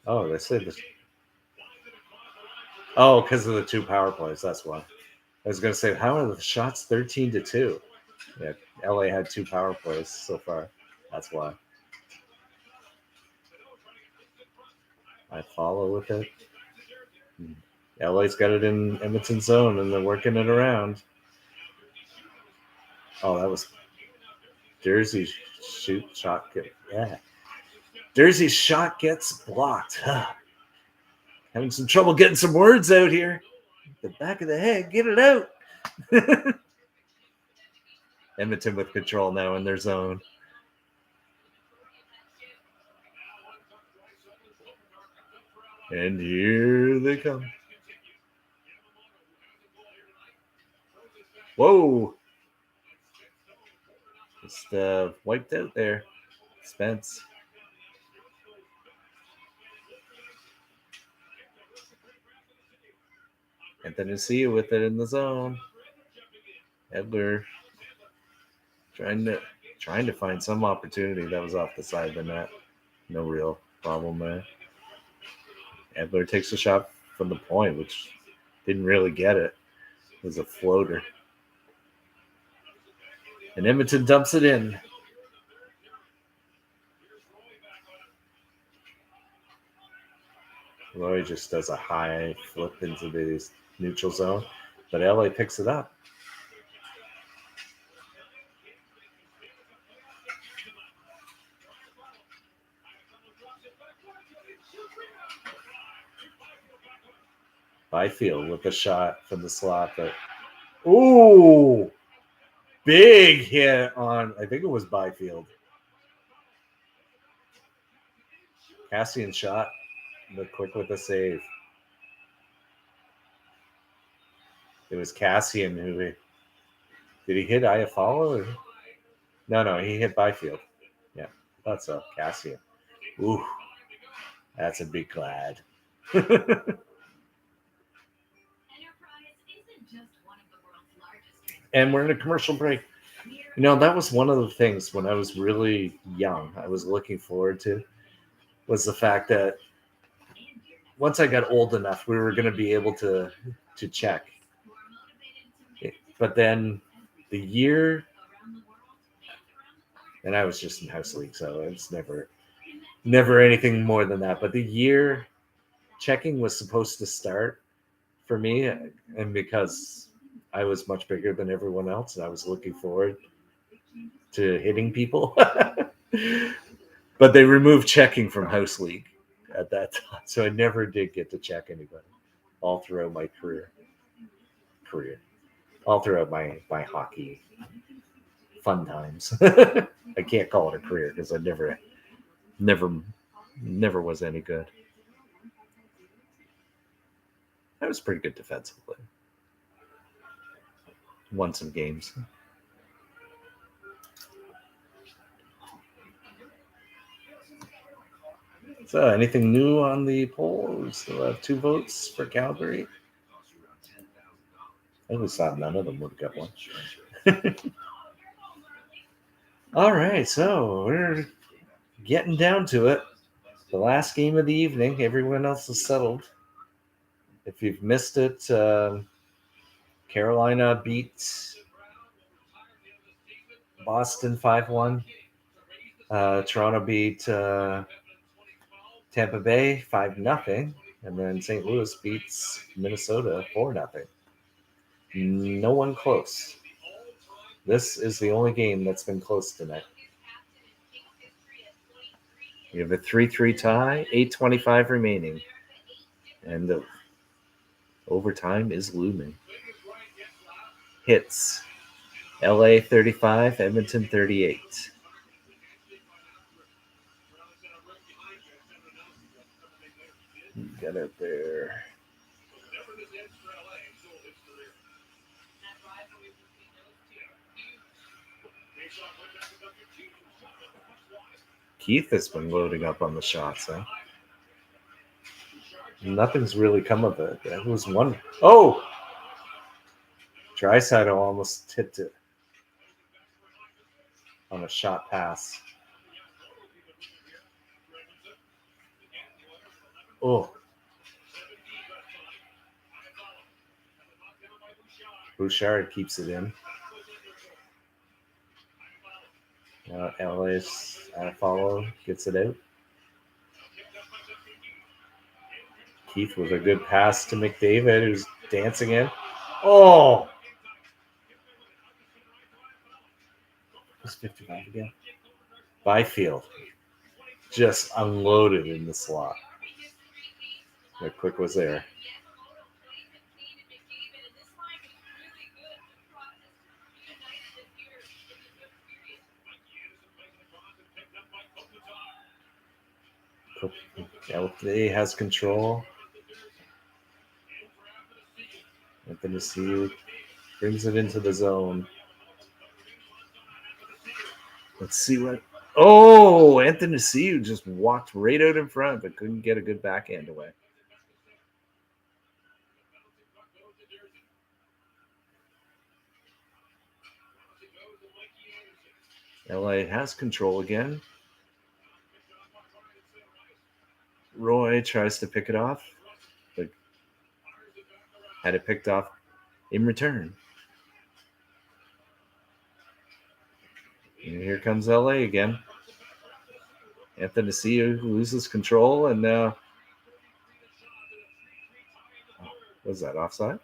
they said this. Oh, because of the 2 power plays. That's why. I was going to say, how are the shots 13-2? Yeah, LA had 2 power plays so far. That's why. I follow with it. LA's got it in Edmonton zone, and they're working it around. Oh, that was Jersey's shot. Yeah. Jersey's shot gets blocked. Having some trouble getting some words out here. The back of the head, get it out. Edmonton with control now in their zone. And here they come. Whoa. Just wiped out there. Spence. Anthony C with it in the zone. Edler trying to find some opportunity. That was off the side of the net. No real problem there. Edler takes a shot from the point, which didn't really get it. It was a floater. And Edmonton dumps it in. Roy just does a high flip into the neutral zone, but LA picks it up. Byfield with a shot from the slot, but ooh, big hit on, I think it was Byfield. Cassian shot, but quick with the save. It was Cassian who did he hit Iafallo? No, he hit Byfield. Yeah, I thought so. Cassian. Ooh, that's a big glad. And we're in a commercial break. You know, that was one of the things when I was really young, I was looking forward to, was the fact that once I got old enough, we were going to be able to check. But then the year, and I was just in house league, so it's never anything more than that. But the year checking was supposed to start for me, and because I was much bigger than everyone else, and I was looking forward to hitting people. But they removed checking from house league at that time, so I never did get to check anybody all throughout my career, all throughout my hockey fun times. I can't call it a career because I never was any good. I was pretty good defensively. Won some games. So, anything new on the poll? We still have 2 votes for Calgary. I always thought none of them would have got one. All right, so we're getting down to it. The last game of the evening. Everyone else is settled. If you've missed it, Carolina beat Boston 5-1. Toronto beat Tampa Bay 5-0. And then St. Louis beats Minnesota 4-0. No one close. This is the only game that's been close tonight. We have a 3-3 tie, 8:25 remaining. And the overtime is looming. Hits. LA 35, Edmonton 38. Got it there. Keith has been loading up on the shots, huh? Nothing's really come of it. That was one. Oh! Draisaitl almost tipped it on a shot pass. Oh. Bouchard keeps it in. LA's follow gets it out. Keith with a good pass to McDavid, who's dancing in. Oh! Who's 55 again? Byfield. Just unloaded in the slot. How quick was there? LA has control. Anthony C brings it into the zone. Let's see what. Oh, Anthony C just walked right out in front, but couldn't get a good backhand away. LA has control again. Roy tries to pick it off, but had it picked off in return. And here comes LA again. Anthony C loses control, and now was that offside?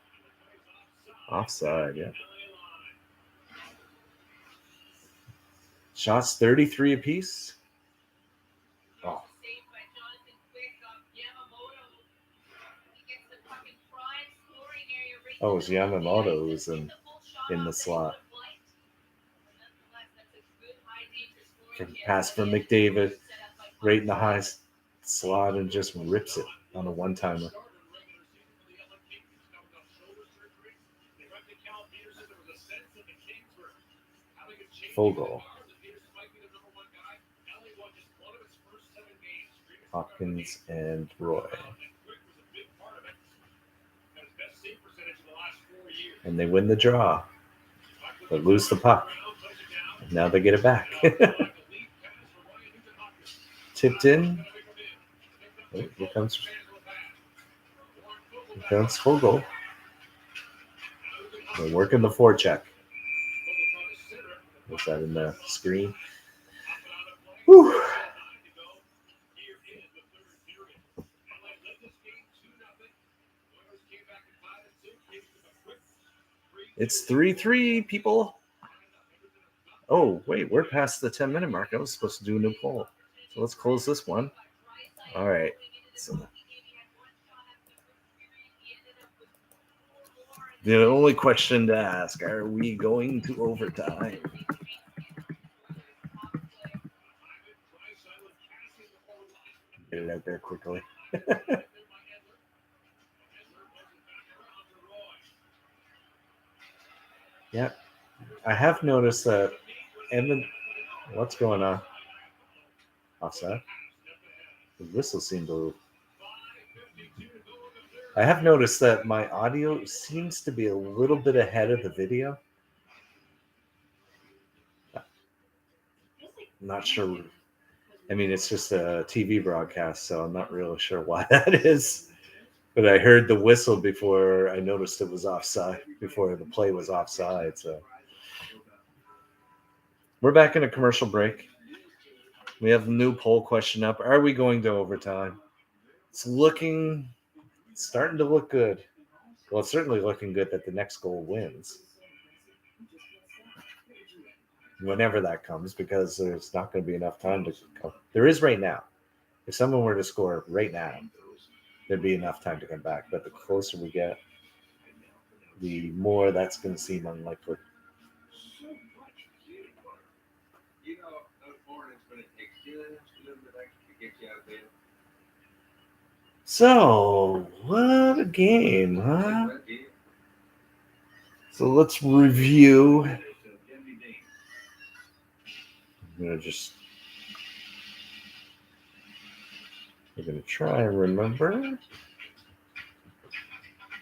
Offside, yeah. Shots 33 apiece. Oh. Oh, it was Yamamoto who was in the slot. Pass from McDavid, right in the high slot, and just rips it on a one-timer. Full goal. Hopkins and Roy. And they win the draw, but lose the puck. Now they get it back. Tipped in. Oh, here comes full goal. They're working the forecheck. Was that in the screen? Whew. It's 3-3, people. Oh, wait, we're past the 10-minute mark. I was supposed to do a new poll. So let's close this one. All right. So the only question to ask, are we going to overtime? Get it out there quickly. Yeah. I have noticed that what's going on? Offside? The whistle seemed to. I have noticed that my audio seems to be a little bit ahead of the video. I'm not sure. I mean, it's just a TV broadcast, so I'm not really sure why that is. But I heard the whistle before I noticed it was offside, before the play was offside. So we're back in a commercial break. We have a new poll question up. Are we going to overtime? It's starting to look good. Well, it's certainly looking good that the next goal wins. Whenever that comes, because there's not going to be enough time to come. There is right now. If someone were to score right now, there'd be enough time to come back. But the closer we get, the more that's going to seem unlikely. So, what a game, huh? So let's review. I'm going to try and remember.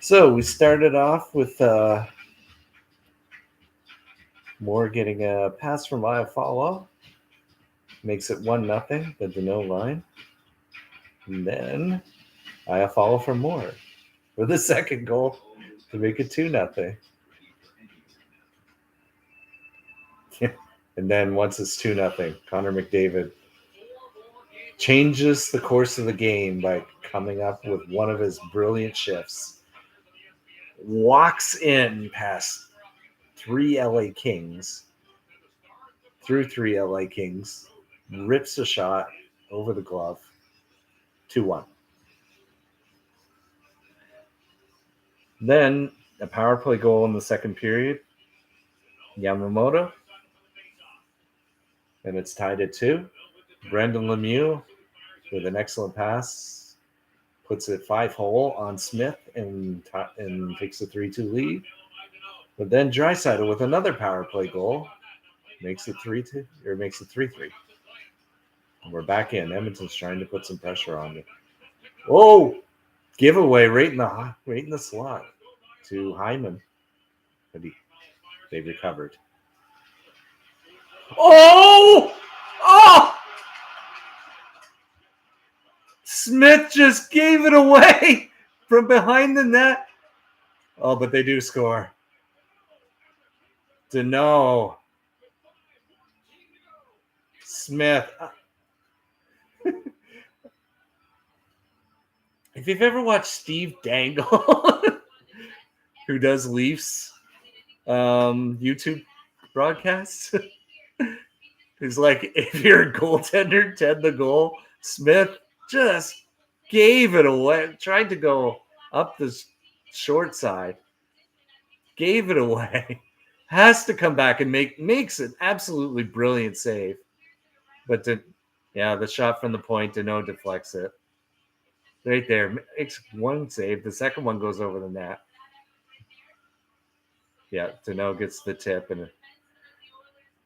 So we started off with Moore getting a pass from Iafallo. Makes it 1-0, the Dano line. And then Iafallo from Moore for the second goal to make it 2-0. And then once it's 2-0, Connor McDavid changes the course of the game by coming up with one of his brilliant shifts. Walks in past three LA Kings, through three LA Kings, rips a shot over the glove, 2-1. Then a power play goal in the second period, Yamamoto, and it's tied at 2. Brendan Lemieux with an excellent pass puts it 5-hole on Smith and takes a 3-2 lead. But then Draisaitl with another power play goal makes it 3-2 or makes it 3-3. And we're back in. Edmonton's trying to put some pressure on you. Oh, giveaway right in the slot to Hyman, but they recovered. Oh! Smith just gave it away from behind the net. Oh, but they do score. Deneau. Smith. If you've ever watched Steve Dangle, who does Leafs YouTube broadcasts, he's like, if you're a goaltender, Ted the goal, Smith just gave it away. Tried to go up the short side. Gave it away. Has to come back and makes an absolutely brilliant save. But the shot from the point, Deneau deflects it. Right there. Makes one save. The second one goes over the net. Yeah, Deneau gets the tip.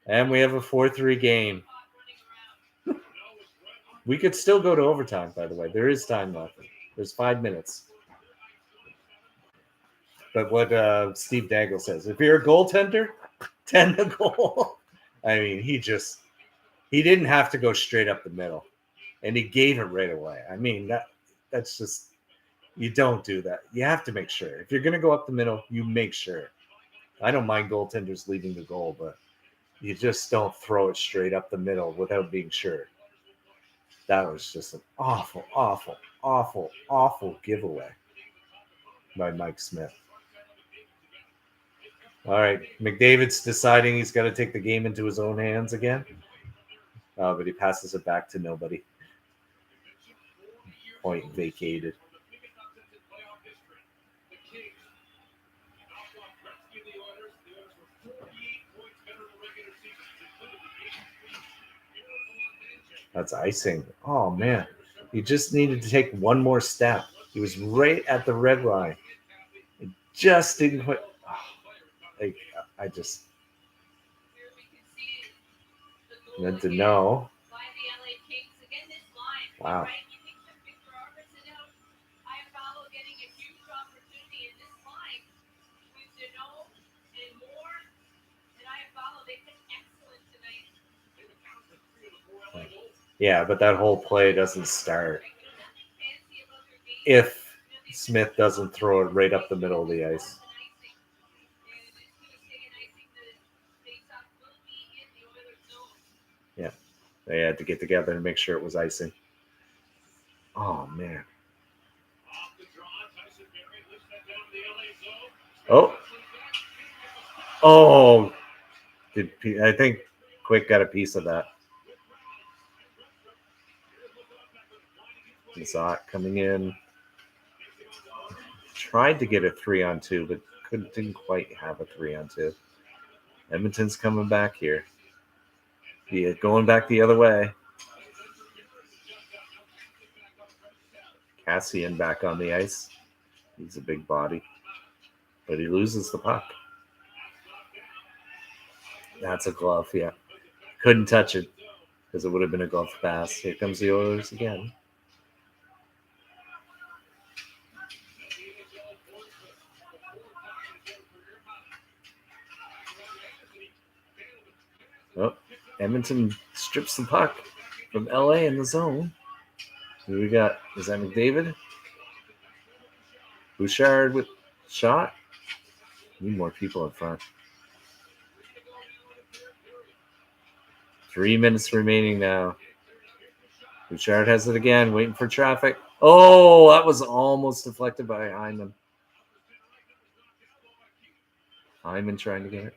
And we have a 4-3 game. We could still go to overtime, by the way. There is time left. There's 5 minutes. But what Steve Dangle says, if you're a goaltender, tend the goal. I mean, he didn't have to go straight up the middle. And he gave it right away. I mean, that's just, you don't do that. You have to make sure. If you're going to go up the middle, you make sure. I don't mind goaltenders leaving the goal, but you just don't throw it straight up the middle without being sure. That was just an awful, awful, awful, awful giveaway by Mike Smith. All right, McDavid's deciding he's got to take the game into his own hands again. But he passes it back to nobody. Point vacated. That's icing. Oh, man. He just needed to take one more step. He was right at the red line. It just didn't quite. I just. Meant to know. Wow. Yeah, but that whole play doesn't start if Smith doesn't throw it right up the middle of the ice. Yeah, they had to get together and make sure it was icing. Oh, man. Oh, I think Quick got a piece of that. Mazat coming in. Tried to get a 3-on-2, but didn't quite have a 3-on-2. Edmonton's coming back here. Yeah, going back the other way. Cassian back on the ice. He's a big body. But he loses the puck. That's a glove, yeah. Couldn't touch it because it would have been a glove pass. Here comes the Oilers again. Oh, Edmonton strips the puck from LA in the zone. Who we got? Is that McDavid? Bouchard with shot. Need more people in front. 3 minutes remaining now. Bouchard has it again, waiting for traffic. Oh, that was almost deflected by Hyman. Hyman trying to get it.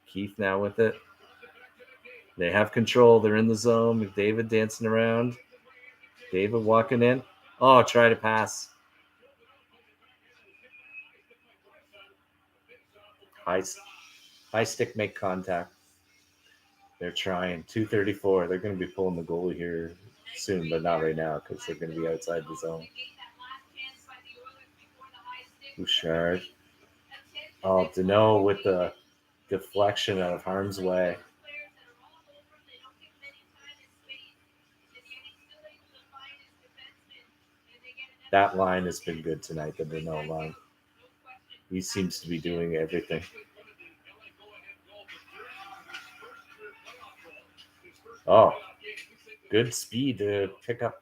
Keith now with it. They have control. They're in the zone. McDavid dancing around. David walking in. Oh, try to pass. High stick make contact. They're trying. 2:34. They're going to be pulling the goalie here soon, but not right now because they're going to be outside the zone. Bouchard. Oh, Deneau with the deflection out of harm's way. That line has been good tonight, the Deneau line. He seems to be doing everything. Oh, good speed to pick up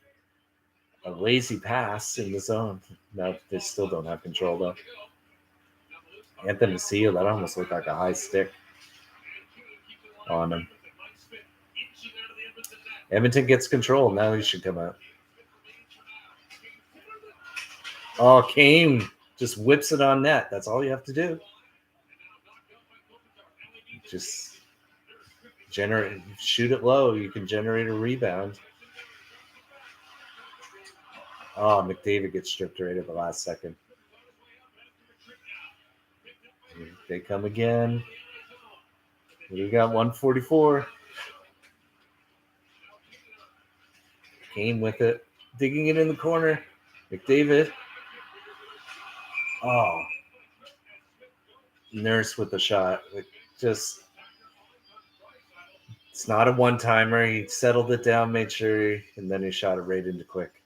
a lazy pass in the zone. No, they still don't have control, though. Anthony Seal, that almost looked like a high stick on him. Edmonton gets control. Now he should come out. Oh, Kane just whips it on net. That's all you have to do. Just shoot it low. You can generate a rebound. Oh, McDavid gets stripped right at the last second. They come again. We got 144. Kane with it. Digging it in the corner. McDavid. Oh. Nurse with the shot. It's not a one-timer. He settled it down, made sure, and then he shot it right into Quick.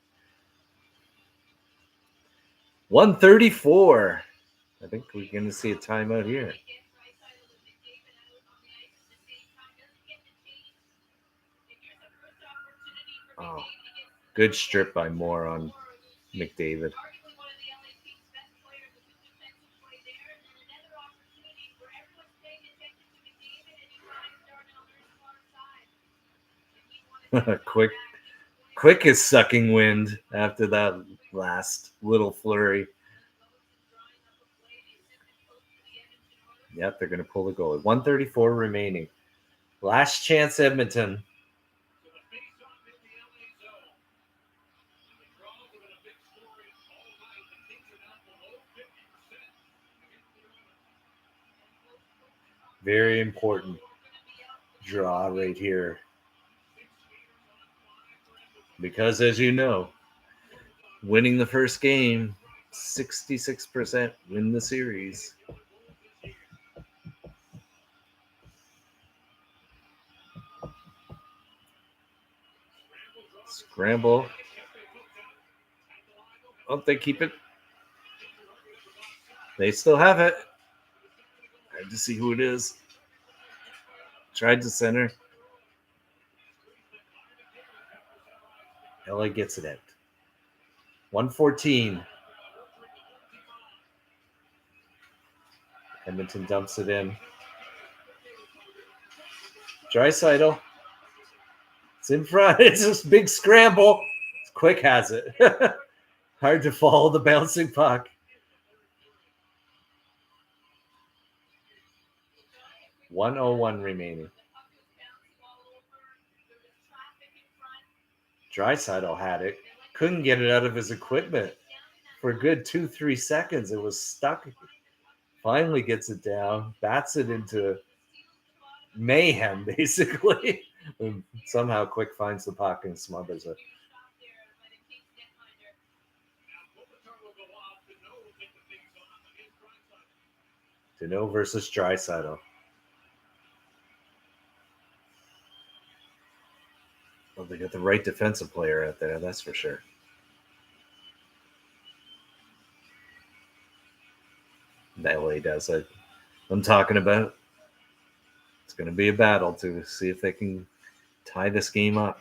134. I think we're going to see a timeout here. Oh, good strip by Moore on McDavid. Quick is sucking wind after that last little flurry. Yep, they're going to pull the goal. 134 remaining. Last chance, Edmonton. Very important draw right here. Because, as you know, winning the first game, 66% win the series. Scramble. Oh, they keep it. They still have it. Hard to see who it is. Tried to center. LA gets it out. 114. Edmonton dumps it in. Draisaitl. It's in front. It's this big scramble. Quick has it. Hard to follow the bouncing puck. 1:01 remaining. Draisaitl had it. Couldn't get it out of his equipment for a good 2-3 seconds. It was stuck. Finally gets it down. Bats it into mayhem, basically. And somehow Quick finds the puck and smothers it. Deneau versus Draisaitl. Well, they got the right defensive player out there, that's for sure. LA does it. I'm talking about. It's going to be a battle to see if they can tie this game up.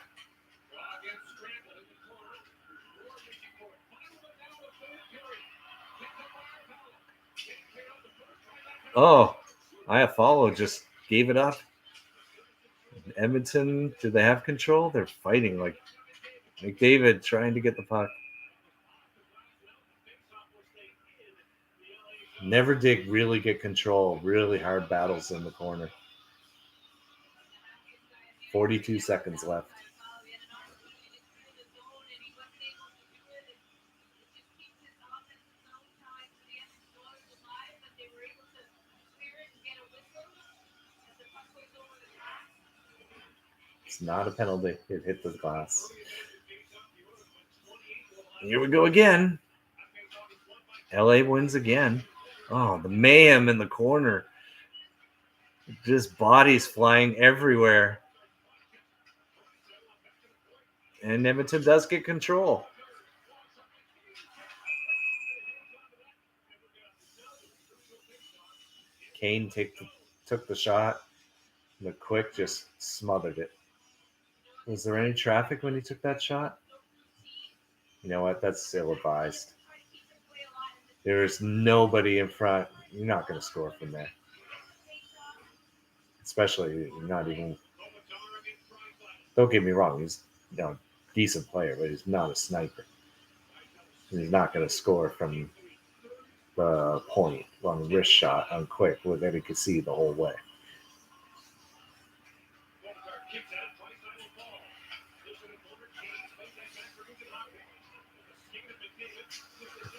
Oh, I have followed. Just gave it up. Edmonton, do they have control? They're fighting like McDavid trying to get the puck. Never did really get control. Really hard battles in the corner. 42 seconds left. It's not a penalty. It hit the glass. Here we go again. LA wins again. Oh, the mayhem in the corner. Just bodies flying everywhere. And Edmonton does get control. Kane took the shot. McQuick just smothered it. Was there any traffic when he took that shot? You know what? That's ill-advised. There's nobody in front. You're not going to score from there. Especially not even. Don't get me wrong. He's a decent player, but he's not a sniper. He's not going to score from the point on wrist shot on quick that he could see the whole way.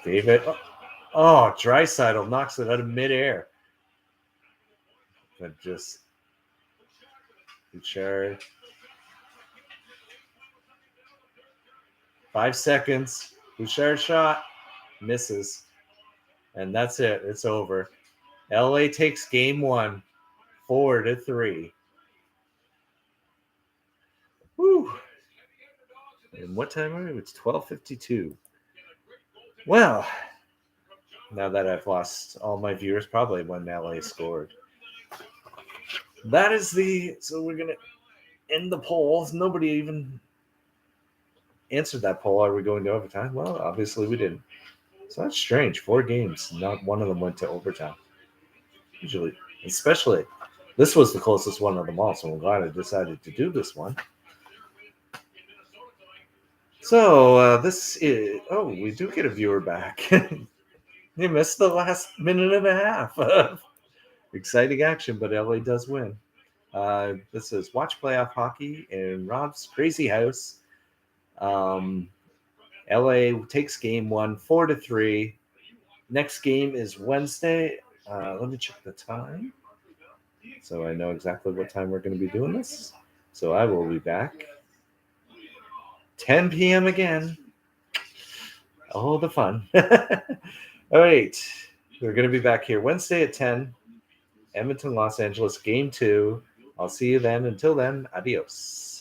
David. Oh, Draisaitl knocks it out of midair. But just Bouchard. 5 seconds. Bouchard shot. Misses. And that's it. It's over. LA takes game 1, 4-3. Woo. And what time are we? It's 12:52. Well, now that I've lost all my viewers, probably when LA scored. That is so we're going to end the poll. Nobody even answered that poll. Are we going to overtime? Well, obviously we didn't. So that's strange. 4 games. Not one of them went to overtime. Usually, especially, this was the closest one of them all, so I'm glad I decided to do this one. So this is, we do get a viewer back. You missed the last minute and a half of exciting action, but LA does win. This is Watch Playoff Hockey in Rob's Crazy House. LA takes game 1, 4-3. Next game is Wednesday. Let me check the time so I know exactly what time we're going to be doing this. So I will be back 10 p.m. again. Oh, the fun. All right. We're going to be back here Wednesday at 10. Edmonton, Los Angeles, game 2. I'll see you then. Until then, adios.